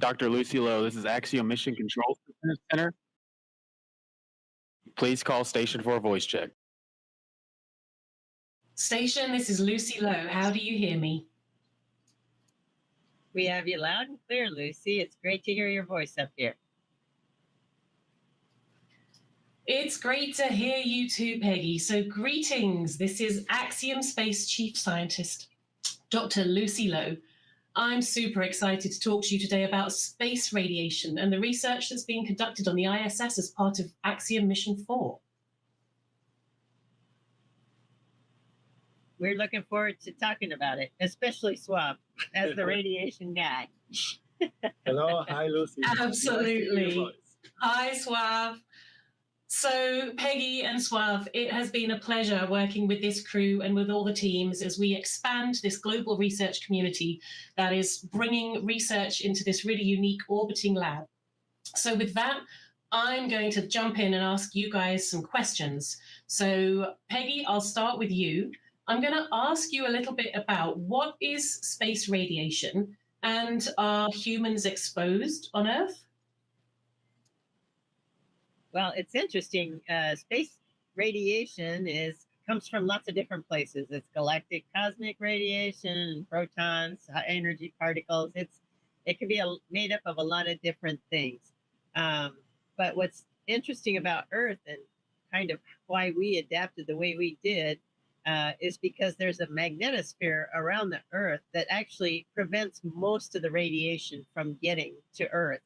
Dr. Lucy Lowe, this is Axiom Mission Control Center. Please call station for a voice check. Station, this is Lucy Lowe. How do you hear me? We have you loud and clear, Lucy. It's great to hear your voice up here. It's great to hear you too, Peggy. So greetings. This is Axiom Space Chief Scientist, Dr. Lucy Lowe. I'm super excited to talk to you today about space radiation and the research that's being conducted on the ISS as part of Axiom Mission 4. We're looking forward to talking about it, especially Swab, as the radiation guy. Hello, hi, Lucy. Absolutely. Hi, Swav. So, Peggy and Swav, it has been a pleasure working with this crew and with all the teams as we expand this global research community that is bringing research into this really unique orbiting lab. So with that, I'm going to jump in and ask you guys some questions. So, Peggy, I'll start with you. I'm going to ask you a little bit about what is space radiation and are humans exposed on Earth? Well, it's interesting. Space radiation comes from lots of different places. It's galactic cosmic radiation, protons, high energy particles. It can be made up of a lot of different things. But what's interesting about Earth and kind of why we adapted the way we did is because there's a magnetosphere around the Earth that actually prevents most of the radiation from getting to Earth.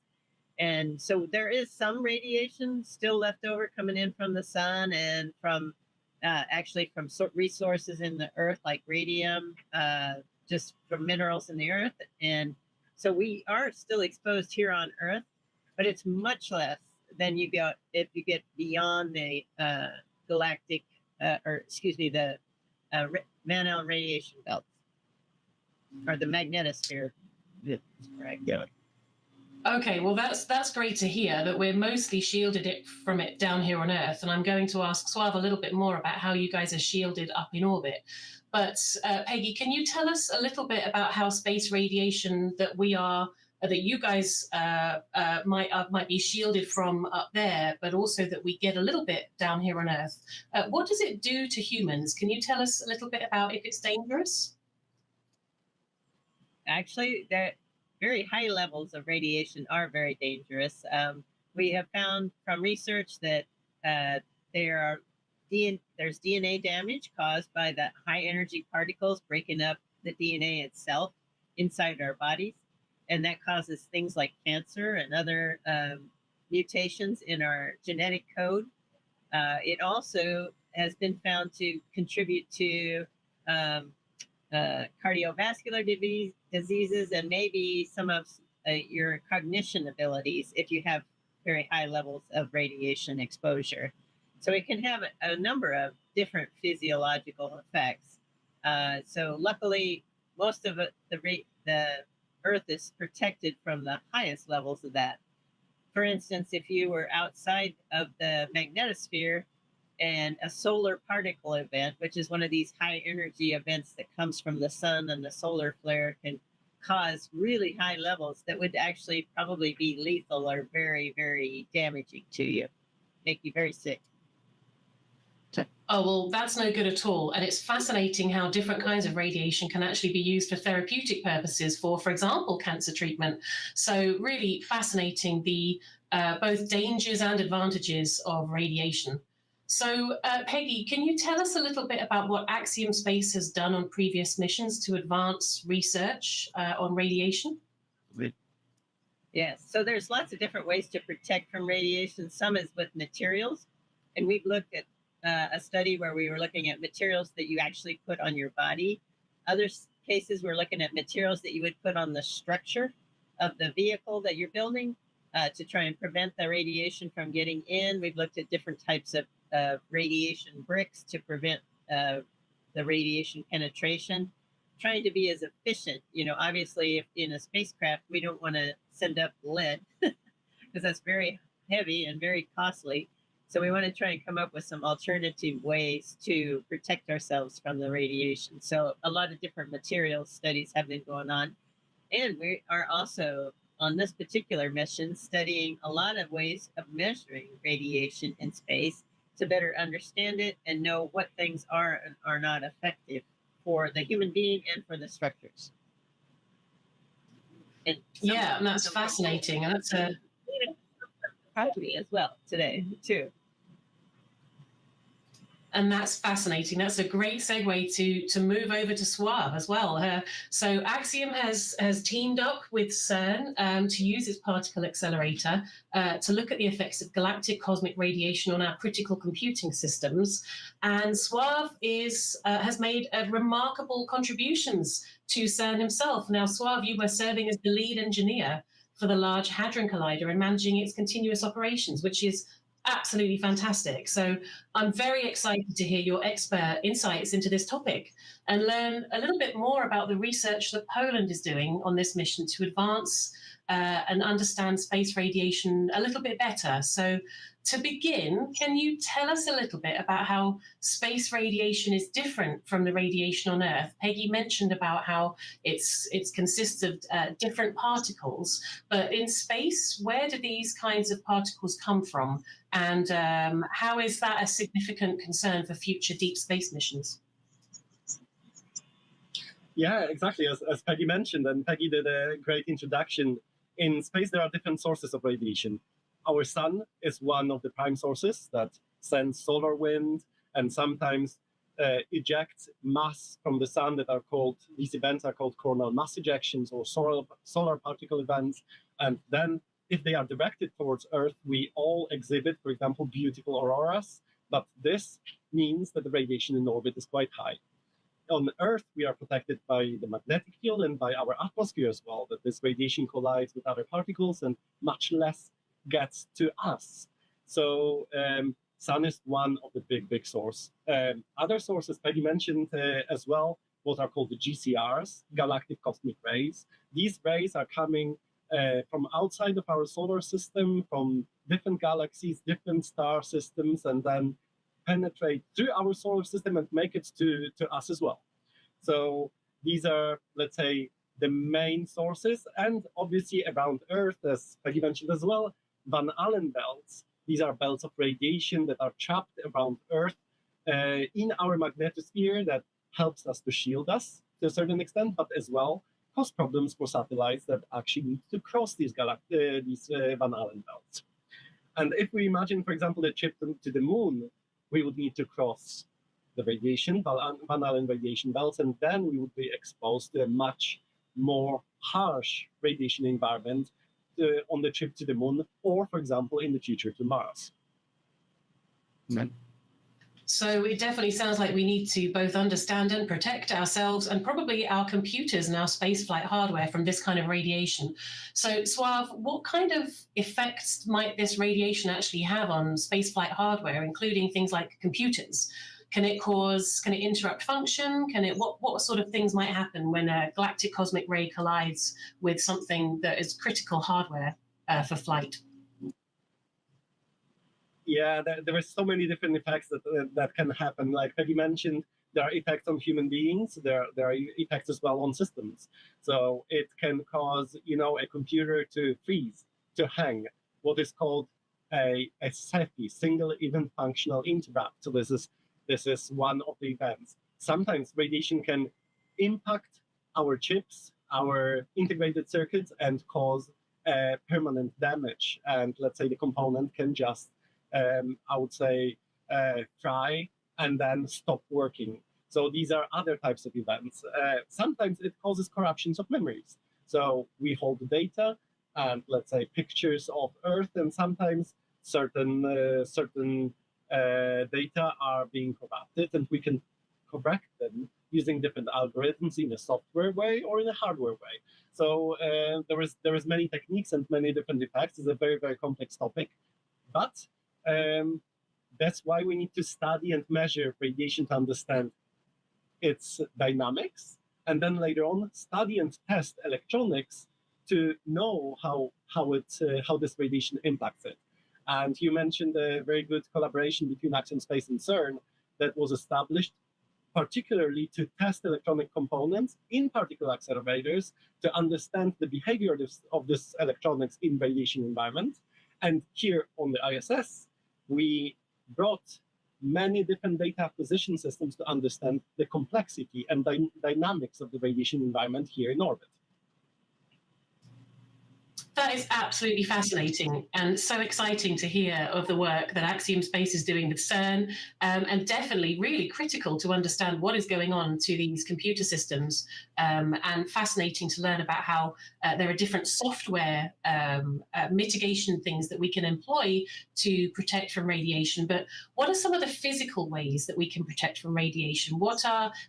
And so there is some radiation still left over coming in from the sun and from actually from resources in the Earth like radium, just from minerals in the Earth. And so we are still exposed here on Earth, but it's much less than you get if you get beyond the galactic, the Van-Allen radiation belts, or the magnetosphere. Right. Yeah. Okay, well, that's great to hear that we're mostly shielded from it down here on Earth. And I'm going to ask Swav a little bit more about how you guys are shielded up in orbit. But Peggy, can you tell us a little bit about how space radiation that you guys might be shielded from up there, but also that we get a little bit down here on Earth? What does it do to humans? Can you tell us a little bit about if it's dangerous? Actually, very high levels of radiation are very dangerous. We have found from research that there's DNA damage caused by the high energy particles breaking up the DNA itself inside our bodies. And that causes things like cancer and other mutations in our genetic code. It also has been found to contribute to cardiovascular diseases and maybe some of your cognition abilities if you have very high levels of radiation exposure. So it can have a number of different physiological effects. So luckily, most of the Earth is protected from the highest levels of that. For instance, if you were outside of the magnetosphere, and a solar particle event, which is one of these high energy events that comes from the sun and the solar flare, can cause really high levels that would actually probably be lethal or very, very damaging to you, make you very sick. Oh, well, that's no good at all. And it's fascinating how different kinds of radiation can actually be used for therapeutic purposes for example, cancer treatment. So really fascinating the both dangers and advantages of radiation. So, Peggy, can you tell us a little bit about what Axiom Space has done on previous missions to advance research on radiation? Yes, so there's lots of different ways to protect from radiation. Some is with materials, and we've looked at a study where we were looking at materials that you actually put on your body. Other cases, we're looking at materials that you would put on the structure of the vehicle that you're building to try and prevent the radiation from getting in. We've looked at different types of radiation bricks to prevent the radiation penetration, trying to be as efficient. Obviously, if in a spacecraft, we don't want to send up lead because that's very heavy and very costly. So we want to try and come up with some alternative ways to protect ourselves from the radiation. So a lot of different materials studies have been going on. And we are also on this particular mission, studying a lot of ways of measuring radiation in space to better understand it and know what things are and are not effective for the human being and for the structures. And yeah, and that's fascinating. And that's a me as well today too. And that's fascinating. That's a great segue to move over to Suave as well. So Axiom has teamed up with CERN to use its particle accelerator to look at the effects of galactic cosmic radiation on our critical computing systems. And Suave has made remarkable contributions to CERN himself. Now, Suave, you were serving as the lead engineer for the Large Hadron Collider and managing its continuous operations, which is absolutely fantastic. So I'm very excited to hear your expert insights into this topic and learn a little bit more about the research that Poland is doing on this mission to advance and understand space radiation a little bit better. So to begin, can you tell us a little bit about how space radiation is different from the radiation on Earth? Peggy mentioned about how it consists of different particles, but in space, where do these kinds of particles come from? And how is that a significant concern for future deep space missions? Yeah, exactly. As Peggy mentioned, and Peggy did a great introduction, in space there are different sources of radiation. Our sun is one of the prime sources that sends solar wind and sometimes ejects mass from the sun these events are called coronal mass ejections or solar particle events. And then if they are directed towards Earth, we all exhibit, for example, beautiful auroras, but this means that the radiation in orbit is quite high. On Earth, we are protected by the magnetic field and by our atmosphere as well, that this radiation collides with other particles and much less gets to us. So sun is one of the big source. Other sources, Peggy mentioned as well, what are called the GCRs, galactic cosmic rays. These rays are coming from outside of our solar system, from different galaxies, different star systems, and then penetrate through our solar system and make it to us as well. So these are, let's say, the main sources. And obviously around Earth, as Peggy mentioned as well, Van Allen belts. These are belts of radiation that are trapped around Earth in our magnetosphere that helps us to shield us to a certain extent, but as well cause problems for satellites that actually need to cross these Van Allen belts. And if we imagine, for example, a trip to the moon, we would need to cross the radiation, Van Allen radiation belts, and then we would be exposed to a much more harsh radiation environment on the trip to the moon, or, for example, in the future to Mars. So it definitely sounds like we need to both understand and protect ourselves and probably our computers and our spaceflight hardware from this kind of radiation. So Suave, what kind of effects might this radiation actually have on spaceflight hardware, including things like computers? Can it interrupt function? What sort of things might happen when a galactic cosmic ray collides with something that is critical hardware for flight? Yeah, there are so many different effects that can happen. Like Peggy mentioned, there are effects on human beings. There are effects as well on systems. So it can cause, a computer to freeze, to hang, what is called a SEFI, single event functional interrupt. So this is one of the events. Sometimes radiation can impact our chips, our integrated circuits, and cause permanent damage. And let's say the component can just I would say, try and then stop working. So these are other types of events. Sometimes it causes corruptions of memories. So we hold the data and, let's say, pictures of Earth, and sometimes certain data are being corrupted, and we can correct them using different algorithms in a software way or in a hardware way. So there is many techniques and many different effects. It's a very, very complex topic, but that's why we need to study and measure radiation to understand its dynamics, and then later on study and test electronics to know how this radiation impacts it. And you mentioned a very good collaboration between Axiom Space and CERN that was established particularly to test electronic components in particle accelerators to understand the behavior of this electronics in radiation environment. And here on the ISS, we brought many different data acquisition systems to understand the complexity and dynamics of the radiation environment here in orbit. That is absolutely fascinating and so exciting to hear of the work that Axiom Space is doing with CERN, and definitely really critical to understand what is going on to these computer systems, and fascinating to learn about how there are different software mitigation things that we can employ to protect from radiation. But what are some of the physical ways that we can protect from radiation?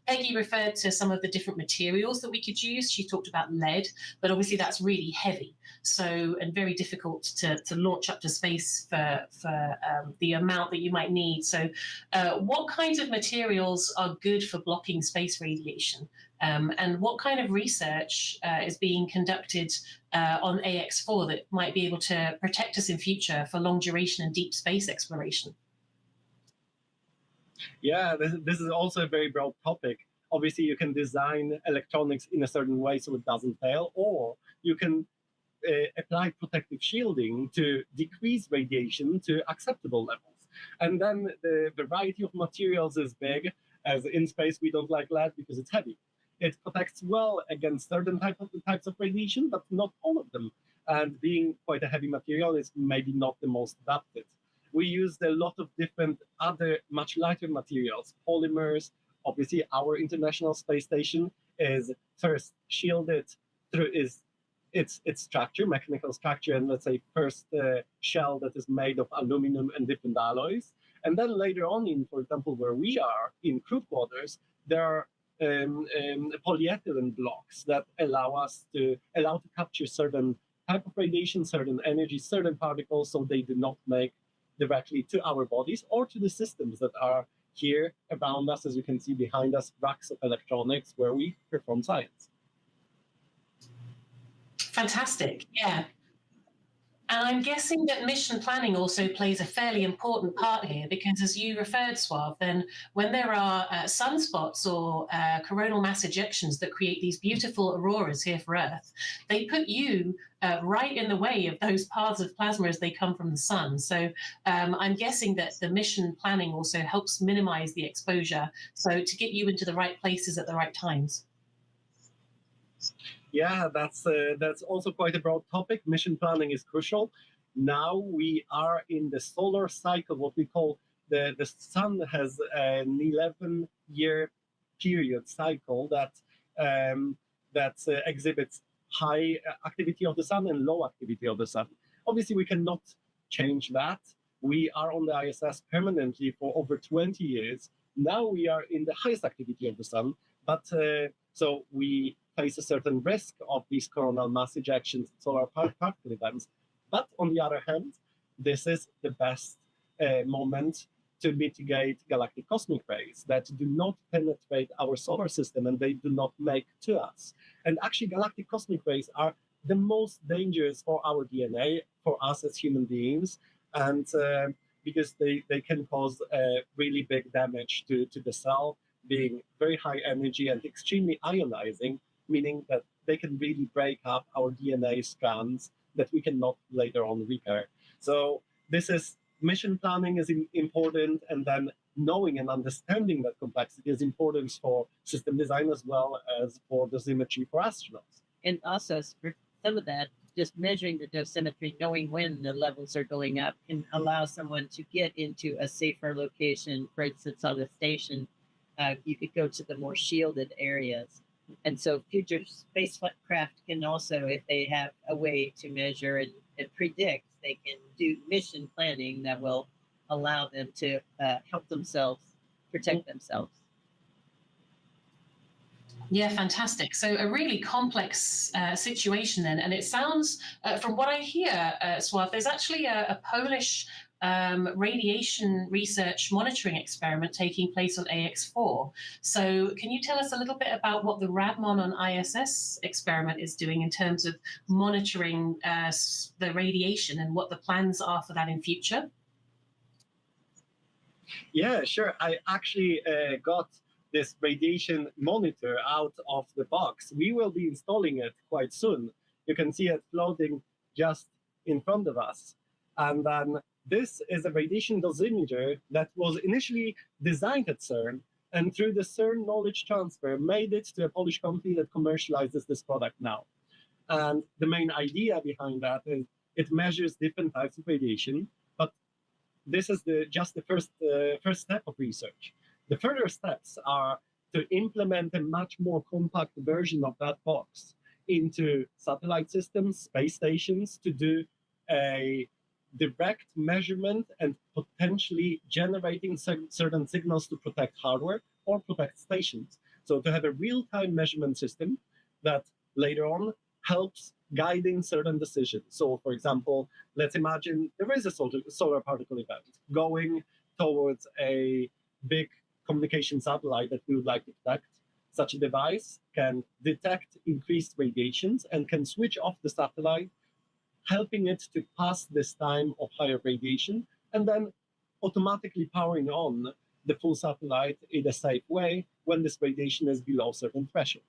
Peggy referred to some of the different materials that we could use. She talked about lead, but obviously that's really heavy. And very difficult to launch up to space for the amount that you might need. So what kinds of materials are good for blocking space radiation? And what kind of research is being conducted on AX4 that might be able to protect us in future for long duration and deep space exploration? Yeah, this is also a very broad topic. Obviously, you can design electronics in a certain way so it doesn't fail, or you can apply protective shielding to decrease radiation to acceptable levels. And then the variety of materials is big, as in space we don't like lead because it's heavy. It protects well against certain types of radiation, but not all of them. And being quite a heavy material is maybe not the most adapted. We used a lot of different other much lighter materials, polymers. Obviously, our International Space Station is first shielded through its structure, mechanical structure, and let's say first shell that is made of aluminum and different alloys. And then later on, for example, where we are in crew quarters, there are polyethylene blocks that allow to capture certain type of radiation, certain energy, certain particles, so they do not make directly to our bodies or to the systems that are here around us. As you can see behind us, racks of electronics where we perform science. Fantastic, yeah. And I'm guessing that mission planning also plays a fairly important part here, because as you referred, Suav, then when there are sunspots or coronal mass ejections that create these beautiful auroras here for Earth, they put you right in the way of those paths of plasma as they come from the sun. So I'm guessing that the mission planning also helps minimize the exposure, so to get you into the right places at the right times. Yeah, that's also quite a broad topic. Mission planning is crucial. Now we are in the solar cycle, what we call the sun has an 11-year period cycle that exhibits high activity of the sun and low activity of the sun. Obviously, we cannot change that. We are on the ISS permanently for over 20 years. Now we are in the highest activity of the sun, but so we face a certain risk of these coronal mass ejections, solar particle events. But on the other hand, this is the best moment to mitigate galactic cosmic rays that do not penetrate our solar system and they do not make to us. And actually, galactic cosmic rays are the most dangerous for our DNA, for us as human beings, and because they can cause really big damage to the cell, being very high energy and extremely ionizing, meaning that they can really break up our DNA strands that we cannot later on repair. So mission planning is important, and then knowing and understanding that complexity is important for system design as well as for dosimetry for astronauts. And also, for some of that, just measuring the dosimetry, knowing when the levels are going up, can allow someone to get into a safer location. For instance, on the station, you could go to the more shielded areas. And so future spacecraft can also, if they have a way to measure and predict, they can do mission planning that will allow them to help themselves, protect themselves. Yeah, fantastic. So a really complex situation then. And it sounds, from what I hear, Suav, there's actually a Polish radiation research monitoring experiment taking place on AX4. So can you tell us a little bit about what the Radmon on ISS experiment is doing in terms of monitoring the radiation and what the plans are for that in future? Yeah, sure. I actually got this radiation monitor out of the box. We will be installing it quite soon. You can see it floating just in front of us. And then this is a radiation dosimeter that was initially designed at CERN, and through the CERN knowledge transfer, made it to a Polish company that commercializes this product now. And the main idea behind that is it measures different types of radiation, but this is just the first step of research. The further steps are to implement a much more compact version of that box into satellite systems, space stations, to do a direct measurement and potentially generating certain signals to protect hardware or protect stations. So to have a real-time measurement system that later on helps guiding certain decisions. So for example, let's imagine there is a solar particle event going towards a big communication satellite that we would like to detect. Such a device can detect increased radiations and can switch off the satellite, helping it to pass this time of higher radiation, and then automatically powering on the full satellite in a safe way when this radiation is below a certain threshold.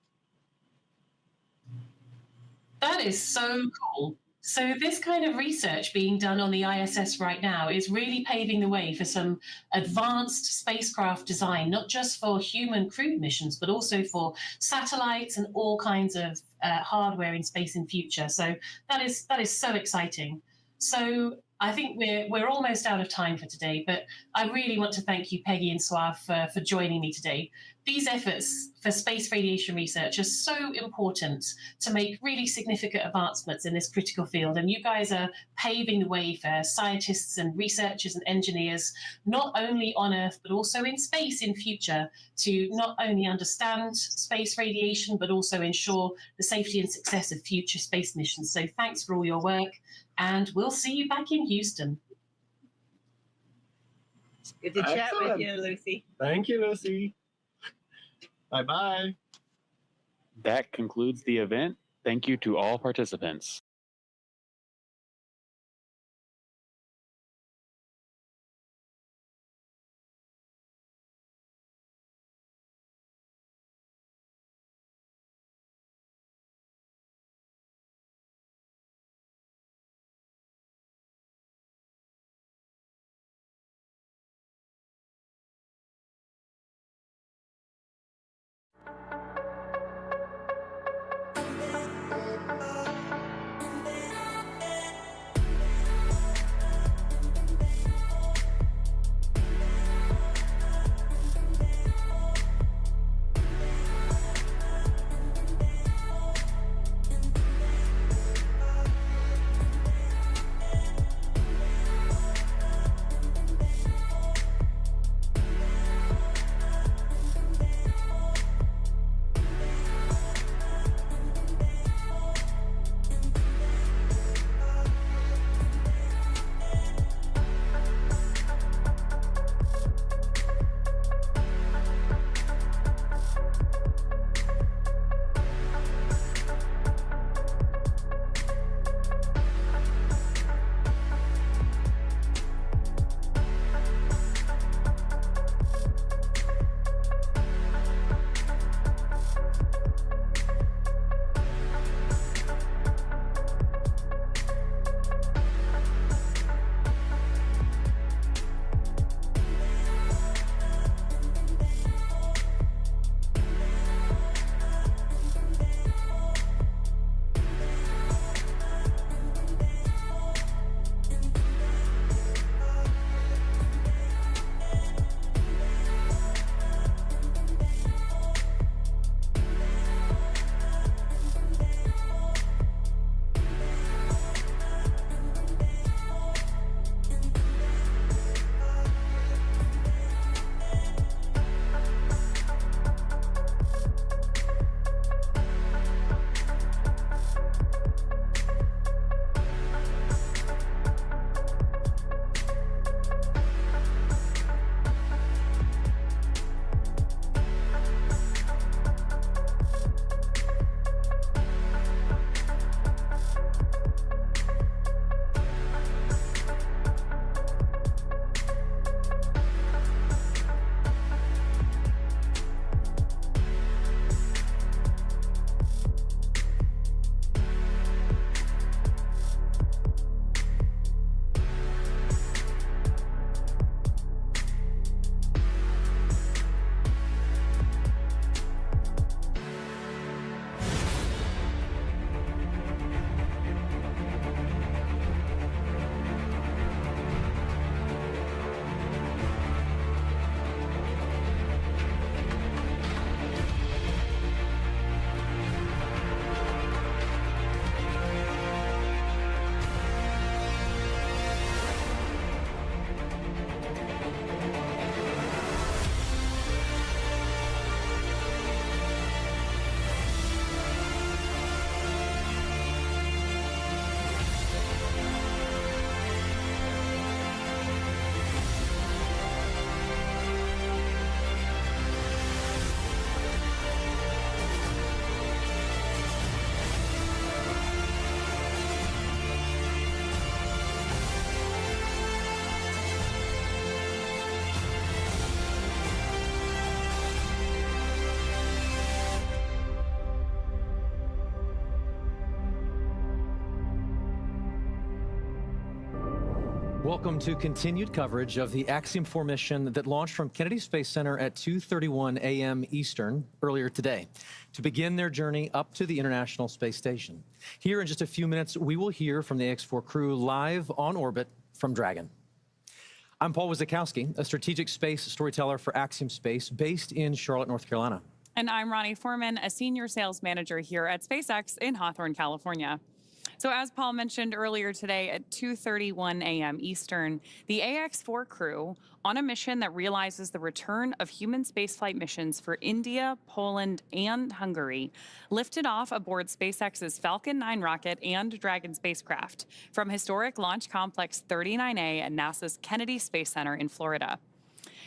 That is so cool. So this kind of research being done on the ISS right now is really paving the way for some advanced spacecraft design, not just for human crewed missions, but also for satellites and all kinds of hardware in space in future. So that is so exciting. So I think we're almost out of time for today, but I really want to thank you, Peggy and Suave, for joining me today. These efforts for space radiation research are so important to make really significant advancements in this critical field. And you guys are paving the way for scientists and researchers and engineers, not only on Earth, but also in space in future, to not only understand space radiation, but also ensure the safety and success of future space missions. So thanks for all your work, and we'll see you back in Houston. Good to chat with you, Lucy. Thank you, Lucy. Bye-bye. That concludes the event. Thank you to all participants. Welcome to continued coverage of the Axiom 4 mission that launched from Kennedy Space Center at 2:31 a.m. Eastern earlier today to begin their journey up to the International Space Station. Here in just a few minutes, we will hear from the AX4 crew live on orbit from Dragon. I'm Paul Wizakowski, a strategic space storyteller for Axiom Space based in Charlotte, North Carolina. And I'm Ronnie Foreman, a senior sales manager here at SpaceX in Hawthorne, California. So as Paul mentioned earlier today at 2:31 a.m. Eastern, the AX4 crew, on a mission that realizes the return of human spaceflight missions for India, Poland, and Hungary, lifted off aboard SpaceX's Falcon 9 rocket and Dragon spacecraft from historic Launch Complex 39A at NASA's Kennedy Space Center in Florida.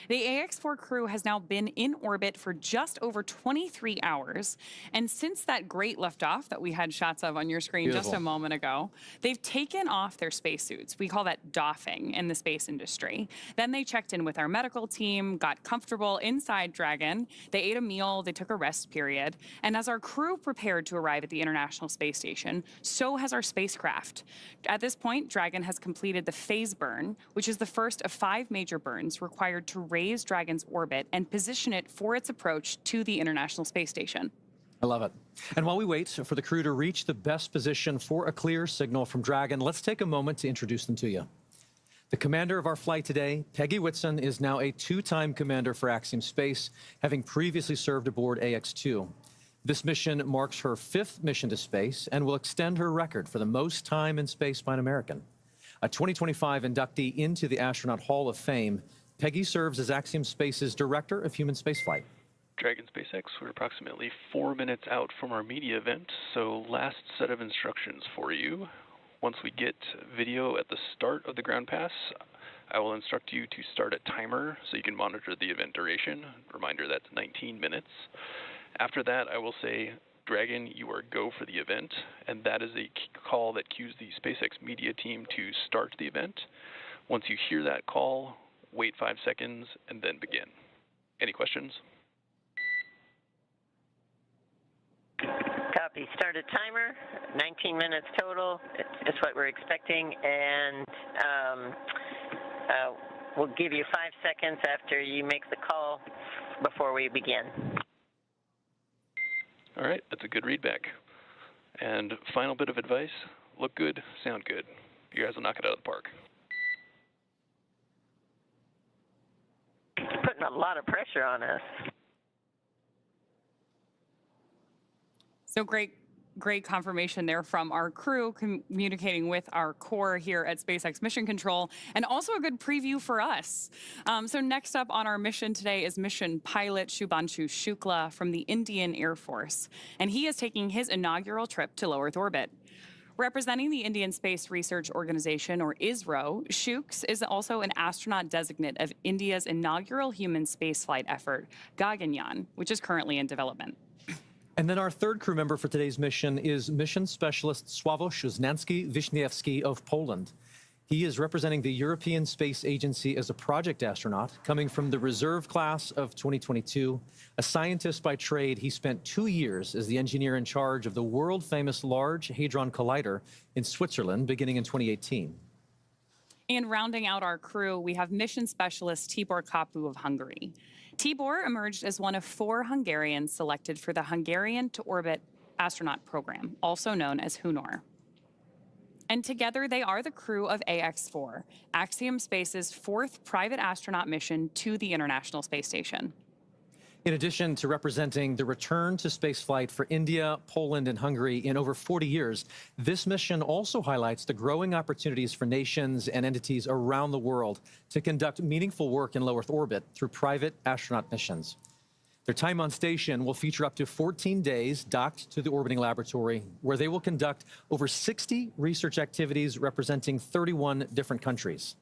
The AX4 crew has now been in orbit for just over 23 hours. And since that great liftoff that we had shots of on your screen just a moment ago, they've taken off their spacesuits. We call that doffing in the space industry. Then they checked in with our medical team, got comfortable inside Dragon. They ate a meal, they took a rest period. And as our crew prepared to arrive at the International Space Station, so has our spacecraft. At this point, Dragon has completed the phase burn, which is the first of 5 major burns required to raise Dragon's orbit and position it for its approach to the International Space Station. I love it. And while we wait for the crew to reach the best position for a clear signal from Dragon, let's take a moment to introduce them to you. The commander of our flight today, Peggy Whitson, is now a 2-time commander for Axiom Space, having previously served aboard AX2. This mission marks her 5th mission to space and will extend her record for the most time in space by an American. A 2025 inductee into the Astronaut Hall of Fame, Peggy serves as Axiom Space's Director of Human Spaceflight. Dragon SpaceX, we're approximately 4 minutes out from our media event, so last set of instructions for you. Once we get video at the start of the ground pass, I will instruct you to start a timer so you can monitor the event duration. Reminder, that's 19 minutes. After that, I will say, Dragon, you are go for the event, and that is a call that cues the SpaceX media team to start the event. Once you hear that call, wait 5 seconds, and then begin. Any questions? Copy. Start a timer. 19 minutes total. It's what we're expecting, and we'll give you 5 seconds after you make the call before we begin. All right, that's a good readback. And final bit of advice, look good, sound good. You guys will knock it out of the park. Putting a lot of pressure on us. So great confirmation there from our crew communicating with our core here at SpaceX Mission Control, and also a good preview for us. So next up on our mission today is mission pilot Shubhanshu Shukla from the Indian Air Force, and he is taking his inaugural trip to low Earth orbit. Representing the Indian Space Research Organization, or ISRO, Shukes is also an astronaut designate of India's inaugural human spaceflight effort, Gaganyaan, which is currently in development. And then our third crew member for today's mission is mission specialist Sławosza Wiśniewski of Poland. He is representing the European Space Agency as a project astronaut, coming from the reserve class of 2022. A scientist by trade, he spent 2 years as the engineer in charge of the world-famous Large Hadron Collider in Switzerland, beginning in 2018. And rounding out our crew, we have mission specialist Tibor Kapu of Hungary. Tibor emerged as one of 4 Hungarians selected for the Hungarian to Orbit astronaut program, also known as HUNOR. And together they are the crew of AX4, Axiom Space's 4th private astronaut mission to the International Space Station. In addition to representing the return to spaceflight for India, Poland, and Hungary in over 40 years, this mission also highlights the growing opportunities for nations and entities around the world to conduct meaningful work in low Earth orbit through private astronaut missions. Their time on station will feature up to 14 days docked to the orbiting laboratory, where they will conduct over 60 research activities representing 31 different countries.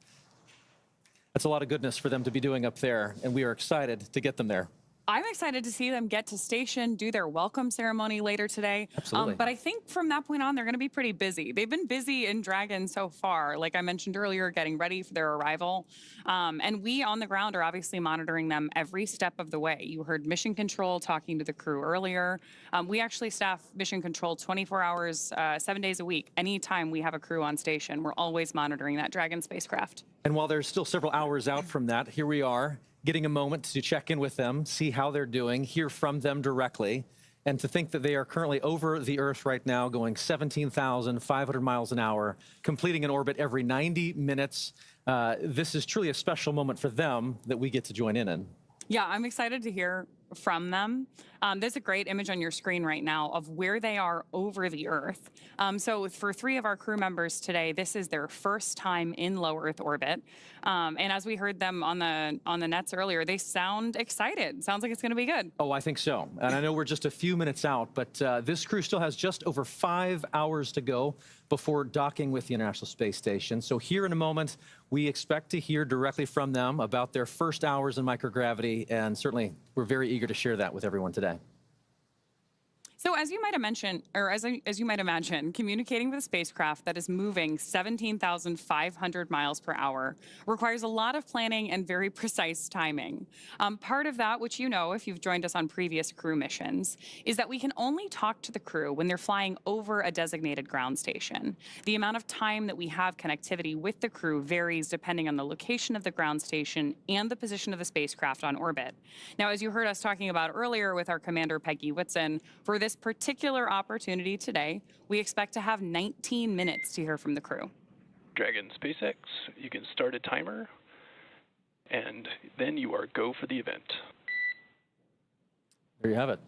That's a lot of goodness for them to be doing up there, and we are excited to get them there. I'm excited to see them get to station, do their welcome ceremony later today. Absolutely. But I think from that point on, they're going to be pretty busy. They've been busy in Dragon so far, like I mentioned earlier, getting ready for their arrival. And we on the ground are obviously monitoring them every step of the way. You heard Mission Control talking to the crew earlier. We actually staff Mission Control 24 hours, 7 days a week. Anytime we have a crew on station, we're always monitoring that Dragon spacecraft. And while there's still several hours out from that, here we are, getting a moment to check in with them, see how they're doing, hear from them directly, and to think that they are currently over the Earth right now, going 17,500 miles an hour, completing an orbit every 90 minutes. This is truly a special moment for them that we get to join in. Yeah, I'm excited to hear from them. There's a great image on your screen right now of where they are over the Earth. So for 3 of our crew members today, this is their first time in low Earth orbit. And as we heard them on the nets earlier, they sound excited. Sounds like it's going to be good. Oh, I think so. And I know we're just a few minutes out, but this crew still has just over 5 hours to go before docking with the International Space Station. So here in a moment, we expect to hear directly from them about their first hours in microgravity, and certainly we're very eager to share that with everyone today. So as you might imagine, communicating with a spacecraft that is moving 17,500 miles per hour requires a lot of planning and very precise timing. Part of that, which you know if you've joined us on previous crew missions, is that we can only talk to the crew when they're flying over a designated ground station. The amount of time that we have connectivity with the crew varies depending on the location of the ground station and the position of the spacecraft on orbit. Now, as you heard us talking about earlier with our commander, Peggy Whitson, for this particular opportunity today, we expect to have 19 minutes to hear from the crew. Dragon SpaceX, you can start a timer, and then you are go for the event. There you have it.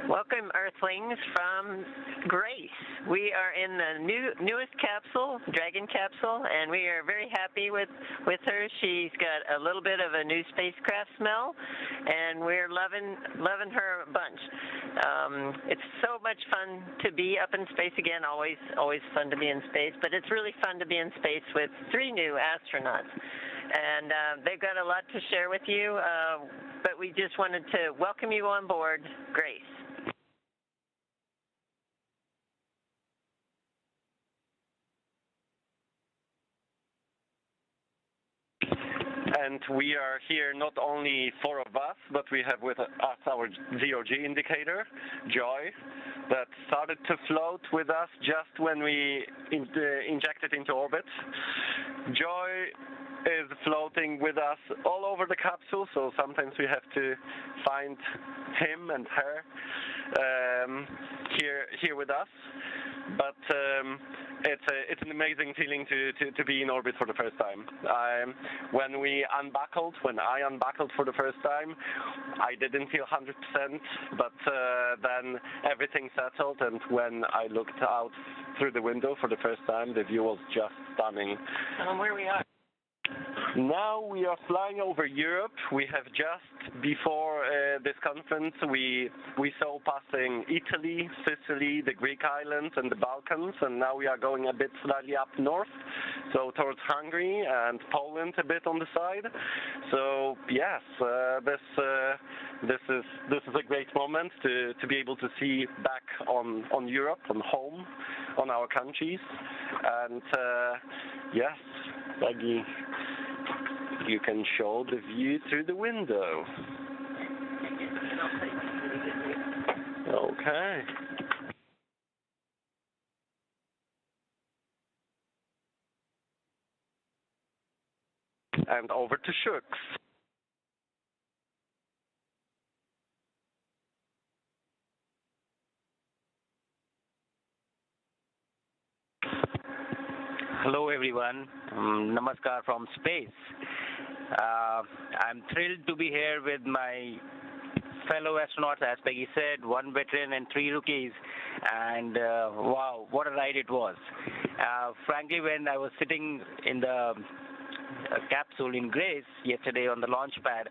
Welcome, Earthlings, from Grace. We are in the newest capsule, Dragon capsule, and we are very happy with her. She's got a little bit of a new spacecraft smell, and we're loving her a bunch. It's so much fun to be up in space again. Always fun to be in space, but it's really fun to be in space with 3 new astronauts. And they've got a lot to share with you, but we just wanted to welcome you on board, Grace. And we are here not only 4 of us, but we have with us our ZOG indicator, Joy, that started to float with us just when we injected into orbit. Joy is floating with us all over the capsule, so sometimes we have to find him and her here with us. But it's an amazing feeling to be in orbit for the first time. When I unbuckled for the first time, I didn't feel 100%, but then everything settled, and when I looked out through the window for the first time, the view was just stunning. Where we are? Now we are flying over Europe. We have just before this conference, we saw passing Italy, Sicily, the Greek islands, and the Balkans, and now we are going a bit slightly up north, so towards Hungary and Poland a bit on the side. So yes, this is a great moment to be able to see back on Europe, on home, on our countries, and yes, Peggy, you can show the view through the window. Okay. And over to Shooks. Hello everyone, Namaskar from space. I'm thrilled to be here with my fellow astronauts, as Peggy said, 1 veteran and 3 rookies, and wow, what a ride it was. Frankly, when I was sitting in the capsule in Grace yesterday on the launch pad,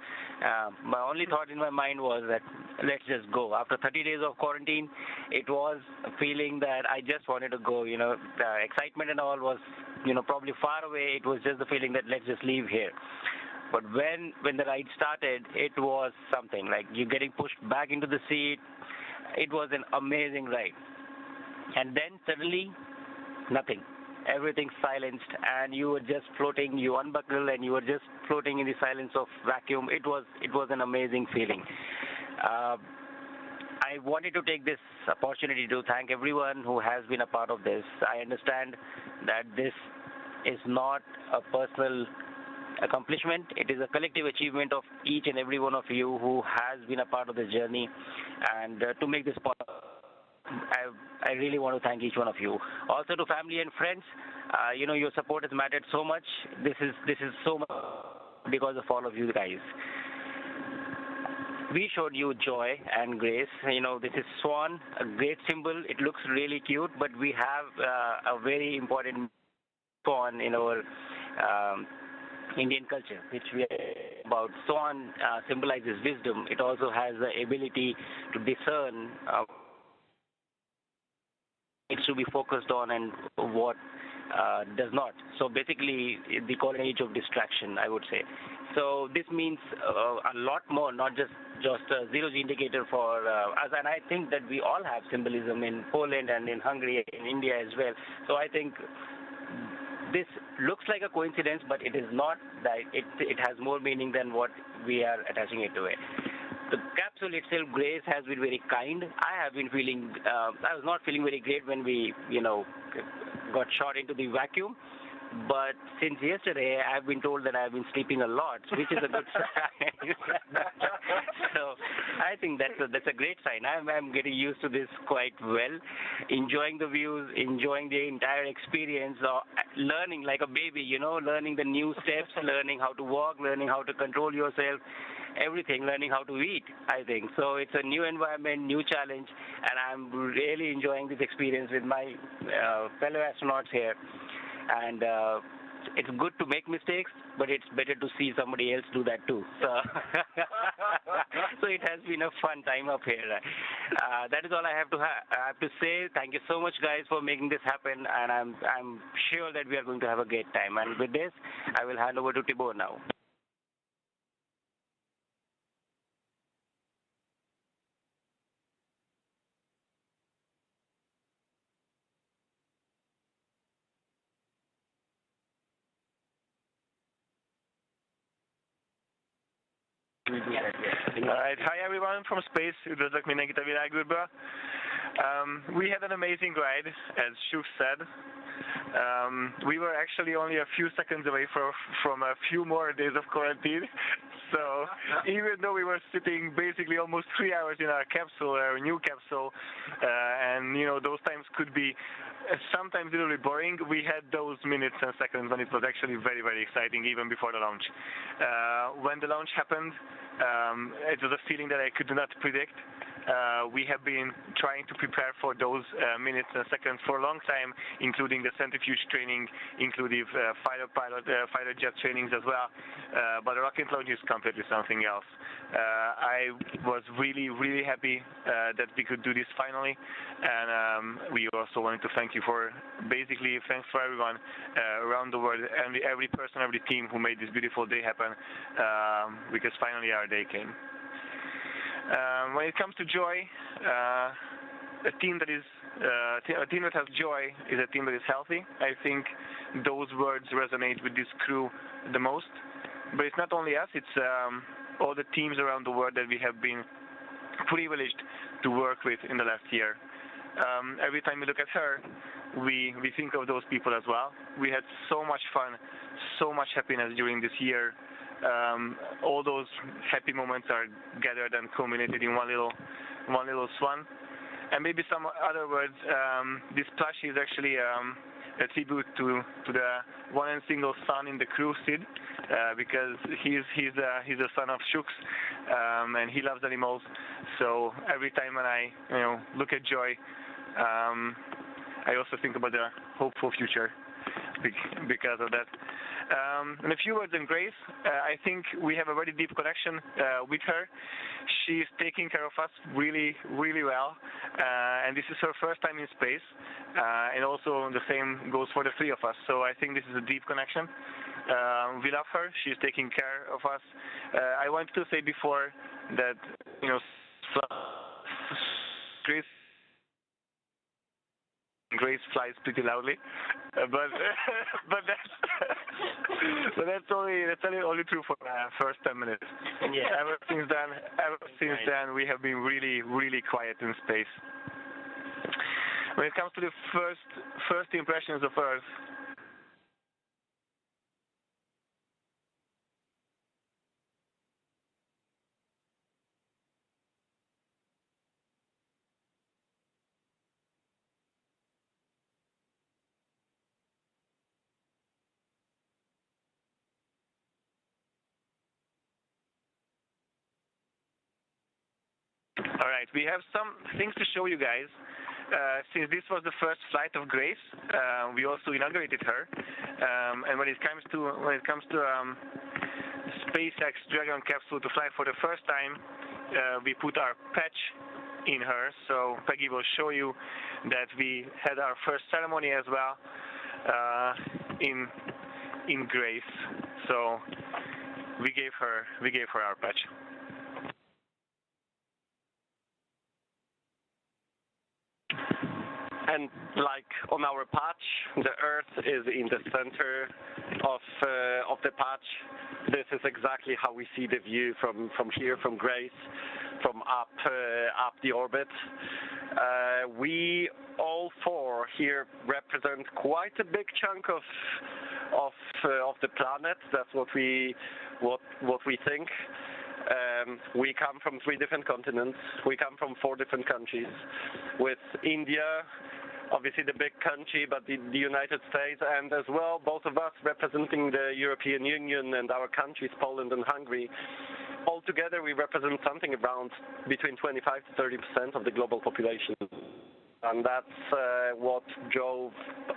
my only thought in my mind was that let's just go. After 30 days of quarantine, it was a feeling that I just wanted to go. You know, the excitement and all was, you know, probably far away. It was just the feeling that let's just leave here. But when the ride started, it was something like you getting pushed back into the seat. It was an amazing ride. And then suddenly, nothing. Everything silenced, and you were just floating. You unbuckled, and you were just floating in the silence of vacuum. It was an amazing feeling. I wanted to take this opportunity to thank everyone who has been a part of this. I understand that this is not a personal accomplishment. It is a collective achievement of each and every one of you who has been a part of this journey. And to make this possible, I really want to thank each one of you. Also to family and friends, you know, your support has mattered so much. This is so much because of all of you guys. We showed you joy and grace. You know, this is swan, a great symbol. It looks really cute, but we have a very important swan in our Indian culture, which we are about. Swan symbolizes wisdom. It also has the ability to discern it's to be focused on and what does not. So basically, they call it an age of distraction, I would say. So this means a lot more, not just a zero-G indicator for us. And I think that we all have symbolism in Poland and in Hungary, in India as well. So I think this looks like a coincidence, but it is not. That it has more meaning than what we are attaching it to it. The capsule itself, Grace, has been very kind. I have been feeling, I was not feeling very great when we, you know, got shot into the vacuum. But since yesterday, I've been told that I've been sleeping a lot, which is a good sign. So I think that's a great sign. I'm getting used to this quite well, enjoying the views, enjoying the entire experience, learning like a baby, you know, learning the new steps, learning how to walk, learning how to control yourself, everything, learning how to eat, I think. So it's a new environment, new challenge, and I'm really enjoying this experience with my fellow astronauts here. And it's good to make mistakes, but it's better to see somebody else do that too. So, so it has been a fun time up here. That is all I have to say. Thank you so much, guys, for making this happen, and I'm sure that we are going to have a great time. And with this, I will hand over to Tibor now. Alright, hi everyone from space. Üdvözlök mindenkit a világűrből. We had an amazing ride, as Shuk said. We were actually only a few seconds away from a few more days of quarantine. So even though we were sitting basically almost 3 hours in our capsule, our new capsule, and you know those times could be sometimes a little bit boring, we had those minutes and seconds when it was actually very, very exciting, even before the launch. When the launch happened, it was a feeling that I could not predict. We have been trying to prepare for those minutes and seconds for a long time, including the centrifuge training, including fighter jet trainings as well. But the rocket launch is completely something else. I was really, really happy that we could do this finally, and we also wanted to thank you for basically thanks for everyone around the world and every person, every team who made this beautiful day happen, because finally our day came. When it comes to joy, a team that has joy is a team that is healthy. I think those words resonate with this crew the most. But it's not only us; it's all the teams around the world that we have been privileged to work with in the last year. Every time we look at her, we think of those people as well. We had so much fun, so much happiness during this year. All those happy moments are gathered and culminated in one little swan. And maybe some other words. This plushie is actually a tribute to the one and single son in the crew, Sid, because he's a son of Shuk's, and he loves animals. So every time when I look at Joy, I also think about the hopeful future because of that. And a few words on Grace. I think we have a very deep connection with her. She's taking care of us really, really well. And this is her first time in space. And also the same goes for the three of us. So I think this is a deep connection. We love her. She's taking care of us. I wanted to say before that, you know, Grace flies pretty loudly, but that's only true for the first 10 minutes. Yeah. Ever since then, we have been really, really quiet in space. When it comes to the first impressions of Earth. All right, we have some things to show you guys. Since this was the first flight of Grace, we also inaugurated her. And when it comes to SpaceX Dragon capsule to fly for the first time, we put our patch in her. So Peggy will show you that we had our first ceremony as well in Grace. So we gave her our patch. And like on our patch, the Earth is in the center of the patch. This is exactly how we see the view from here, from Grace, from up the orbit. We all four here represent quite a big chunk of the planet. That's what we think. We come from 3 different continents. We come from 4 different countries, with India, obviously the big country, but the United States, and as well both of us representing the European Union and our countries, Poland and Hungary. Altogether, we represent something around between 25 to 30% of the global population. And that's what drove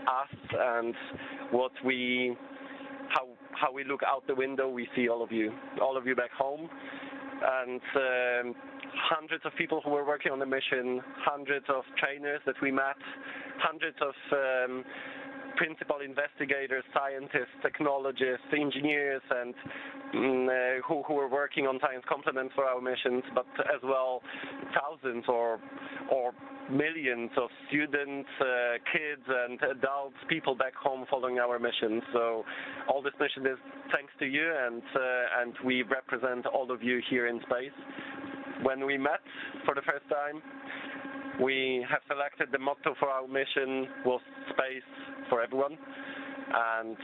us, and how we look out the window. We see all of you back home, and hundreds of people who were working on the mission, hundreds of trainers that we met, hundreds of principal investigators, scientists, technologists, engineers, and who were working on science complements for our missions, but as well thousands or millions of students, kids and adults, people back home following our mission. So all this mission is thanks to you, and we represent all of you here in space. When we met for the first time, we have selected the motto for our mission was space for everyone, and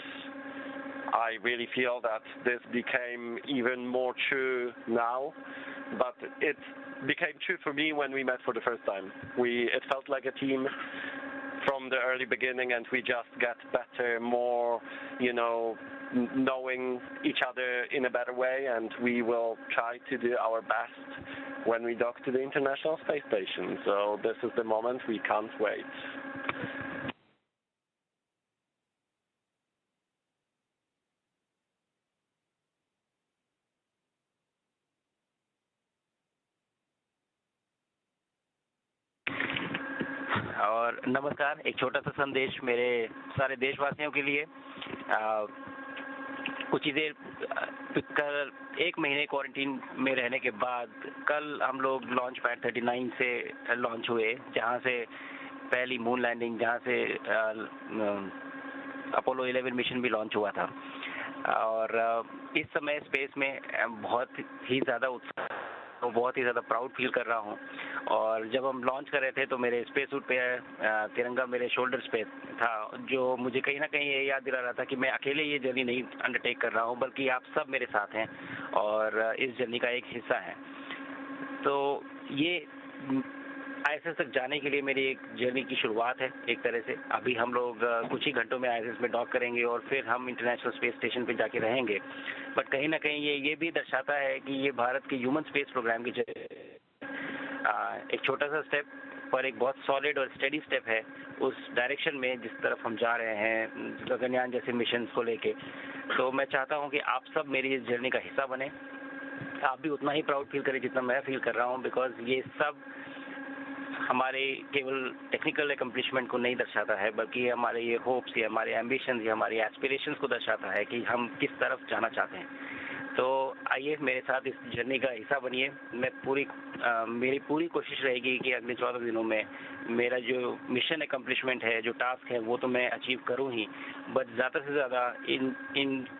I really feel that this became even more true now, but it became true for me when we met for the first time. It felt like a team from the early beginning, and we just got better, more, knowing each other in a better way, and we will try to do our best when we dock to the International Space Station. So this is the moment. We can't wait. और नमस्कार, एक छोटा सा संदेश मेरे सारे देशवासियों के लिए। कुछ ही देर कल 1 महीने क्वारंटीन में रहने के बाद कल हम लोग लॉन्च पैड 39 से लॉन्च हुए, जहां से पहली मून लैंडिंग, जहां से अपोलो 11 मिशन भी लॉन्च हुआ था। और इस समय स्पेस में बहुत ही ज़्यादा उत्साह, बहुत ही ज़्यादा प्राउड फील कर रहा हूँ। और जब हम लॉन्च कर रहे थे तो मेरे स्पेस सूट पे तिरंगा मेरे शोल्डर्स पे था, जो मुझे कहीं ना कहीं ये याद दिला रहा था कि मैं अकेले ये जर्नी नहीं अंडरटेक कर रहा हूँ, बल्कि आप सब मेरे साथ हैं और इस जर्नी का एक हिस्सा हैं। तो ये ISS तक जाने के लिए मेरी एक जर्नी की शुरुआत है एक तरह से। अभी हम लोग कुछ ही घंटों में ISS में डॉक करेंगे और फिर हम इंटरनेशनल स्पेस स्टेशन पे जाके रहेंगे। बट कहीं ना कहीं ये भी दर्शाता है कि ये भारत के ह्यूमन स्पेस प्रोग्राम की एक छोटा सा स्टेप पर एक बहुत सॉलिड और स्टडी स्टेप है उस डायरेक्शन में जिस तरफ हम जा रहे हैं गगनयान जैसे मिशन को लेके। तो मैं चाहता हूं कि आप सब मेरी इस जर्नी का हिस्सा बने, आप भी उतना ही प्राउड फील करें जितना मैं फील कर रहा हूं, बिकॉज ये सब हमारे केवल टेक्निकल एकम्प्लिशमेंट को नहीं दर्शाता है, बल्कि हमारे ये होप्स या हमारे एम्बिशंस या हमारी एस्पिरेशंस को दर्शाता है कि हम किस तरफ जाना चाहते हैं। तो आइए मेरे साथ इस जर्नी का हिस्सा बनिए। मेरी पूरी कोशिश रहेगी कि अगले 14 दिनों में मेरा जो मिशन एकम्प्लिशमेंट है, जो टास्क है, वो तो मैं अचीव करूं ही, बट ज़्यादा से ज़्यादा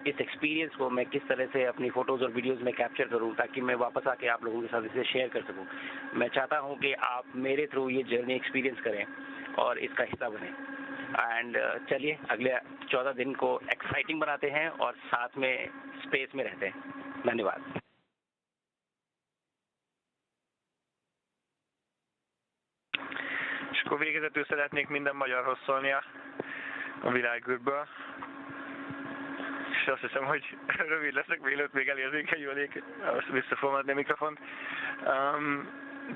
इस एक्सपीरियंस को मैं किस तरह से अपनी फ़ोटोज़ और वीडियोज़ में कैप्चर करूं ताकि मैं वापस आके आप लोगों के साथ इसे शेयर कर सकूं। मैं चाहता हूं कि आप मेरे थ्रू ये जर्नी एक्सपीरियंस करें और इसका हिस्सा बने। एंड चलिए अगले 14 दिन को एक्साइटिंग बनाते हैं और साथ में स्पेस में रहते हैं। धन्यवाद। És akkor végezetül szeretnék minden magyarhoz szólni a világűrből. És azt hiszem, hogy rövid leszek, mielőtt még elérzékenyülnék, vissza fogom adni a mikrofont.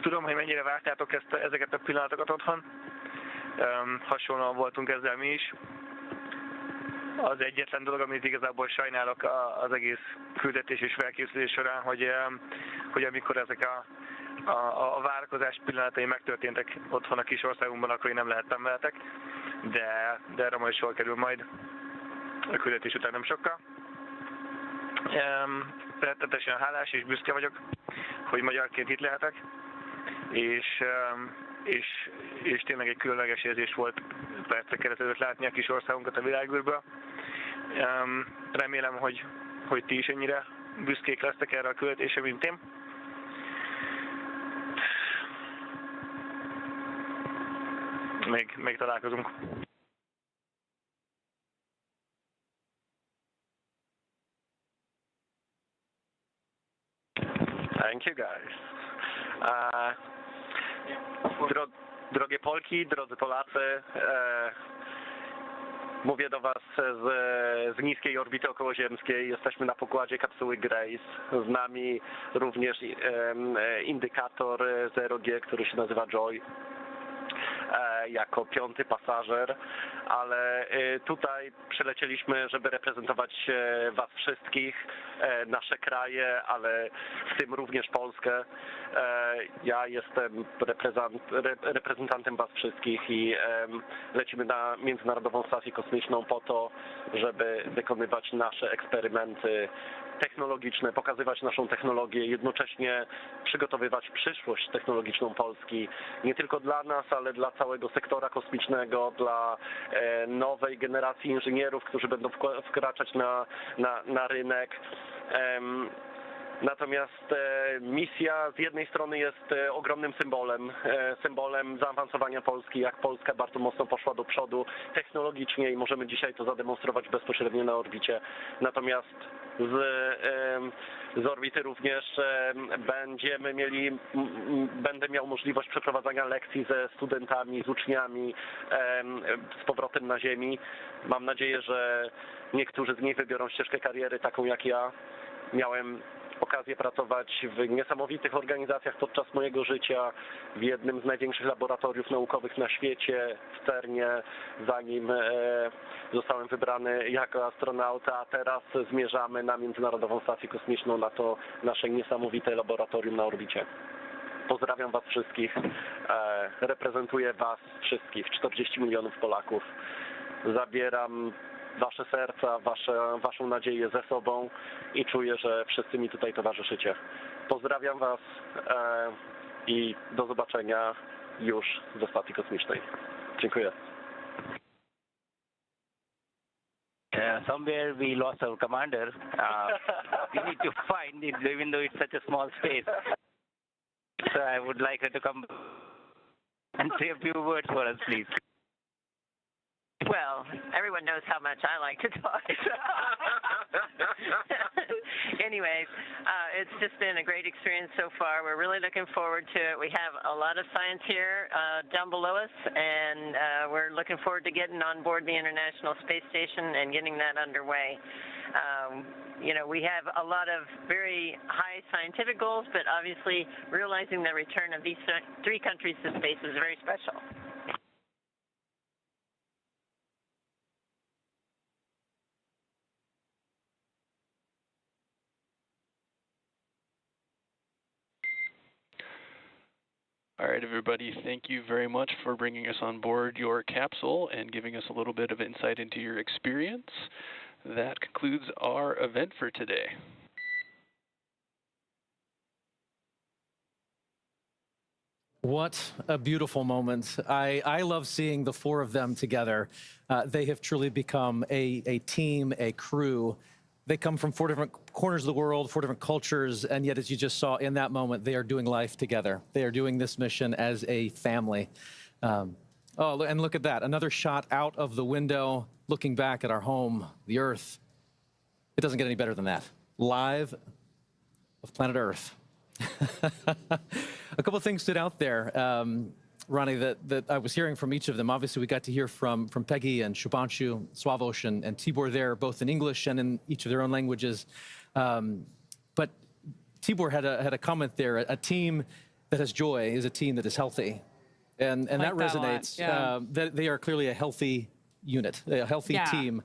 Tudom, hogy mennyire vártátok ezeket a pillanatokat otthon. Hasonlóan voltunk ezzel mi is. Az egyetlen dolog, amit igazából sajnálok az egész küldetés és felkészülés során, hogy amikor ezek a várakozás pillanatai megtörténtek otthon a kis országunkban, akkor én nem lehettem veletek, de erre majd sor kerül majd a küldetés után nem sokkal. Rettenetesen hálás és büszke vagyok, hogy magyarként itt lehetek, és tényleg egy különleges érzés volt percek keresztül látni a kis országunkat a világűrből. Remélem, hogy ti is ennyire büszkék lesztek erre a küldetésre, mint én. Még találkozunk. Thank you guys. Drogie Polki, drodzy Polacy, mówię do Was z niskiej orbity okołoziemskiej. Jesteśmy na pokładzie kapsuły Grace. Z nami również indykator 0G, który się nazywa Joy, jako 5. pasażer, ale tutaj przylecieliśmy, żeby reprezentować Was wszystkich, nasze kraje, ale w tym również Polskę. Ja jestem reprezentantem Was wszystkich i lecimy na Międzynarodową Stację Kosmiczną po to, żeby wykonywać nasze eksperymenty technologiczne, pokazywać naszą technologię, jednocześnie przygotowywać przyszłość technologiczną Polski, nie tylko dla nas, ale dla całego sektora kosmicznego, dla nowej generacji inżynierów, którzy będą wkraczać na rynek. Natomiast misja z jednej strony jest ogromnym symbolem zaawansowania Polski, jak Polska bardzo mocno poszła do przodu technologicznie i możemy dzisiaj to zademonstrować bezpośrednio na orbicie. Natomiast z orbity również będę miał możliwość przeprowadzania lekcji ze studentami, z uczniami z powrotem na Ziemi. Mam nadzieję, że niektórzy z nich wybiorą ścieżkę kariery taką jak ja. Miałem okazję pracować w niesamowitych organizacjach podczas mojego życia, w jednym z największych laboratoriów naukowych na świecie, w CERNie, zanim zostałem wybrany jako astronauta, a teraz zmierzamy na Międzynarodową Stację Kosmiczną, na to nasze niesamowite laboratorium na orbicie. Pozdrawiam Was wszystkich, reprezentuję Was wszystkich, 40 milionów Polaków. Zabieram Wasze serca, Waszą nadzieję ze sobą i czuję, że wszyscy mi tutaj towarzyszycie. Pozdrawiam Was i do zobaczenia już ze Stacji Kosmicznej. Dziękuję. Somewhere we lost our commander. We need to find it, even though it's such a small space. So I would like her to come and say a few words for us, please. Well, everyone knows how much I like to talk. Anyways, it's just been a great experience so far. We're really looking forward to it. We have a lot of science here down below us, and we're looking forward to getting on board the International Space Station and getting that underway. we have a lot of very high scientific goals, but obviously realizing the return of these 3 countries to space is very special. All right, everybody, thank you very much for bringing us on board your capsule and giving us a little bit of insight into your experience. That concludes our event for today. What a beautiful moment. I love seeing the 4 of them together. They have truly become a team, a crew. They come from 4 different corners of the world, 4 different cultures, and yet, as you just saw in that moment, they are doing life together. They are doing this mission as a family. Oh, and look at that. Another shot out of the window, looking back at our home, the Earth. It doesn't get any better than that. Live of planet Earth. A couple of things stood out there, Ronnie, that I was hearing from each of them. Obviously, we got to hear from Peggy and Shubanshu, Sławosza, and Tibor there, both in English and in each of their own languages. But Tibor had a comment there. A team that has joy is a team that is healthy. And that resonates. That they are clearly a healthy unit, a healthy team,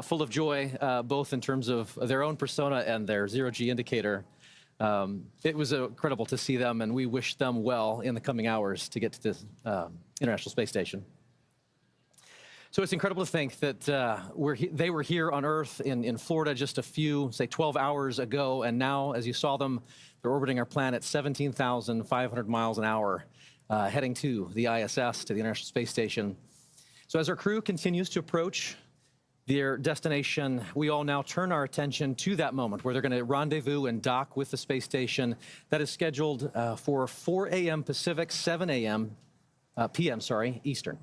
full of joy, both in terms of their own persona and their zero-G indicator. It was incredible to see them, and we wish them well in the coming hours to get to this International Space Station. So it's incredible to think that they were here on Earth in Florida just a few, say 12 hours ago, and now, as you saw them, they're orbiting our planet 17,500 miles an hour, heading to the ISS, to the International Space Station. So as our crew continues to approach their destination, we all now turn our attention to that moment where they're going to rendezvous and dock with the space station. That is scheduled for 4 a.m. Pacific, 7 a.m. p.m. Eastern.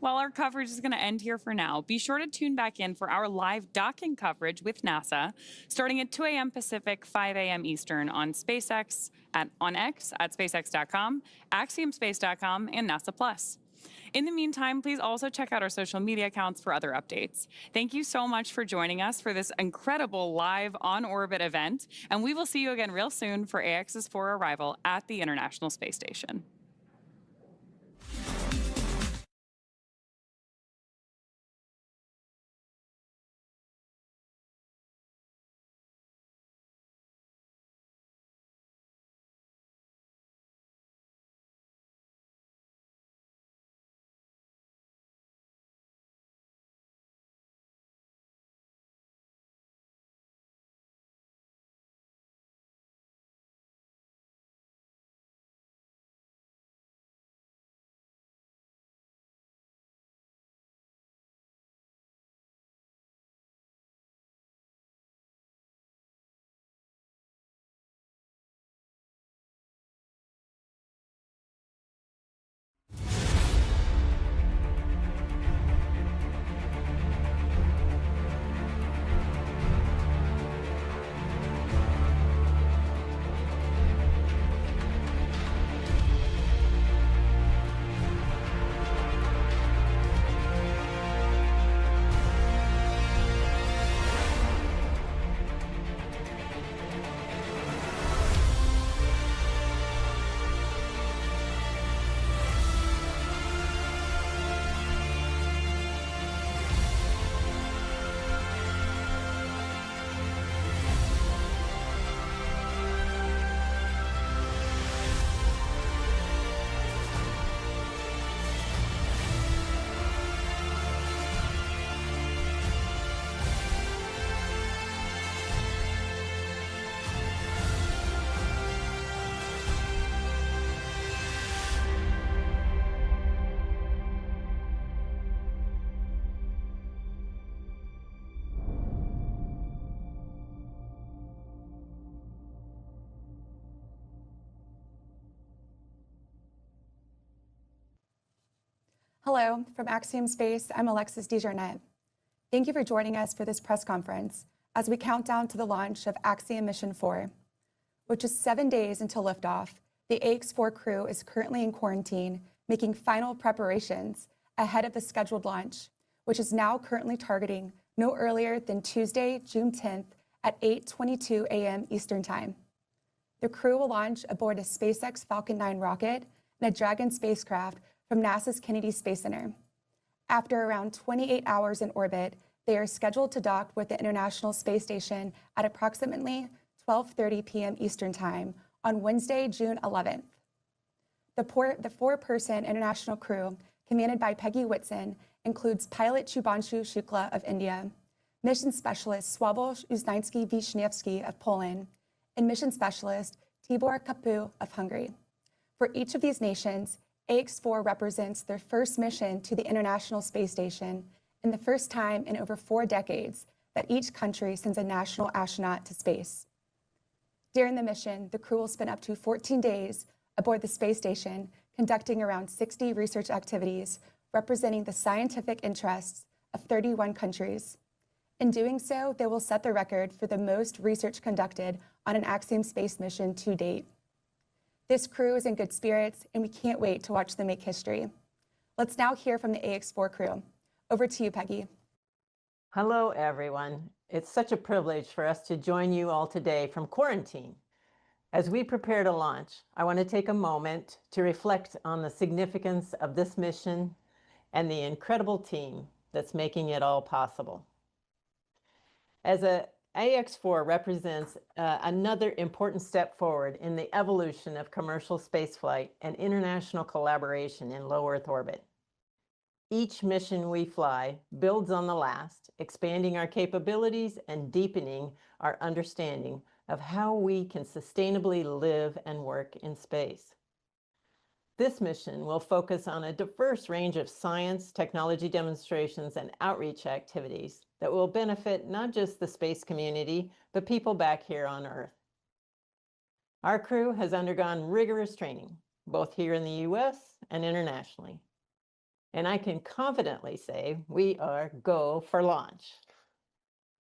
Well, our coverage is going to end here for now. Be sure to tune back in for our live docking coverage with NASA, starting at 2 a.m. Pacific, 5 a.m. Eastern on SpaceX, on X at SpaceX.com, AxiomSpace.com, and NASA Plus. In the meantime, please also check out our social media accounts for other updates. Thank you so much for joining us for this incredible live on-orbit event, and we will see you again real soon for AX's 4 arrival at the International Space Station. Hello, from Axiom Space, I'm Alexis DeJarnette. Thank you for joining us for this press conference as we count down to the launch of Axiom Mission 4. With just 7 days until liftoff, the AX-4 crew is currently in quarantine, making final preparations ahead of the scheduled launch, which is now currently targeting no earlier than Tuesday, June 10th, at 8:22 a.m. Eastern Time. The crew will launch aboard a SpaceX Falcon 9 rocket and a Dragon spacecraft from NASA's Kennedy Space Center. After around 28 hours in orbit, they are scheduled to dock with the International Space Station at approximately 12:30 p.m. Eastern Time on Wednesday, June 11th. The four-person international crew, commanded by Peggy Whitson, includes pilot Shubhanshu Shukla of India, mission specialist Sławosza Uznański-Wiśniewski of Poland, and mission specialist Tibor Kapu of Hungary. For each of these nations, AX-4 represents their first mission to the International Space Station and the first time in over 4 decades that each country sends a national astronaut to space. During the mission, the crew will spend up to 14 days aboard the space station, conducting around 60 research activities representing the scientific interests of 31 countries. In doing so, they will set the record for the most research conducted on an Axiom space mission to date. This crew is in good spirits, and we can't wait to watch them make history. Let's now hear from the AX-4 crew. Over to you, Peggy. Hello, everyone. It's such a privilege for us to join you all today from quarantine. As we prepare to launch, I want to take a moment to reflect on the significance of this mission and the incredible team that's making it all possible. As AX-4 represents another important step forward in the evolution of commercial spaceflight and international collaboration in low Earth orbit. Each mission we fly builds on the last, expanding our capabilities and deepening our understanding of how we can sustainably live and work in space. This mission will focus on a diverse range of science, technology demonstrations, and outreach activities that will benefit not just the space community, but people back here on Earth. Our crew has undergone rigorous training, both here in the US and internationally. And I can confidently say we are go for launch.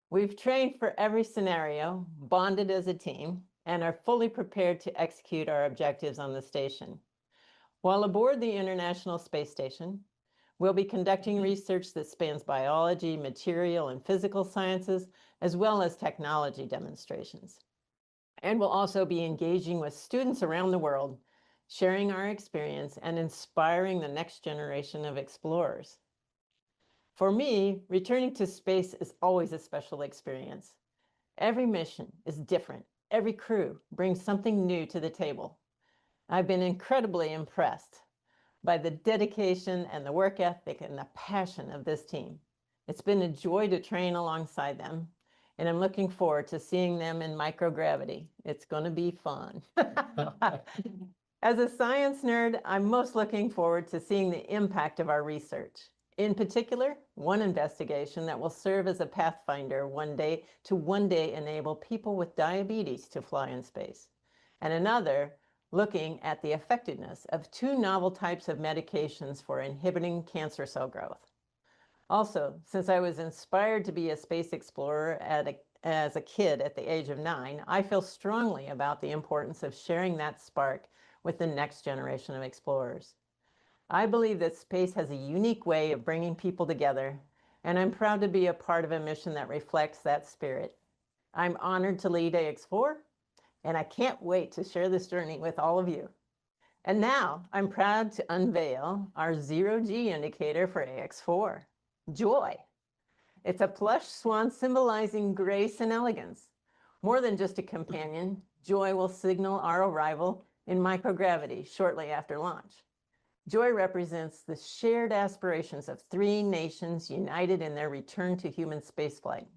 We've trained for every scenario, bonded as a team, and are fully prepared to execute our objectives on the station. While aboard the International Space Station, we'll be conducting research that spans biology, material, and physical sciences, as well as technology demonstrations. And we'll also be engaging with students around the world, sharing our experience and inspiring the next generation of explorers. For me, returning to space is always a special experience. Every mission is different. Every crew brings something new to the table. I've been incredibly impressed by the dedication and the work ethic and the passion of this team. It's been a joy to train alongside them, and I'm looking forward to seeing them in microgravity. It's going to be fun. As a science nerd, I'm most looking forward to seeing the impact of our research. In particular, one investigation that will serve as a pathfinder one day enable people with diabetes to fly in space, and another looking at the effectiveness of 2 novel types of medications for inhibiting cancer cell growth. Also, since I was inspired to be a space explorer as a kid at the age of 9, I feel strongly about the importance of sharing that spark with the next generation of explorers. I believe that space has a unique way of bringing people together, and I'm proud to be a part of a mission that reflects that spirit. I'm honored to lead AX-4, and I can't wait to share this journey with all of you. And now I'm proud to unveil our zero-G indicator for AX-4, Joy. It's a plush swan symbolizing grace and elegance. More than just a companion, Joy will signal our arrival in microgravity shortly after launch. Joy represents the shared aspirations of 3 nations united in their return to human spaceflight.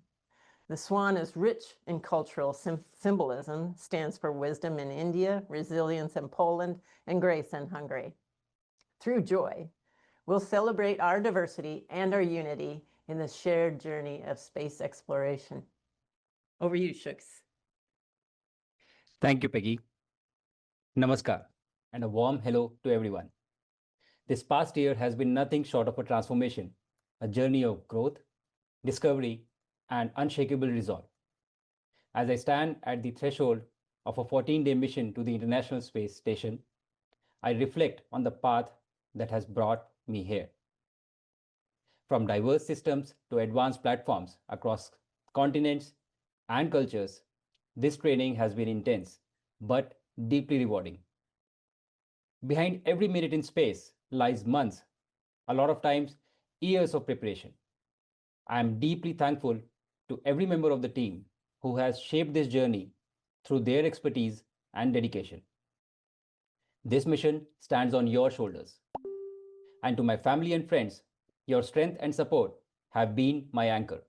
The swan is rich in cultural symbolism, stands for wisdom in India, resilience in Poland, and grace in Hungary. Through Joy, we'll celebrate our diversity and our unity in the shared journey of space exploration. Over you, Shuks. Thank you, Peggy. Namaskar, and a warm hello to everyone. This past year has been nothing short of a transformation, a journey of growth, discovery, and unshakable resolve. As I stand at the threshold of a 14-day mission to the International Space Station, I reflect on the path that has brought me here. From diverse systems to advanced platforms across continents, and cultures, this training has been intense, but deeply rewarding. Behind every minute in space lies months, a lot of times years of preparation. I am deeply thankful to every member of the team who has shaped this journey through their expertise and dedication. This mission stands on your shoulders. And to my family and friends, your strength and support have been my anchor.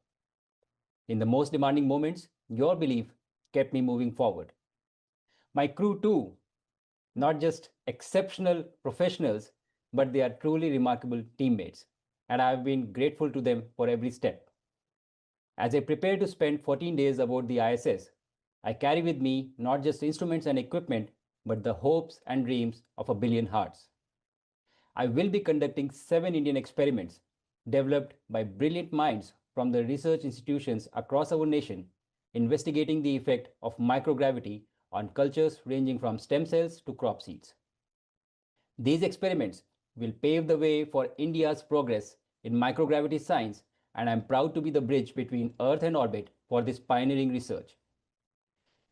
In the most demanding moments, your belief kept me moving forward. My crew, too, not just exceptional professionals, but they are truly remarkable teammates, and I have been grateful to them for every step. As I prepare to spend 14 days aboard the ISS, I carry with me not just instruments and equipment, but the hopes and dreams of a billion hearts. I will be conducting 7 Indian experiments developed by brilliant minds from the research institutions across our nation, investigating the effect of microgravity on cultures ranging from stem cells to crop seeds. These experiments will pave the way for India's progress in microgravity science, and I am proud to be the bridge between Earth and orbit for this pioneering research.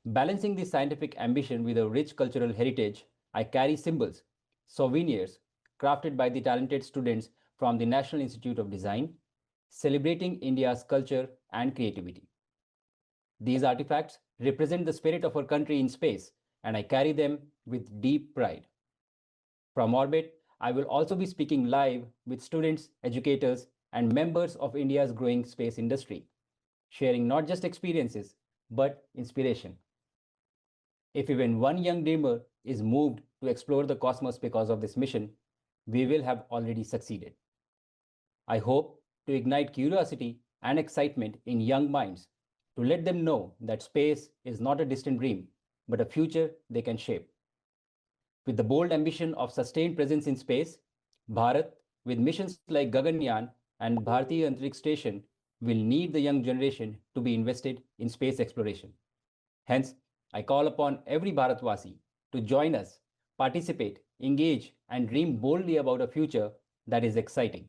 Balancing this scientific ambition with a rich cultural heritage, I carry symbols, souvenirs crafted by the talented students from the National Institute of Design, celebrating India's culture and creativity. These artifacts represent the spirit of our country in space, and I carry them with deep pride. From orbit, I will also be speaking live with students, educators, and members of India's growing space industry, sharing not just experiences, but inspiration. If even one young dreamer is moved to explore the cosmos because of this mission, we will have already succeeded. I hope to ignite curiosity and excitement in young minds, to let them know that space is not a distant dream, but a future they can shape. With the bold ambition of sustained presence in space, Bharat, with missions like Gaganyaan and Bharatiya Antariksh Station, will need the young generation to be invested in space exploration. Hence, I call upon every Bharatvasi to join us, participate, engage, and dream boldly about a future that is exciting.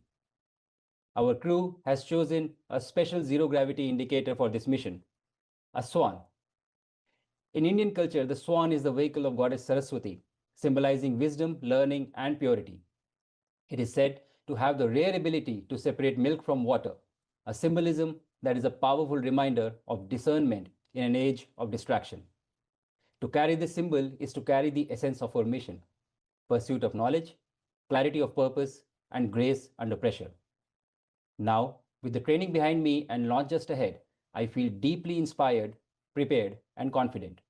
Our crew has chosen a special zero gravity indicator for this mission, a swan. In Indian culture, the swan is the vehicle of goddess Saraswati, symbolizing wisdom, learning, and purity. It is said to have the rare ability to separate milk from water, a symbolism that is a powerful reminder of discernment in an age of distraction. To carry this symbol is to carry the essence of our mission: pursuit of knowledge, clarity of purpose, and grace under pressure. Now, with the training behind me and launch just ahead, I feel deeply inspired, prepared, and confident.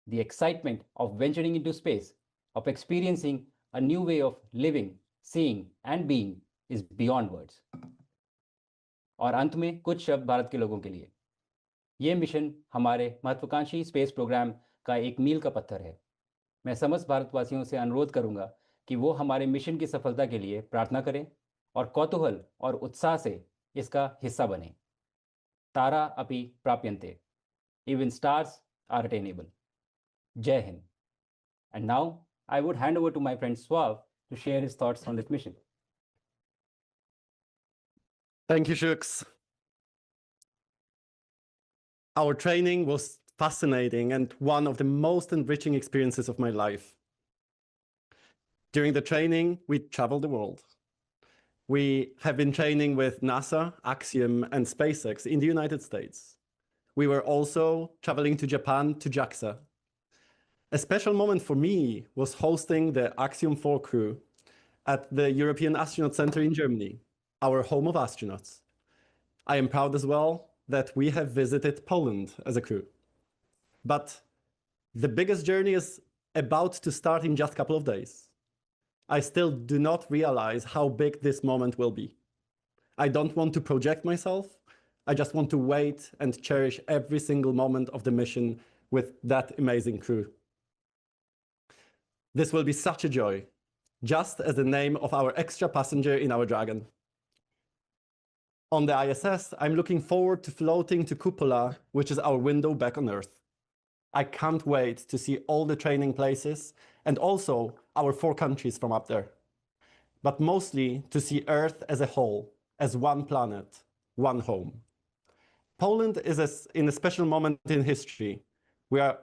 The excitement of venturing into space, of experiencing a new way of living, seeing, and being is beyond words. और अंत में कुछ शब्द भारत के लोगों के लिए। ये मिशन हमारे महत्वाकांक्षी स्पेस प्रोग्राम का एक मील का पत्थर है। मैं समस्त भारतवासियों से अनुरोध करूंगा कि वो हमारे मिशन की सफलता के लिए प्रार्थना करें और कौतूहल और उत्साह से इसका हिस्सा बने। तारा अपि प्राप्यन्ते, even stars are attainable. Jai Hind. And now I would hand over to my friend Swav to share his thoughts on this mission. Thank you, Shux. Our training was fascinating and one of the most enriching experiences of my life. During the training, we traveled the world. We have been training with NASA, Axiom, and SpaceX in the United States. We were also traveling to Japan to JAXA. A special moment for me was hosting the Axiom 4 crew at the European Astronaut Center in Germany, our home of astronauts. I am proud as well that we have visited Poland as a crew. But the biggest journey is about to start in just a couple of days. I still do not realize how big this moment will be. I don't want to project myself. I just want to wait and cherish every single moment of the mission with that amazing crew. This will be such a joy, just as the name of our extra passenger in our Dragon. On the ISS, I'm looking forward to floating to Cupola, which is our window back on Earth. I can't wait to see all the training places and also our 4 countries from up there. But mostly to see Earth as a whole, as one planet, one home. Poland is in a special moment in history. We are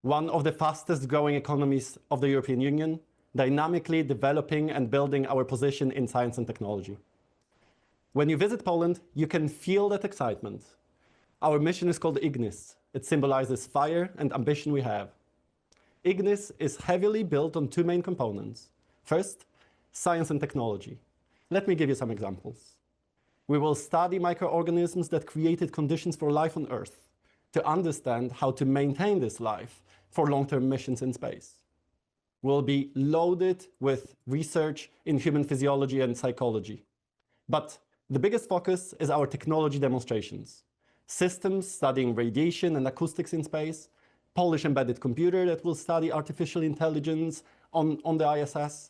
one of the fastest growing economies of the European Union, dynamically developing and building our position in science and technology. When you visit Poland, you can feel that excitement. Our mission is called Ignis. It symbolizes fire and ambition we have. Ignis is heavily built on two main components. First, science and technology. Let me give you some examples. We will study microorganisms that created conditions for life on Earth to understand how to maintain this life for long-term missions in space. We'll be loaded with research in human physiology and psychology. But the biggest focus is our technology demonstrations. Systems studying radiation and acoustics in space, Polish embedded computer that will study artificial intelligence on the ISS.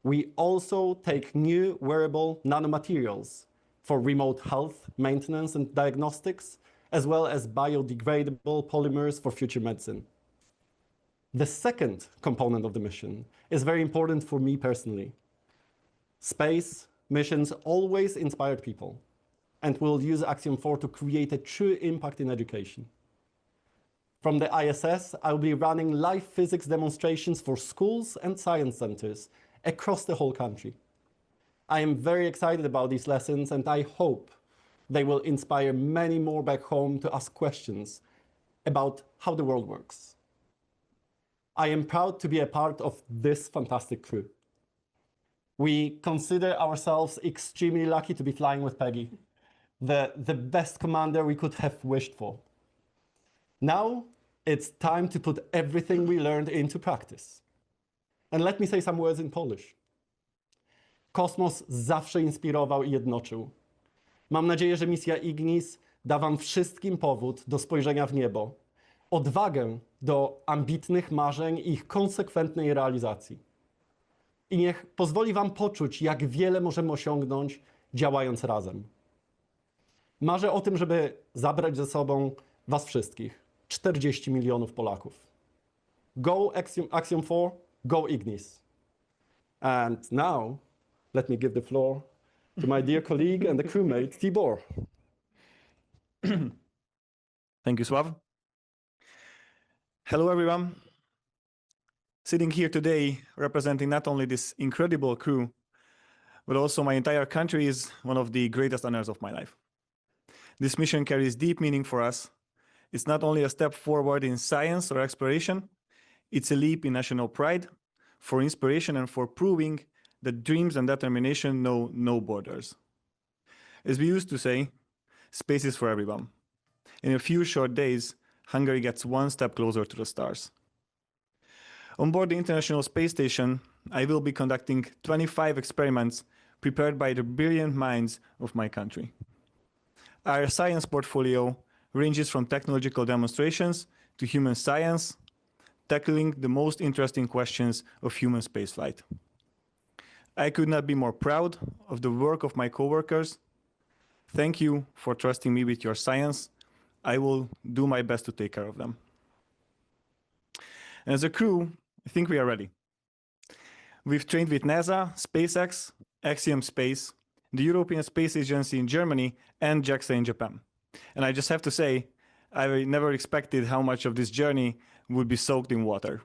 We also take new wearable nanomaterials for remote health maintenance and diagnostics, as well as biodegradable polymers for future medicine. The second component of the mission is very important for me personally. Space missions always inspired people, and we'll use Axiom 4 to create a true impact in education. From the ISS, I'll be running live physics demonstrations for schools and science centers across the whole country. I am very excited about these lessons, and I hope they will inspire many more back home to ask questions about how the world works. I am proud to be a part of this fantastic crew. We consider ourselves extremely lucky to be flying with Peggy, the best commander we could have wished for. Now it's time to put everything we learned into practice. And let me say some words in Polish. Kosmos zawsze inspirował i jednoczył. Mam nadzieję, że misja Ignis da wam wszystkim powód do spojrzenia w niebo, odwagę do ambitnych marzeń i ich konsekwentnej realizacji. I niech pozwoli wam poczuć, jak wiele możemy osiągnąć, działając razem. Marzę o tym, żeby zabrać ze sobą was wszystkich, 40 milionów Polaków. Go Axiom 4, go Ignis. And now, let me give the floor to my dear colleague and the crewmate, Tibor. Thank you, Sław. Hello, everyone. Sitting here today, representing not only this incredible crew, but also my entire country is one of the greatest honors of my life. This mission carries deep meaning for us. It's not only a step forward in science or exploration, it's a leap in national pride, for inspiration, and for proving that dreams and determination know no borders. As we used to say, space is for everyone. In a few short days, Hungary gets one step closer to the stars. On board the International Space Station, I will be conducting 25 experiments prepared by the brilliant minds of my country. Our science portfolio ranges from technological demonstrations to human science, tackling the most interesting questions of human spaceflight. I could not be more proud of the work of my coworkers. Thank you for trusting me with your science. I will do my best to take care of them. And as a crew, I think we are ready. We've trained with NASA, SpaceX, Axiom Space, the European Space Agency in Germany, and JAXA in Japan. And I just have to say, I never expected how much of this journey would be soaked in water.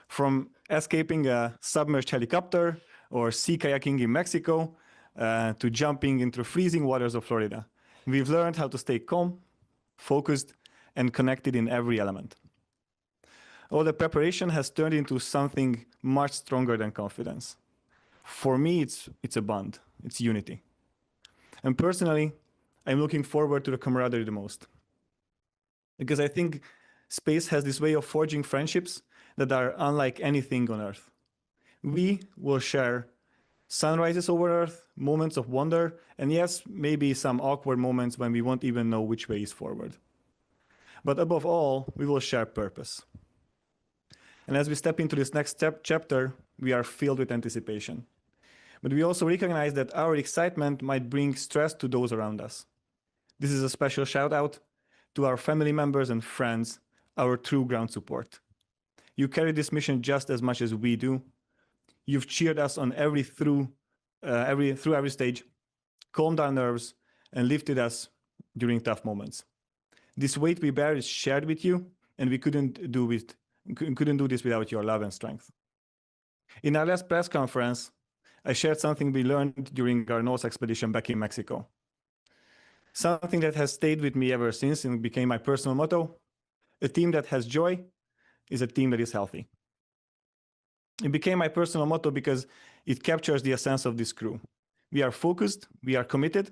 From escaping a submerged helicopter or sea kayaking in Mexico to jumping into freezing waters of Florida, we've learned how to stay calm, focused, and connected in every element. All the preparation has turned into something much stronger than confidence. For me, it's a bond, it's unity. And personally, I'm looking forward to the camaraderie the most. Because I think space has this way of forging friendships that are unlike anything on Earth. We will share sunrises over Earth, moments of wonder, and yes, maybe some awkward moments when we won't even know which way is forward. But above all, we will share purpose. And as we step into this next chapter, we are filled with anticipation. But we also recognize that our excitement might bring stress to those around us. This is a special shout out to our family members and friends, our true ground support. You carry this mission just as much as we do. You've cheered us on through every stage, calmed our nerves, and lifted us during tough moments. This weight we bear is shared with you, and we couldn't do this without your love and strength. In our last press conference, I shared something we learned during our North expedition back in Mexico. Something that has stayed with me ever since and became my personal motto: a team that has joy is a team that is healthy. It became my personal motto because it captures the essence of this crew. We are focused, we are committed,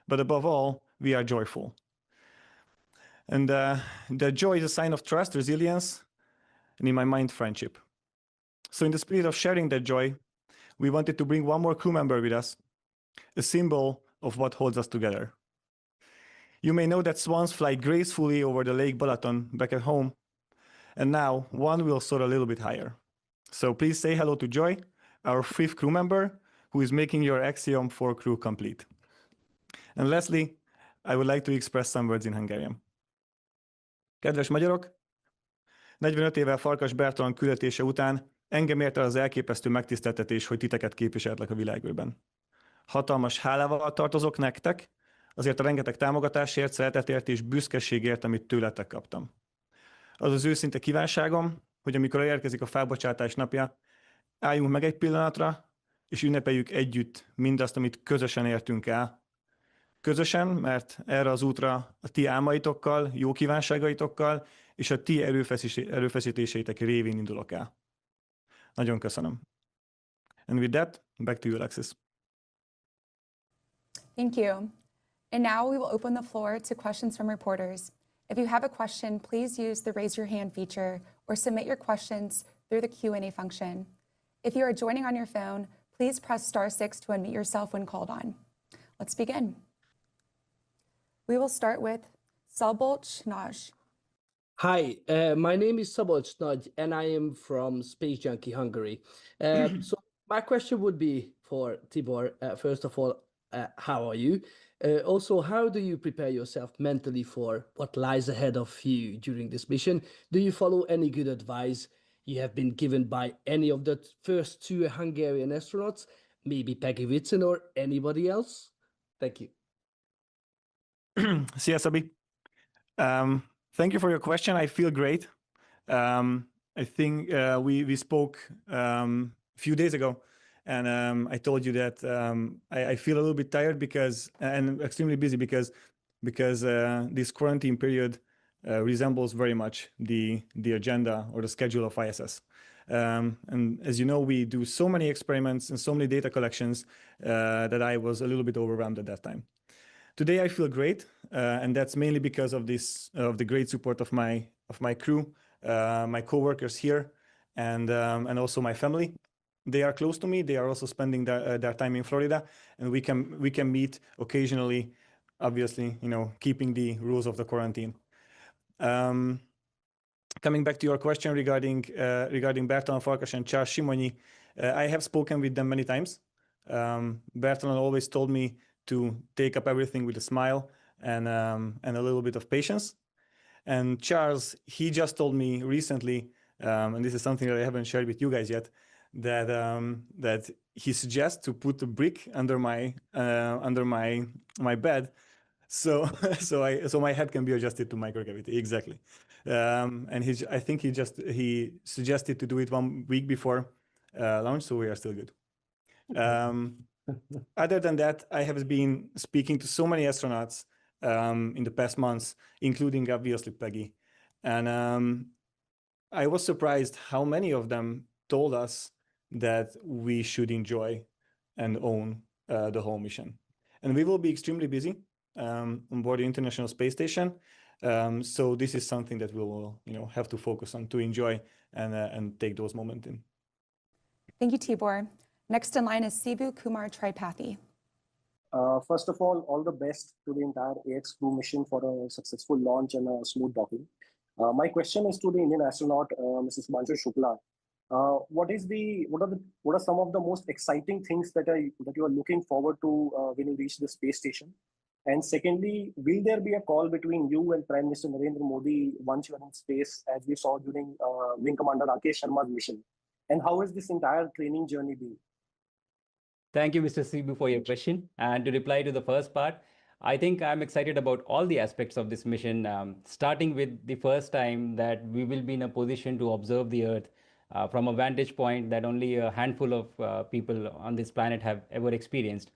but above all, we are joyful. And the joy is a sign of trust, resilience, and in my mind, friendship. So in the spirit of sharing that joy, we wanted to bring one more crew member with us, a symbol of what holds us together. You may know that swans fly gracefully over the Lake Balaton back at home, and now one will soar a little bit higher. So please say hello to Joy, our 5th crew member, who is making your Axiom 4 crew complete. And lastly, I would like to express some words in Hungarian. Kedves magyarok, 45 évvel Farkas Bertalan küldetése után engem ért el az elképesztő megtiszteltetés, hogy titeket képviseltlek a világűrben. Hatalmas hálával tartozok nektek, azért a rengeteg támogatásért, szeretetért és büszkeségért, amit tőletek kaptam. Az az őszinte kívánságom, hogy amikor elérkezik a felbocsátás napja, álljunk meg egy pillanatra, és ünnepeljük együtt mindazt, amit közösen értünk el. Közösen, mert erre az útra a ti álmaitokkal, jó kívánságaitokkal és a ti erőfeszítéseitek révén indulok el. Nagyon köszönöm. And with that, back to you, Alexis. Thank you. And now we will open the floor to questions from reporters. If you have a question, please use the raise your hand feature or submit your questions through the Q&A function. If you are joining on your phone, please press *6 to unmute yourself when called on. Let's begin. We will start with Szabolcs Nagy. Hi, my name is Szabolcs Nagy, and I am from Space Junkie, Hungary. So my question would be for Tibor. First of all, how are you? Also, how do you prepare yourself mentally for what lies ahead of you during this mission? Do you follow any good advice you have been given by any of the first 2 Hungarian astronauts, maybe Peggy Whitson or anybody else? Thank you. Szia, Szabi. Thank you for your question. I feel great. I think we spoke a few days ago, and I told you that I feel a little bit tired and extremely busy because this quarantine period resembles very much the agenda or the schedule of ISS. And as you know, we do so many experiments and so many data collections that I was a little bit overwhelmed at that time. Today I feel great, and that's mainly because of the great support of my crew, my coworkers here, and also my family. They are close to me. They are also spending their time in Florida, and we can meet occasionally. Obviously, keeping the rules of the quarantine. Coming back to your question regarding Bertalan Farkas and Charles Simonyi, I have spoken with them many times. Bertalan always told me to take up everything with a smile and a little bit of patience. And Charles, he just told me recently, and this is something that I haven't shared with you guys yet, that he suggests to put a brick under my bed, so my head can be adjusted to microgravity. Exactly. And I think he suggested to do it 1 week before launch, so we are still good. Other than that, I have been speaking to so many astronauts in the past months, including obviously Peggy. And I was surprised how many of them told us that we should enjoy and own the whole mission. And we will be extremely busy on board the International Space Station. So this is something that we will have to focus on to enjoy and take those moments in. Thank you, Tibor. Next in line is Sibu Kumar Tripathi. First of all the best to the entire AX crew mission for a successful launch and a smooth docking. My question is to the Indian astronaut, Mrs. Subhanshu Shukla. What are some of the most exciting things that you are looking forward to when you reach the space station? And secondly, will there be a call between you and Prime Minister Narendra Modi once you are in space, as we saw during Wing Commander Rakesh Sharma's mission? And how has this entire training journey been? Thank you, Mr. Sibu, for your question. And to reply to the first part, I think I'm excited about all the aspects of this mission, starting with the first time that we will be in a position to observe the Earth from a vantage point that only a handful of people on this planet have ever experienced.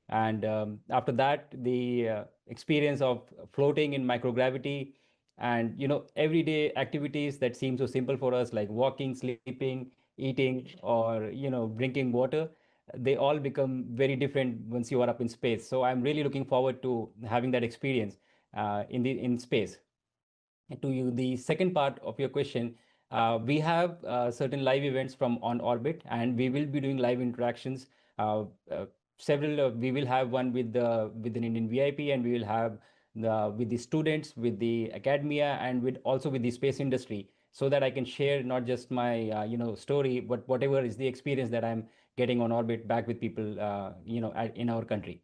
And after that, the experience of floating in microgravity and everyday activities that seem so simple for us, like walking, sleeping, eating, or drinking water, they all become very different once you are up in space. So I'm really looking forward to having that experience in space. And to you, the second part of your question, we have certain live events from on orbit, and we will be doing live interactions. Uh, uh, Several, we will have one with an Indian VIP, and we will have with the students, with the academia, and also with the space industry, so that I can share not just my story, but whatever is the experience that I'm getting on orbit back with people in our country.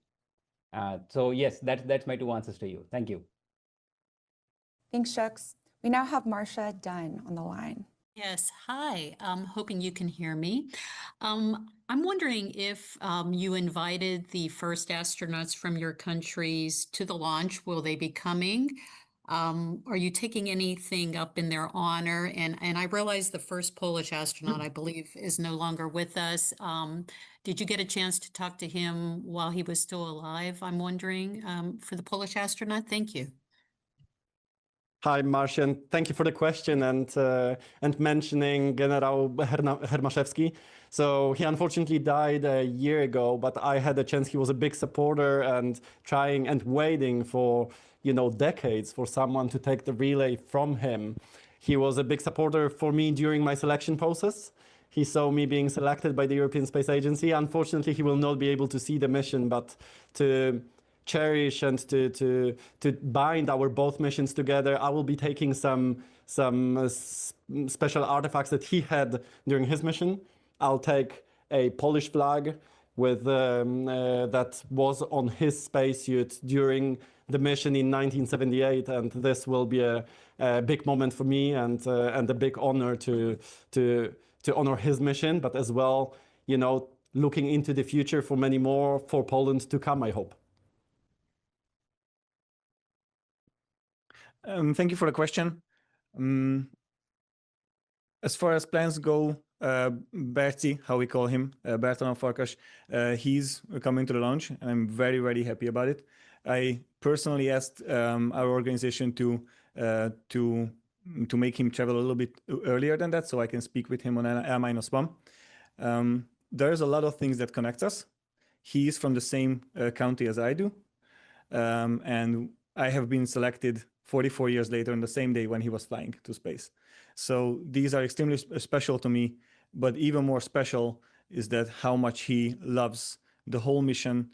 So yes, that's my two answers to you. Thank you. Thanks, Shooks. We now have Marcia Dunn on the line. Yes, hi. I'm hoping you can hear me. I'm wondering if you invited the first astronauts from your countries to the launch. Will they be coming? Are you taking anything up in their honor? And I realize the first Polish astronaut, I believe, is no longer with us. Did you get a chance to talk to him while he was still alive? I'm wondering, for the Polish astronaut. Thank you. Hi, Marcian. Thank you for the question and mentioning General Hermaszewski. So he unfortunately died a year ago, but I had a chance. He was a big supporter and trying and waiting for decades for someone to take the relay from him. He was a big supporter for me during my selection process. He saw me being selected by the European Space Agency. Unfortunately, he will not be able to see the mission, but to cherish and to bind our both missions together, I will be taking some special artifacts that he had during his mission. I'll take a Polish flag with that was on his spacesuit during the mission in 1978, and this will be a big moment for me and a big honor to honor his mission, but as well, looking into the future for many more for Poland to come, I hope. Thank you for the question. As far as plans go, Berti, how we call him, Bertalan Farkas, he's coming to the launch, and I'm very, very happy about it. I personally asked our organization to make him travel a little bit earlier than that, so I can speak with him on L-1. There's a lot of things that connect us. He's from the same county as I do, and I have been selected 44 years later on the same day when he was flying to space. So these are extremely special to me, but even more special is that how much he loves the whole mission,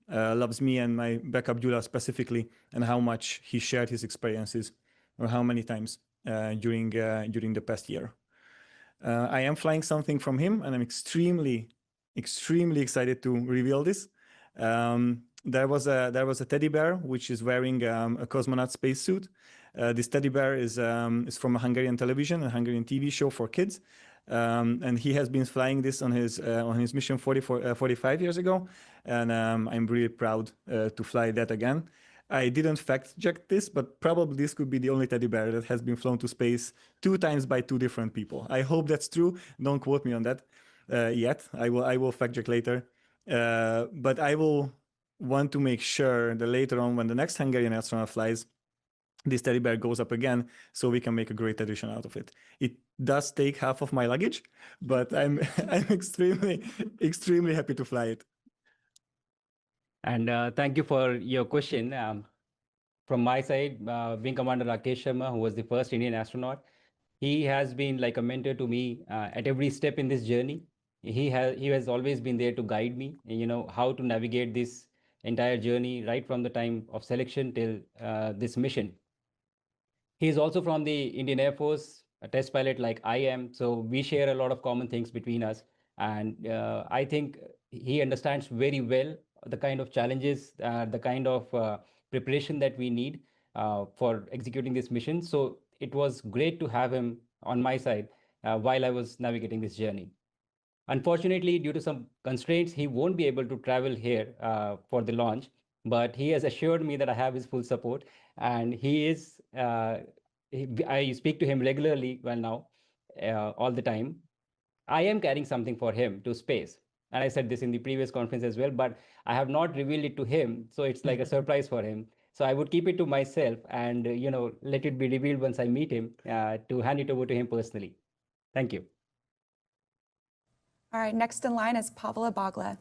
loves me and my backup Gyula specifically, and how much he shared his experiences, or how many times during the past year. I am flying something from him, and I'm extremely excited to reveal this. There was a teddy bear which is wearing a cosmonaut spacesuit. This teddy bear is from a Hungarian television, a Hungarian TV show for kids, and he has been flying this on his mission 45 years ago, and I'm really proud to fly that again. I didn't fact check this, but probably this could be the only teddy bear that has been flown to space 2 times by 2 different people. I hope that's true. Don't quote me on that yet. I will fact check later, but I will want to make sure that later on, when the next Hungarian astronaut flies, this teddy bear goes up again, so we can make a great edition out of it. It does take half of my luggage, but I'm extremely happy to fly it. And thank you for your question. From my side, Wing Commander Rakesh Sharma, who was the first Indian astronaut, he has been like a mentor to me at every step in this journey. He has always been there to guide me, how to navigate this entire journey right from the time of selection till this mission. He is also from the Indian Air Force, a test pilot like I am, so we share a lot of common things between us. And I think he understands very well the kind of challenges, the kind of preparation that we need for executing this mission. So it was great to have him on my side while I was navigating this journey. Unfortunately, due to some constraints, he won't be able to travel here for the launch. but he has assured me that I have his full support, and he is. I speak to him regularly, well now, all the time. I am carrying something for him to space. And I said this in the previous conference as well, but I have not revealed it to him. So it's like a surprise for him. So I would keep it to myself and, let it be revealed once I meet him to hand it over to him personally. Thank you. All right, next in line is Pavla Bagla.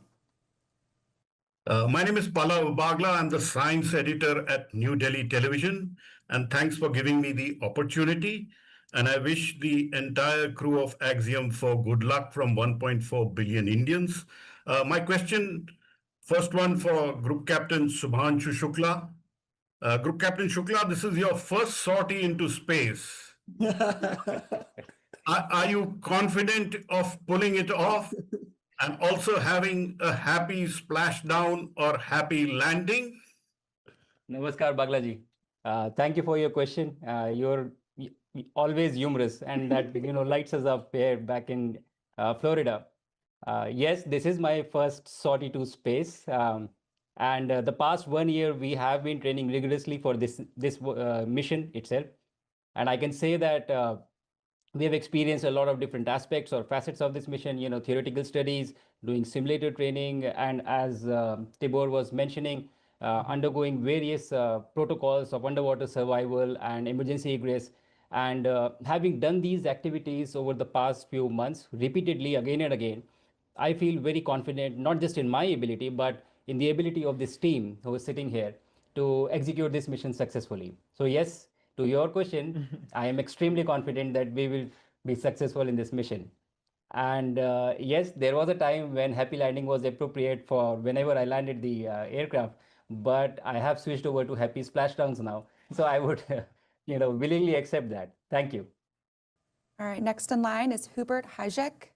My name is Palav Bagla. I'm the science editor at New Delhi Television. And thanks for giving me the opportunity. And I wish the entire crew of Axiom 4 good luck from 1.4 billion Indians. My question, first one for Group Captain Subhanshu Shukla. Group Captain Shukla, this is your first sortie into space. Are you confident of pulling it off and also having a happy splashdown or happy landing? Namaskar, Baglaji. Thank you for your question. You're always humorous, and that lights us up here back in Florida. Yes, this is my first sortie to space, and the past 1 year we have been training rigorously for this mission itself, and I can say that we have experienced a lot of different aspects or facets of this mission. Theoretical studies, doing simulator training, and as Tibor was mentioning, undergoing various protocols of underwater survival and emergency egress. And having done these activities over the past few months repeatedly again and again, I feel very confident, not just in my ability, but in the ability of this team who is sitting here to execute this mission successfully. So yes, to your question, I am extremely confident that we will be successful in this mission. And yes, there was a time when happy landing was appropriate for whenever I landed the aircraft, but I have switched over to happy splashdowns now. So I would, willingly accept that. Thank you. All right, next in line is Hubert Hajek.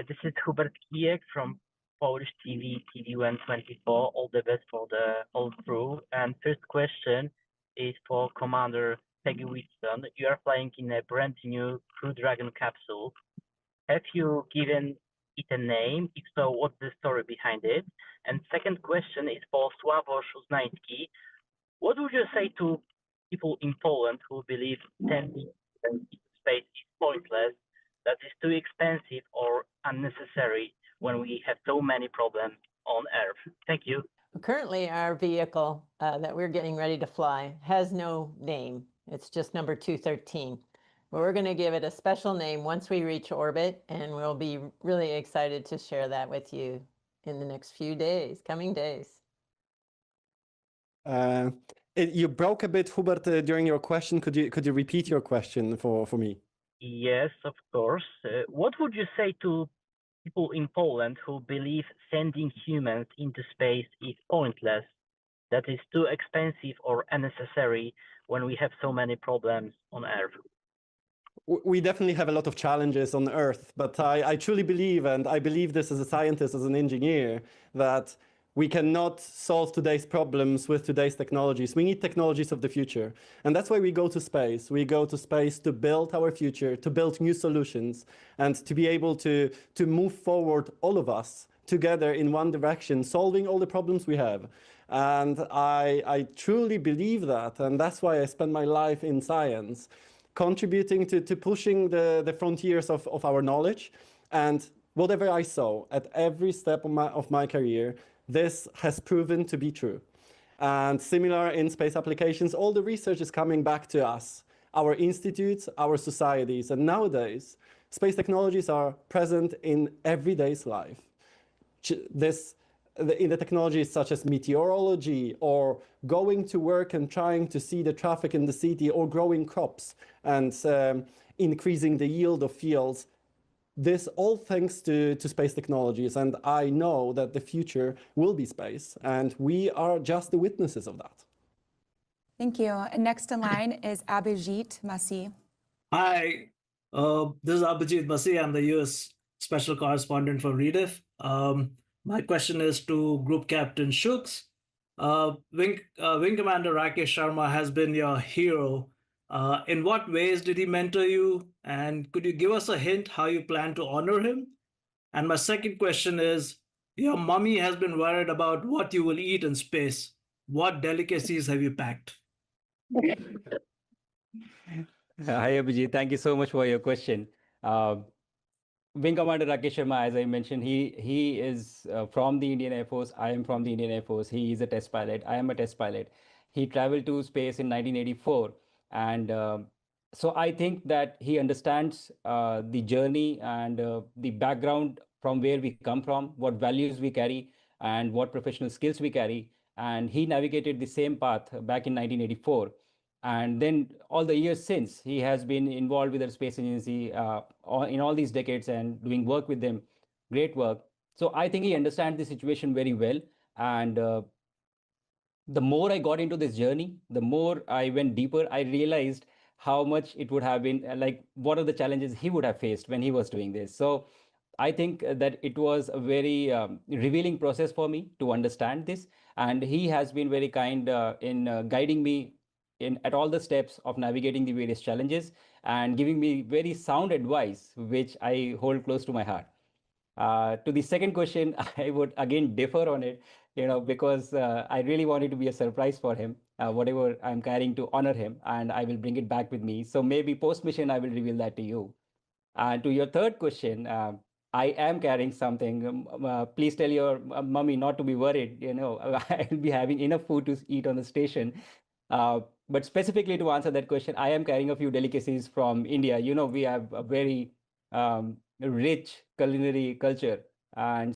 This is Hubert Kijek from Polish TV, TV124. All the best for the whole crew. And first question is for Commander Peggy Whitson. You are flying in a brand new Crew Dragon capsule. Have you given it a name? If so, what's the story behind it? And second question is for Sławosza Uznański. What would you say to people in Poland who believe sending into space is pointless, that is too expensive or unnecessary when we have so many problems on Earth? Thank you. Currently, our vehicle that we're getting ready to fly has no name. It's just number 213. But we're going to give it a special name once we reach orbit, and we'll be really excited to share that with you in the next few days, coming days. You broke a bit, Hubert, during your question. Could you repeat your question for me? Yes, of course. What would you say to people in Poland who believe sending humans into space is pointless, that is too expensive or unnecessary when we have so many problems on Earth? We definitely have a lot of challenges on Earth, but I truly believe, and I believe this as a scientist, as an engineer, that we cannot solve today's problems with today's technologies. We need technologies of the future. And that's why we go to space. We go to space to build our future, to build new solutions, and to be able to move forward, all of us, together in one direction, solving all the problems we have. And I truly believe that, and that's why I spend my life in science, contributing to pushing the frontiers of our knowledge. And whatever I saw at every step of my career, this has proven to be true. And similar in space applications, all the research is coming back to us, our institutes, our societies. And nowadays, space technologies are present in everyday's life. In the technologies such as meteorology, or going to work and trying to see the traffic in the city, or growing crops and increasing the yield of fields. This all thanks to space technologies, and I know that the future will be space, and we are just the witnesses of that. Thank you. And next in line is Abhijit Masi. Hi, this is Abhijit Masi. I'm the U.S. Special Correspondent for REDIF. My question is to Group Captain Shooks. Wing Commander Rakesh Sharma has been your hero. In what ways did he mentor you? And could you give us a hint how you plan to honor him? And my second question is, your mummy has been worried about what you will eat in space. what delicacies have you packed? Hi, Abhijit. Thank you so much for your question. Wing Commander Rakesh Sharma, as I mentioned, he is from the Indian Air Force. I am from the Indian Air Force. He is a test pilot. I am a test pilot. He traveled to space in 1984, and so I think that he understands the journey and the background from where we come from, what values we carry, and what professional skills we carry. And he navigated the same path back in 1984. And then all the years since, he has been involved with the space agency in all these decades and doing work with them, great work. So I think he understands the situation very well. And the more I got into this journey, the more I went deeper, I realized how much it would have been like, what are the challenges he would have faced when he was doing this. So I think that it was a very revealing process for me to understand this. And he has been very kind in guiding me at all the steps of navigating the various challenges and giving me very sound advice, which I hold close to my heart. To the second question, I would again differ on it, because I really wanted to be a surprise for him, whatever I'm carrying to honor him, and I will bring it back with me. So maybe post mission, I will reveal that to you. And to your third question, I am carrying something. Please tell your mummy not to be worried. I'll be having enough food to eat on the station. But specifically to answer that question, I am carrying a few delicacies from India. We have a very rich culinary culture, and